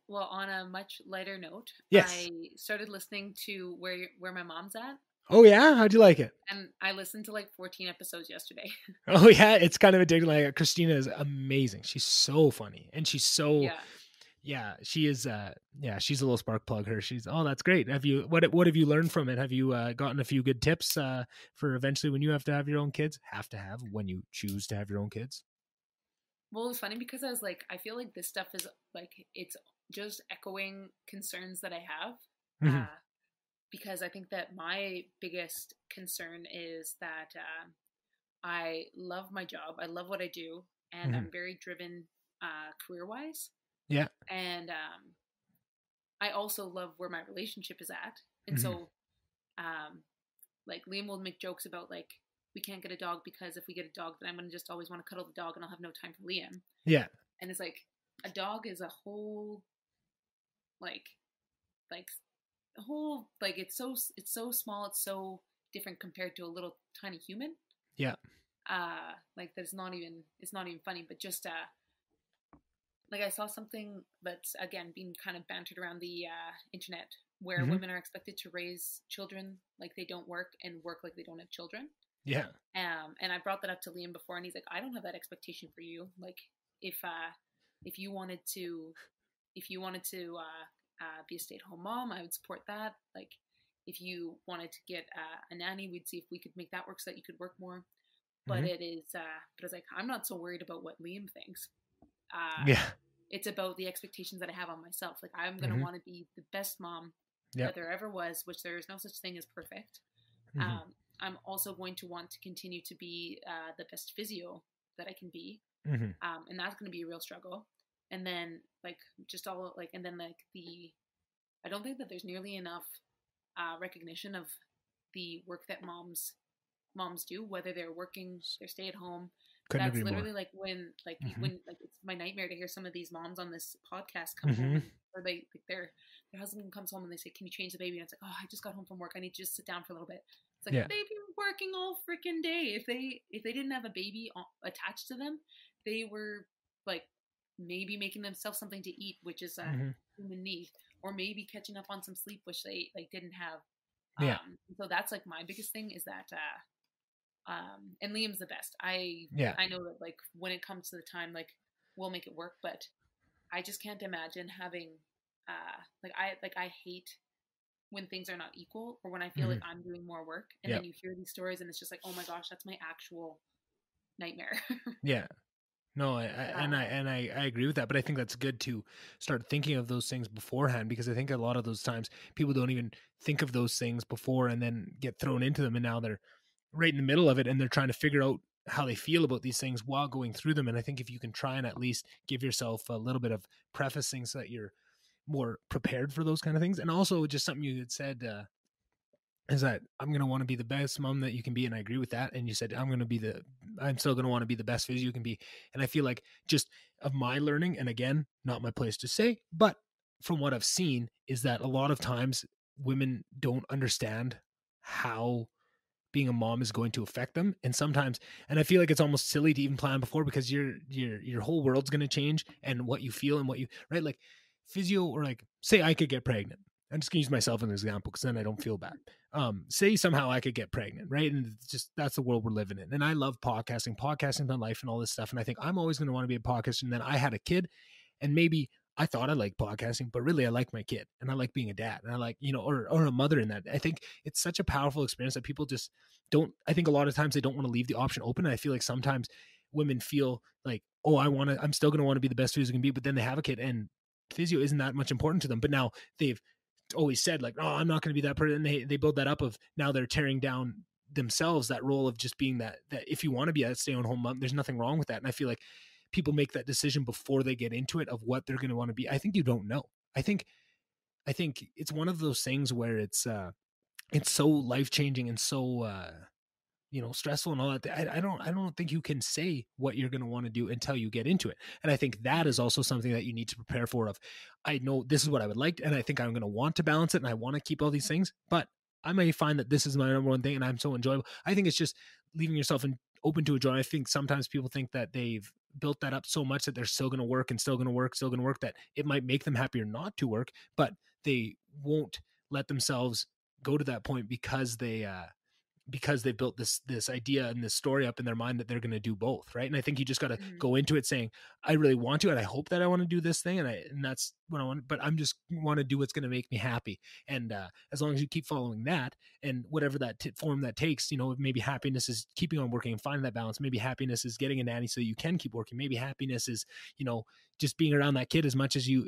Well, on a much lighter note, yes. I started listening to Where My Mom's At. Oh yeah, how'd you like it? And I listened to like 14 episodes yesterday. Oh yeah, it's kind of addicting. Like Christina is amazing. She's so funny, and she's so yeah. She is. She's a little spark plug. That's great. What have you learned from it? Have you gotten a few good tips for eventually when you have to have your own kids? When you choose to have your own kids. Well, it was funny because I was like, I feel like this stuff is like, it's just echoing concerns that I have. Because I think that my biggest concern is that I love my job. I love what I do. And I'm very driven career-wise. Yeah. And I also love where my relationship is at. And so, like, Liam will make jokes about, like, we can't get a dog because if we get a dog, then I'm going to just always want to cuddle the dog and I'll have no time for Liam. Yeah. And it's like, a dog is a whole, it's so small. It's so different compared to a little tiny human. Yeah. It's not even funny, but just, I saw something that's, again, being kind of bantered around the internet where women are expected to raise children like they don't work and work like they don't have children. Yeah. And I brought that up to Liam before, and he's like, I don't have that expectation for you. Like, if you wanted to be a stay-at-home mom, I would support that. Like, if you wanted to get a nanny, we'd see if we could make that work so that you could work more. But it is, but it's like, I'm not so worried about what Liam thinks. It's about the expectations that I have on myself. Like, I'm going to want to be the best mom that there ever was, which there is no such thing as perfect. I'm also going to want to continue to be the best physio that I can be. Mm-hmm. And that's going to be a real struggle. And then like just all like, and then like I don't think that there's nearly enough recognition of the work that moms do, whether they're working, they're stay at home. Couldn't That's agree literally more. like when it's my nightmare to hear some of these moms on this podcast come Mm-hmm. home or they like their husband comes home and they say, "Can you change the baby?" And it's like, "Oh, I just got home from work. I need to just sit down for a little bit." It's like they've been working all freaking day. If they didn't have a baby attached to them, they were like maybe making themselves something to eat, which is a human need, or maybe catching up on some sleep, which they like didn't have. So that's like my biggest thing is that and Liam's the best. I know that like when it comes to the time, like we'll make it work, but I just can't imagine having I hate when things are not equal or when I feel like I'm doing more work and then you hear these stories and it's just like, oh my gosh, that's my actual nightmare. No, I agree with that, but I think that's good to start thinking of those things beforehand, because I think a lot of those times people don't even think of those things before and then get thrown into them, and now they're right in the middle of it and they're trying to figure out how they feel about these things while going through them. And I think if you can try and at least give yourself a little bit of prefacing so that you're more prepared for those kind of things. And also just something you had said, is that I'm going to want to be the best mom that you can be. And I agree with that. And you said, I'm still going to want to be the best physio you can be. And I feel like just of my learning, and again, not my place to say, but from what I've seen is that a lot of times women don't understand how being a mom is going to affect them. And sometimes, and I feel like it's almost silly to even plan before, because your whole world's going to change, and what you feel and what you, right? Like physio, or like, say I could get pregnant. I'm just gonna use myself as an example because then I don't feel bad. Say somehow I could get pregnant, right? And it's just, that's the world we're living in. And I love podcasting my life and all this stuff. And I think I'm always going to want to be a podcaster. And then I had a kid, and maybe I thought I liked podcasting, but really I like my kid and I like being a dad, and I like, or a mother in that. I think it's such a powerful experience that people just don't, I think a lot of times they don't want to leave the option open. And I feel like sometimes women feel like, oh, I'm still going to want to be the best physio can be, but then they have a kid and physio isn't that much important to them. But now they've always said like, oh, I'm not going to be that person. And they build that up of, now they're tearing down themselves, that role of just being that if you want to be a stay-at-home mom, there's nothing wrong with that. And I feel like people make that decision before they get into it of what they're going to want to be. I think you don't know. I think it's one of those things where it's so life-changing and so stressful and all that. I don't think you can say what you're going to want to do until you get into it. And I think that is also something that you need to prepare for. Of, I know this is what I would like, and I think I'm going to want to balance it, and I want to keep all these things, but I may find that this is my number one thing and I'm so enjoyable. I think it's just leaving yourself open to a joy. I think sometimes people think that they've built that up so much that they're still going to work and still going to work, that it might make them happier not to work, but they won't let themselves go to that point because they built this idea and this story up in their mind that they're going to do both. Right. And I think you just got to go into it saying, I really want to, and I hope that I want to do this thing. And that's what I want, but I'm just want to do what's going to make me happy. And as long as you keep following that, and whatever that form that takes, maybe happiness is keeping on working and finding that balance. Maybe happiness is getting a nanny so you can keep working. Maybe happiness is, just being around that kid as much as you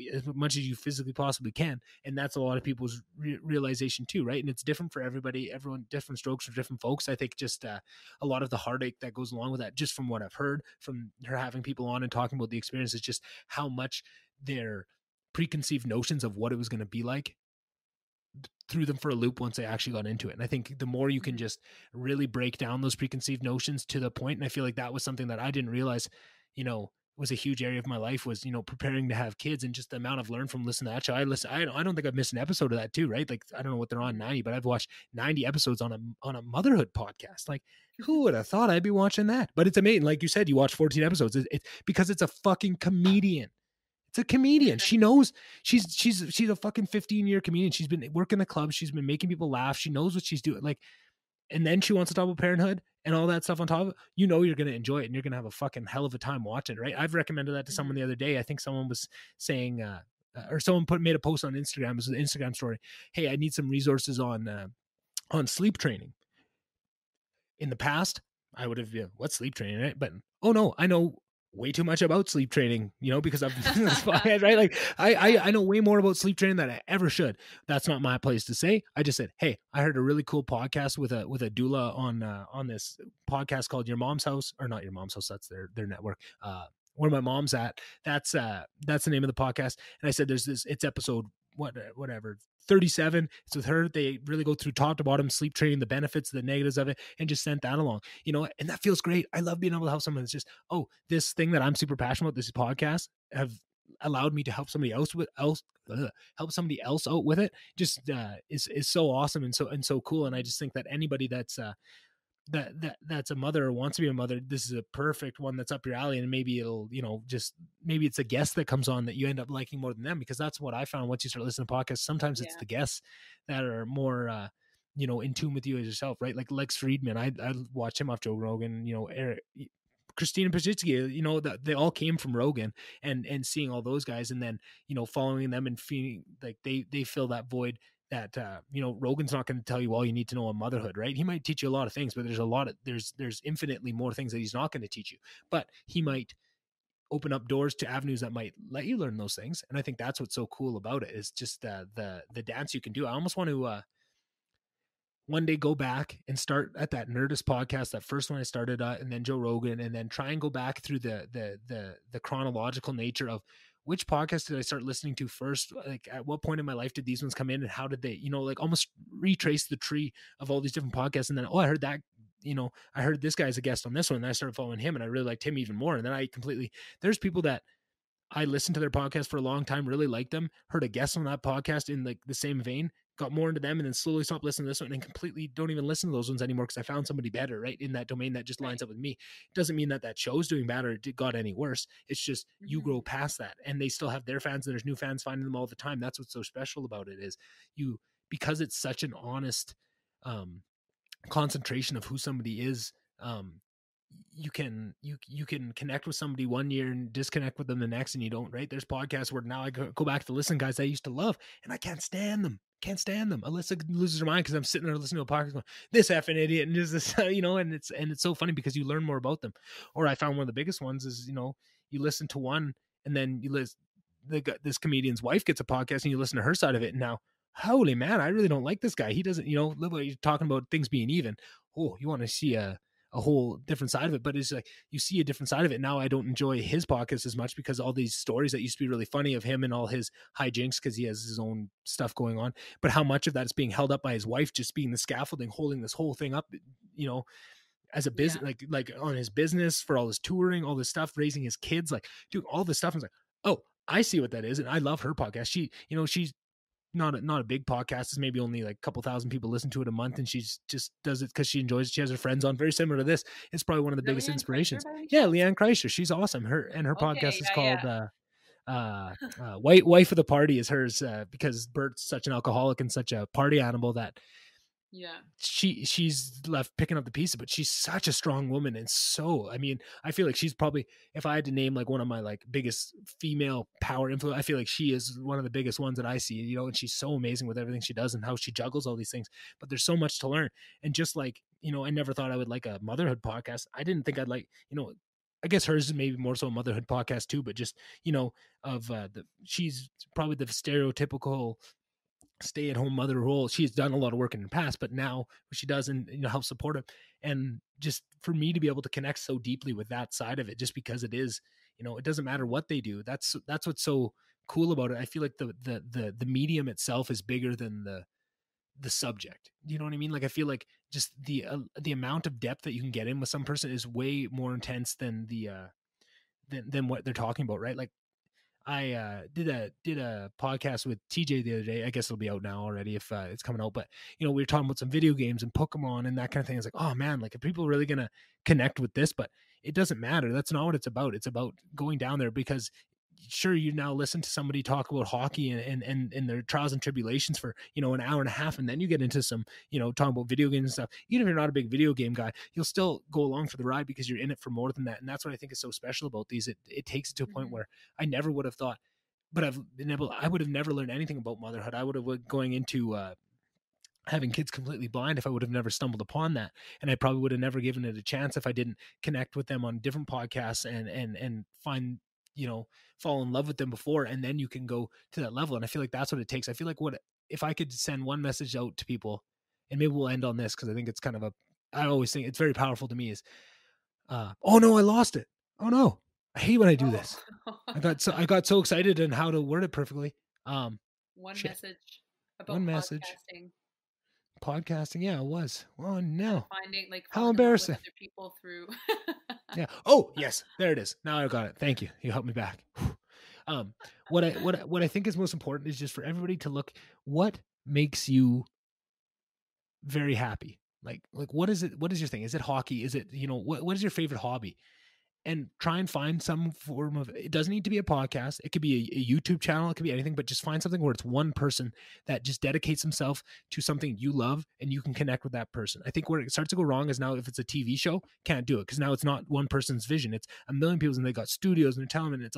physically possibly can. And that's a lot of people's realization too. Right. And it's different for everybody, everyone, different strokes for different folks. I think just a lot of the heartache that goes along with that, just from what I've heard from her having people on and talking about the experience, is just how much their preconceived notions of what it was going to be like threw them for a loop once they actually got into it. And I think the more you can just really break down those preconceived notions to the point, and I feel like that was something that I didn't realize, was a huge area of my life, was, preparing to have kids, and just the amount I've learned from listening to that show. I don't think I've missed an episode of that too, right? Like, I don't know what they're on 90, but I've watched 90 episodes on a motherhood podcast. Like, who would have thought I'd be watching that? But it's amazing. Like you said, you watch 14 episodes. It's because it's a fucking comedian. It's a comedian. She knows she's a fucking 15-year comedian. She's been working the club. She's been making people laugh. She knows what she's doing. Like, and then she wants to talk about parenthood and all that stuff on top of it. You're going to enjoy it, and you're going to have a fucking hell of a time watching it, right? I've recommended that to someone the other day. I think someone was saying, or someone made a post on Instagram. It was an Instagram story. Hey, I need some resources on sleep training. In the past, I would have, what's sleep training, right? But, oh no, I know way too much about sleep training, because I've been in this podcast, right? Like I know way more about sleep training than I ever should. That's not my place to say. I just said, hey, I heard a really cool podcast with a doula on this podcast called Your Mom's House, or not Your Mom's House. That's their network. Where my mom's at. That's the name of the podcast. And I said, it's episode whatever 37. It's with her. They really go through top to bottom sleep training, the benefits, the negatives of it, and just sent that along, and that feels great. I love being able to help someone that's just, this thing that I'm super passionate about, this podcast, have allowed me to help somebody else help somebody else out with it. Just is so awesome and so cool. And I just think that anybody that's that's a mother or wants to be a mother, this is a perfect one that's up your alley. And maybe it'll, maybe it's a guest that comes on that you end up liking more than them, because that's what I found once you start listening to podcasts. Sometimes it's the guests that are more, in tune with you as yourself, right? Like Lex Friedman, I watch him off Joe Rogan, Eric, Christina Pazitsky, that they all came from Rogan, and seeing all those guys, and then, following them and feeling like they fill that void that, Rogan's not going to tell you all you need to know on motherhood, right? He might teach you a lot of things, but there's infinitely more things that he's not going to teach you, but he might open up doors to avenues that might let you learn those things. And I think that's what's so cool about it, is just the dance you can do. I almost want to, one day go back and start at that Nerdist podcast, that first one I started at, and then Joe Rogan, and then try and go back through the chronological nature of which podcast did I start listening to first? Like, at what point in my life did these ones come in, and how did they, like almost retrace the tree of all these different podcasts. And then, I heard that, I heard this guy's a guest on this one, and I started following him, and I really liked him even more. And then there's people that I listened to their podcast for a long time, really liked them, heard a guest on that podcast in like the same vein, got more into them, and then slowly stopped listening to this one and completely don't even listen to those ones anymore because I found somebody better, right, in that domain that just lines up with me. It doesn't mean that show's doing bad or it got any worse. It's just you grow past that, and they still have their fans, and there's new fans finding them all the time. That's what's so special about it, is because it's such an honest concentration of who somebody is. You can connect with somebody one year and disconnect with them the next, and you don't, right? There's podcasts where now I go back to listen, guys I used to love, and I can't stand them. Alyssa loses her mind because I'm sitting there listening to a podcast going, this effing idiot, and just this, and it's so funny because you learn more about them. Or I found one of the biggest ones is, you listen to one, and then you listen, this comedian's wife gets a podcast, and you listen to her side of it, and now, holy man, I really don't like this guy. He doesn't, live like you're talking about things being even. Oh, you want to see a whole different side of it, but it's like you see a different side of it. Now I don't enjoy his podcast as much because all these stories that used to be really funny of him and all his hijinks, because he has his own stuff going on, but how much of that is being held up by his wife just being the scaffolding, holding this whole thing up, as a business, like on his business, for all his touring, all this stuff, raising his kids, like doing all this stuff. And it's like, oh, I see what that is. And I love her podcast. She's not a big podcast. It's maybe only like a couple thousand people listen to it a month, and she's just does it because she enjoys it. She has her friends on, very similar to this. It's probably one of the biggest inspirations. Leanne Kreischer, she's awesome. Her podcast is called Wife of the Party is hers, because Bert's such an alcoholic and such a party animal that she's left picking up the pieces, but she's such a strong woman. And so, I feel like she's probably, if I had to name like one of my like biggest female power influence, I feel like she is one of the biggest ones that I see, and she's so amazing with everything she does and how she juggles all these things, but there's so much to learn. And just like, I never thought I would like a motherhood podcast. I didn't think I'd like, I guess hers is maybe more so a motherhood podcast too, but just, she's probably the stereotypical stay-at-home mother role. She's done a lot of work in the past, but now she does, and help support him. And just for me to be able to connect so deeply with that side of it, just because it is, it doesn't matter what they do. That's what's so cool about it. I feel like the medium itself is bigger than the subject. You know what I mean? Like, I feel like just the amount of depth that you can get in with some person is way more intense than than what they're talking about, right? Like, I did a podcast with TJ the other day. I guess it'll be out now already if it's coming out. But we were talking about some video games and Pokemon and that kind of thing. It's like, oh man, like, are people really gonna connect with this? But it doesn't matter. That's not what it's about. It's about going down there, because sure, you now listen to somebody talk about hockey and their trials and tribulations for an hour and a half, and then you get into some talking about video games and stuff. Even if you're not a big video game guy, you'll still go along for the ride because you're in it for more than that. And that's what I think is so special about these. It takes it to a point where I never would have thought, but I would have never learned anything about motherhood. I would have going into having kids completely blind if I would have never stumbled upon that. And I probably would have never given it a chance if I didn't connect with them on different podcasts and find, fall in love with them before. And then you can go to that level. And I feel like that's what it takes. I feel like if I could send one message out to people, and maybe we'll end on this, because I think it's kind of I always think it's very powerful to me, is, oh no, I lost it. Oh no. I hate when I do this. I got so excited and how to word it perfectly. One shit. message about One message. Podcasting, yeah, it was. Oh no! Finding how embarrassing. other people through. Yeah. Oh yes, there it is. Now I got it. Thank you. You helped me back. What I think is most important is just for everybody to look. What makes you very happy? Like what is it? What is your thing? Is it hockey? Is it what is your favorite hobby? And try and find some form of, it doesn't need to be a podcast. It could be a YouTube channel. It could be anything, but just find something where it's one person that just dedicates himself to something you love and you can connect with that person. I think where it starts to go wrong is now if it's a TV show, can't do it because now it's not one person's vision. It's a million people and they got studios and they're telling them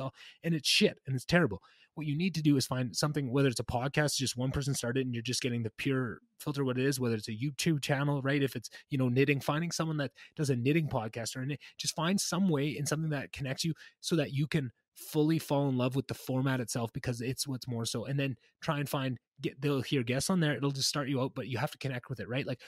and it's shit and it's terrible. What you need to do is find something, whether it's a podcast, just one person started and you're just getting the pure filter what it is, whether it's a YouTube channel, right? If it's, knitting, finding someone that does a knitting podcast just find some way in something that connects you so that you can fully fall in love with the format itself, because it's what's more so. And then try and they'll hear guests on there. It'll just start you out, but you have to connect with it, right? Like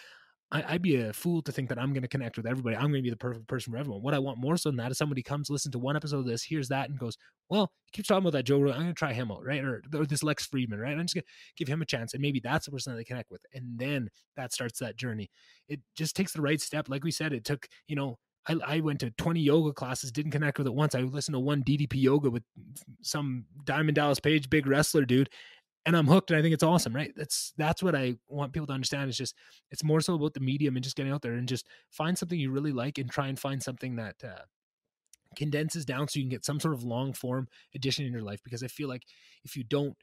I'd be a fool to think that I'm going to connect with everybody. I'm going to be the perfect person for everyone. What I want more so than that is somebody comes, listen to one episode of this, hears that, and goes, well, he keeps talking about that Joe Rogan. I'm going to try him out, right? Or this Lex Friedman, right? I'm just going to give him a chance. And maybe that's the person that they connect with. And then that starts that journey. It just takes the right step. Like we said, it took, I went to 20 yoga classes, didn't connect with it once. I listened to one DDP yoga with some Diamond Dallas Page, big wrestler dude, and I'm hooked. And I think it's awesome, right? That's what I want people to understand. Is just, it's more so about the medium and just getting out there and just find something you really like and try and find something that condenses down so you can get some sort of long form addition in your life. Because I feel like if you don't,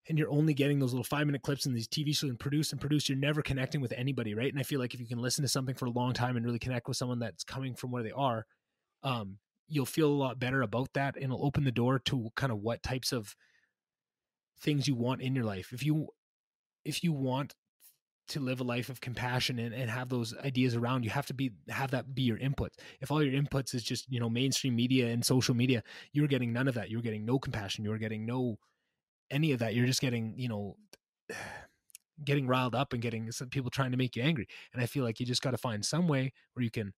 and you're only getting those little 5-minute clips in these TV shows and produce, you're never connecting with anybody, right? And I feel like if you can listen to something for a long time and really connect with someone that's coming from where they are, you'll feel a lot better about that, and it'll open the door to kind of what types of things you want in your life. If you want to live a life of compassion and have those ideas around, you have to have that be your input. If all your inputs is just, mainstream media and social media, you're getting none of that. You're getting no compassion. You're getting no any of that. You're just getting, getting riled up and getting some people trying to make you angry. And I feel like you just got to find some way where you can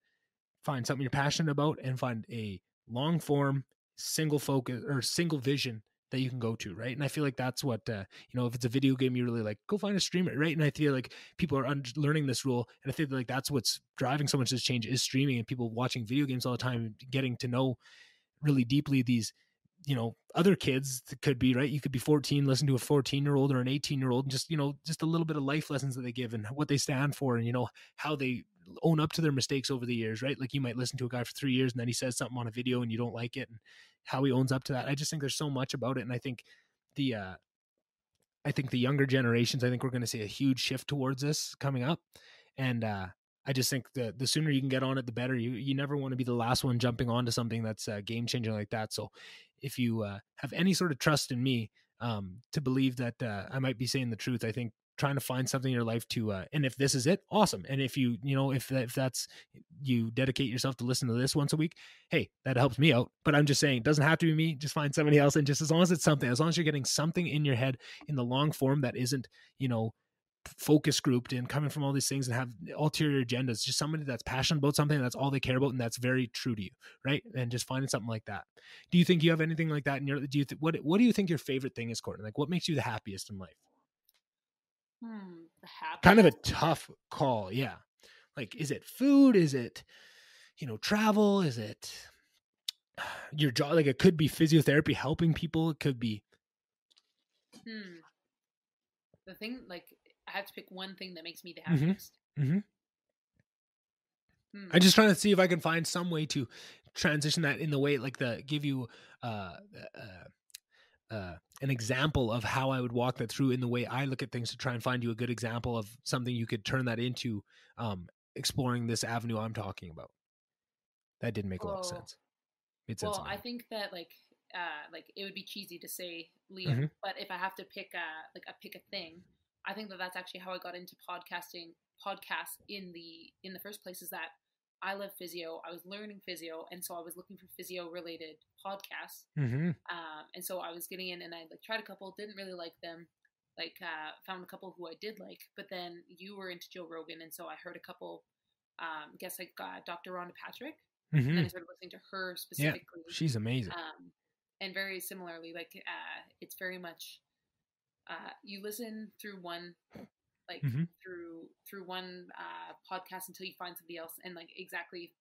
find something you're passionate about and find a long form, single focus or single vision that you can go to, right? And I feel like that's what, if it's a video game you really like, go find a streamer, right? And I feel like people are learning this rule. And I feel like that's what's driving so much of this change is streaming and people watching video games all the time, getting to know really deeply these, other kids that could be, right? You could be 14, listen to a 14-year-old or an 18-year-old, and just a little bit of life lessons that they give and what they stand for and, how they own up to their mistakes over the years, right? Like you might listen to a guy for 3 years and then he says something on a video and you don't like it and how he owns up to that. I just think there's so much about it. And I think the younger generations, I think we're going to see a huge shift towards this coming up. And, I just think the sooner you can get on it, the better. You never want to be the last one jumping onto something that's game changing like that. So if you have any sort of trust in me to believe that I might be saying the truth, I think trying to find something in your life to, and if this is it, awesome. And if you, if that's, you dedicate yourself to listen to this once a week, hey, that helps me out. But I'm just saying, it doesn't have to be me. Just find somebody else. And just as long as it's something, as long as you're getting something in your head in the long form that isn't, focus grouped and coming from all these things and have ulterior agendas, just somebody that's passionate about something, that's all they care about, and that's very true to you, right? And just finding something like that. Do you think you have anything like that in your, what do you think your favorite thing is, Courtney? Like what makes you the happiest in life? The happiest? Kind of a tough call. Yeah. Like, is it food? Is it, travel? Is it your job? Like it could be physiotherapy, helping people. It could be. The thing, like, I have to pick one thing that makes me the happiest. I'm just trying to see if I can find some way to transition that in the way, like give you an example of how I would walk that through in the way I look at things to try and find you a good example of something you could turn that into exploring this avenue I'm talking about. That didn't make a lot of sense. Well, I think that like it would be cheesy to say Liam, but if I have to pick a thing, I think that that's actually how I got into podcasts in the first place, is that I love physio. I was learning physio, and so I was looking for physio related podcasts. Mm-hmm. And so I was getting in, and I like tried a couple, didn't really like them. Like found a couple who I did like, but then you were into Joe Rogan, and so I heard a couple guests like Dr. Rhonda Patrick, Mm-hmm. and then I started listening to her specifically. Yeah, she's amazing. And very similarly, like it's very much you listen through one like Mm-hmm. through one podcast until you find somebody else, and like exactly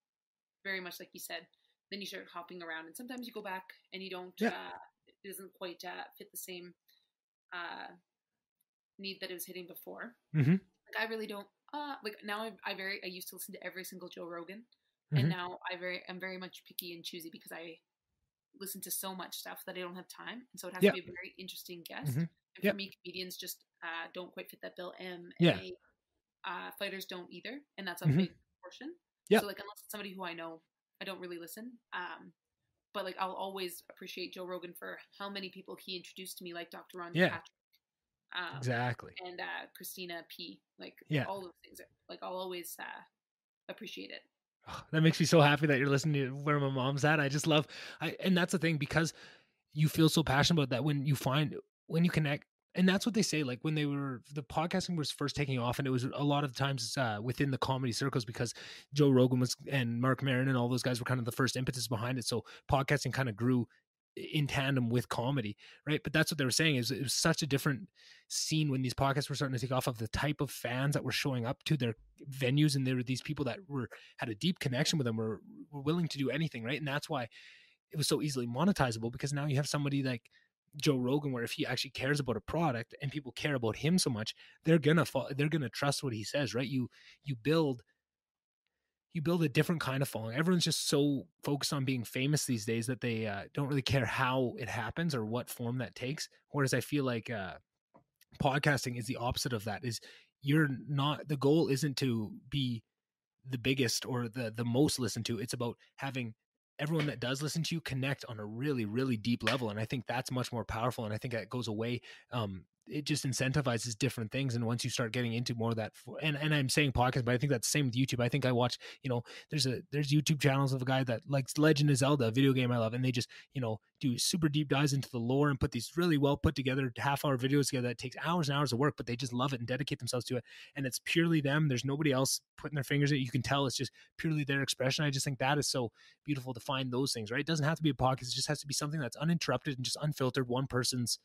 very much like you said, then you start hopping around, and sometimes you go back and you don't it doesn't quite fit the same need that it was hitting before. Mm-hmm. Like I really don't like now. I used to listen to every single Joe Rogan, Mm-hmm. and now I'm very much picky and choosy because I listen to so much stuff that I don't have time, and so it has to be a very interesting guest. Mm-hmm. And for me, comedians just don't quite fit that bill. Fighters don't either, and that's a Mm-hmm. big portion. Yeah. So like unless it's somebody who I know, I don't really listen. But like I'll always appreciate Joe Rogan for how many people he introduced to me, like Dr. Ron Patrick. Exactly. And Christina P. Like all those things. Like I'll always appreciate it. Oh, that makes me so happy that you're listening to where my mom's at. I just love, and that's the thing, because you feel so passionate about that when you connect. And that's what they say, like when the podcasting was first taking off, and it was a lot of times within the comedy circles, because Joe Rogan and Mark Maron and all those guys were kind of the first impetus behind it. So podcasting kind of grew in tandem with comedy, right? But that's what they were saying, is it was such a different scene when these podcasts were starting to take off, of the type of fans that were showing up to their venues, and there were these people that had a deep connection with them, were willing to do anything, right? And that's why it was so easily monetizable, because now you have somebody like Joe Rogan, where if he actually cares about a product and people care about him so much, they're gonna trust what he says, right? You build a different kind of following. Everyone's just so focused on being famous these days that they don't really care how it happens or what form that takes. Whereas I feel like podcasting is the opposite of that. Is the goal isn't to be the biggest or the most listened to. It's about having everyone that does listen to you connect on a really, really deep level. And I think that's much more powerful. And I think that goes away. It just incentivizes different things. And once you start getting into more of that, and I'm saying podcast, but I think that's the same with YouTube. I think I watch, there's YouTube channels of a guy that likes Legend of Zelda, a video game I love. And they just, do super deep dives into the lore and put these really well put together half-hour videos together that takes hours and hours of work, but they just love it and dedicate themselves to it. And it's purely them. There's nobody else putting their fingers in it. You can tell it's just purely their expression. I just think that is so beautiful to find those things, right? It doesn't have to be a podcast. It just has to be something that's uninterrupted and just unfiltered, one person's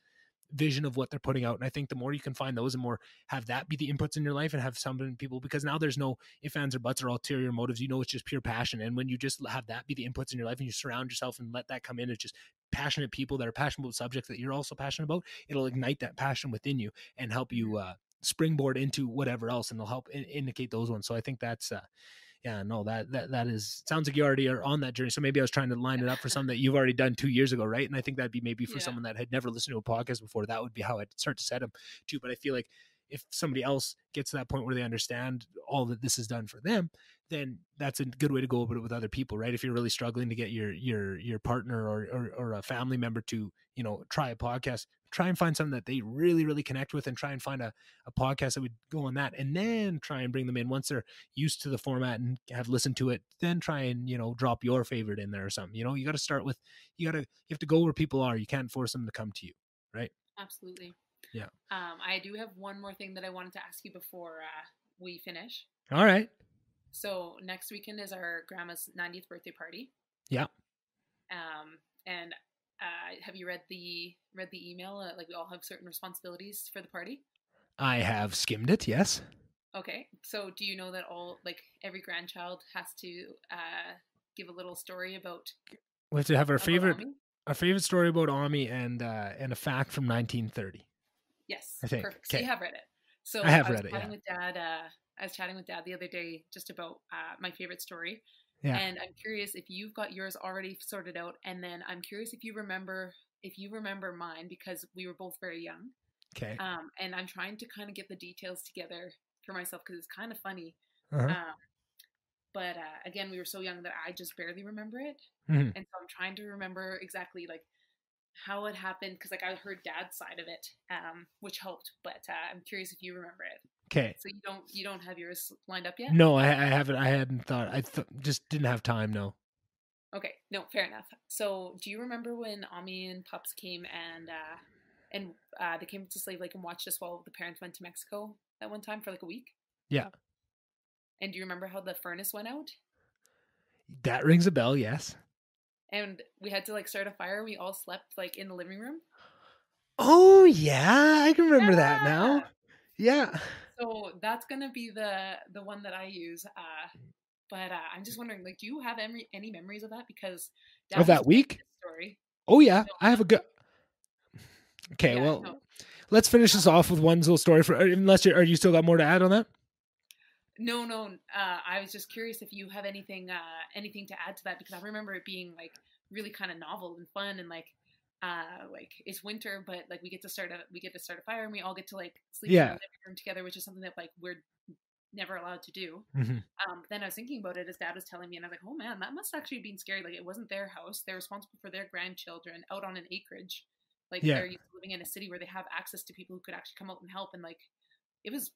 vision of what they're putting out. And I think the more you can find those and more have that be the inputs in your life, and have some people, because now there's no ifs, ands, or buts or ulterior motives. It's just pure passion. And when you just have that be the inputs in your life and you surround yourself and let that come in, it's just passionate people that are passionate about subjects that you're also passionate about. It'll ignite that passion within you and help you springboard into whatever else, and it'll help indicate those ones. So I think that's that is, sounds like you already are on that journey. So maybe I was trying to line it up for something that you've already done 2 years ago, right? And I think that'd be maybe for someone that had never listened to a podcast before, that would be how I'd start to set them too. But I feel like if somebody else gets to that point where they understand all that this has done for them, then that's a good way to go about it with other people, right? If you're really struggling to get your partner or a family member to, try a podcast, try and find something that they really, really connect with, and try and find a podcast that would go on that, and then try and bring them in once they're used to the format and have listened to it. Then try and, drop your favorite in there or something. You got to start with, you have to go where people are. You can't force them to come to you, right? Absolutely. Yeah. I do have one more thing that I wanted to ask you before we finish. All right. So next weekend is our grandma's 90th birthday party. Yeah. And have you read the email? Like, we all have certain responsibilities for the party. I have skimmed it. Yes. Okay. So do you know that every grandchild has to give a little story about? We have to have our favorite story about Ami and a fact from 1930. Yes. I think. Perfect. So you have read it. So I have read it. With Dad. I was chatting with Dad the other day just about my favorite story. Yeah. And I'm curious if you've got yours already sorted out, and then I'm curious if you remember mine, because we were both very young. Okay. And I'm trying to kind of get the details together for myself because it's kind of funny. Uh-huh. But again, we were so young that I just barely remember it. Mm-hmm. And so I'm trying to remember exactly how it happened, because like I heard Dad's side of it, which helped. But I'm curious if you remember it. Okay. So you don't have yours lined up yet? No, I haven't. I hadn't thought. Just didn't have time. No. Okay, no, fair enough. So do you remember when Ami and Pups came and they came to Slave Lake and watched us while the parents went to Mexico that one time for like a week? Yeah. And do you remember how the furnace went out? That rings a bell. Yes. And we had to like start a fire. We all slept like in the living room. Oh yeah, I can remember that now. Yeah. So that's gonna be the one that I use. But I'm just wondering, like, do you have any memories of that? Because Of that week? Story. Oh yeah, No. I have a good. Okay, Yeah, well, no. let's finish this off with one little story. Unless you still got more to add on that? No. I was just curious if you have anything to add to that, because I remember it being like really kind of novel and fun, and like it's winter, but like we get to start a fire, and we all get to like sleep in the living room together, which is something that like we're never allowed to do. Mm-hmm. Then I was thinking about it as Dad was telling me, and I was like, oh man, that must actually have been scary. Like, it wasn't their house. They're responsible for their grandchildren out on an acreage. Like, they're living in a city where they have access to people who could actually come out and help. And like, it was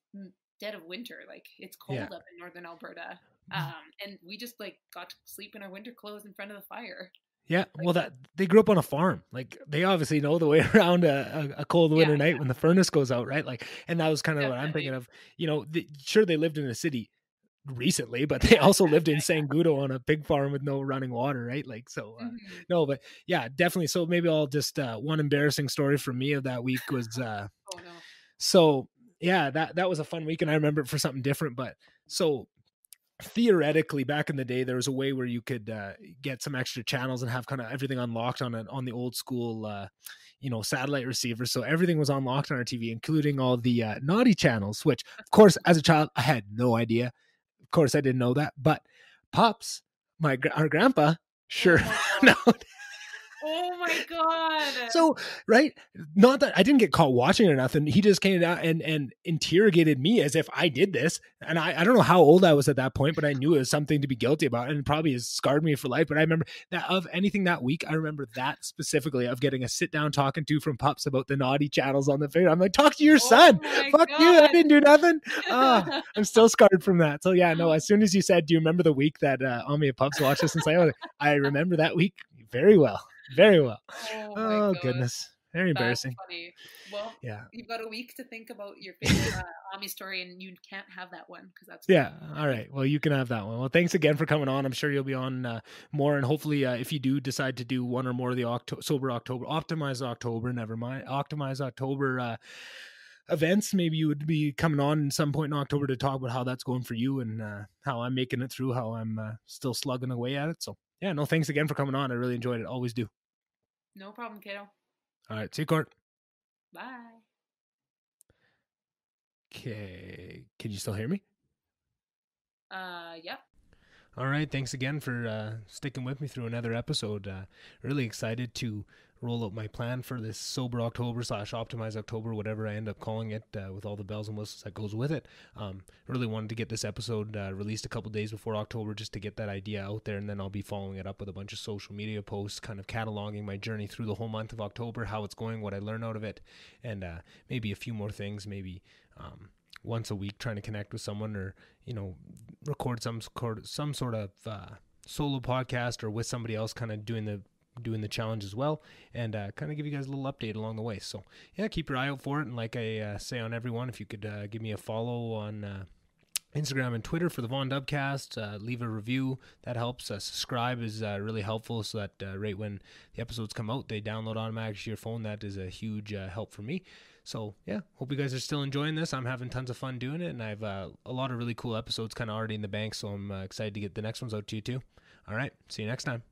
dead of winter. Like, it's cold up in northern Alberta. And we just like got to sleep in our winter clothes in front of the fire. Yeah, well, that they grew up on a farm. Like, they obviously know the way around a cold winter night when the furnace goes out, right? Like, and that was kind of what I'm thinking of. You know, sure, they lived in a city recently, but they also lived in Sangudo on a pig farm with no running water, right? Like, so no, but yeah, definitely. So maybe I'll just one embarrassing story from me of that week was so yeah, that was a fun week, and I remember it for something different. But so theoretically, back in the day, there was a way where you could get some extra channels and have kind of everything unlocked on the old school satellite receiver. So everything was unlocked on our TV, including all the naughty channels, which of course as a child I had no idea. Of course I didn't know that, but Pops, our grandpa, sure. No. Oh my God. So, right. Not that I didn't get caught watching or nothing. He just came out and interrogated me as if I did this. And I don't know how old I was at that point, but I knew it was something to be guilty about, and it probably has scarred me for life. But I remember that of anything that week, I remember that specifically of getting a sit down talking to from Pups about the naughty channels on the video. I'm like, talk to your son. Fuck God. you. I didn't do nothing. I'm still scarred from that. So yeah, no, as soon as you said, do you remember the week that Ami and Pups watched this and say, I remember that week very well. Very well. Oh goodness. Very embarrassing. That's funny. Well, yeah. You've got a week to think about your favorite Ami story, and you can't have that one because that's All right. Well, you can have that one. Well, thanks again for coming on. I'm sure you'll be on more, and hopefully, if you do decide to do one or more of the Optimize October events, maybe you would be coming on at some point in October to talk about how that's going for you and how I'm making it through, how I'm still slugging away at it. So yeah, no, thanks again for coming on. I really enjoyed it. Always do. No problem, kiddo. All right. See you, Court. Bye. Okay. Can you still hear me? Yep. All right. Thanks again for sticking with me through another episode. Really excited to roll out my plan for this Sober October / Optimize October, whatever I end up calling it, with all the bells and whistles that goes with it. Really wanted to get this episode released a couple days before October just to get that idea out there, and then I'll be following it up with a bunch of social media posts, kind of cataloging my journey through the whole month of October, how it's going, what I learn out of it, and maybe a few more things, maybe once a week trying to connect with someone, or record some sort of solo podcast, or with somebody else kind of doing the challenge as well, and kind of give you guys a little update along the way. So yeah, keep your eye out for it, and like I say on everyone, if you could give me a follow on Instagram and Twitter for the VonDubCast, leave a review, that helps. Subscribe is really helpful, so that right when the episodes come out, they download automatically to your phone. That is a huge help for me. So yeah, hope you guys are still enjoying this. I'm having tons of fun doing it, and I have a lot of really cool episodes kind of already in the bank, so I'm excited to get the next ones out to you too. All right, see you next time.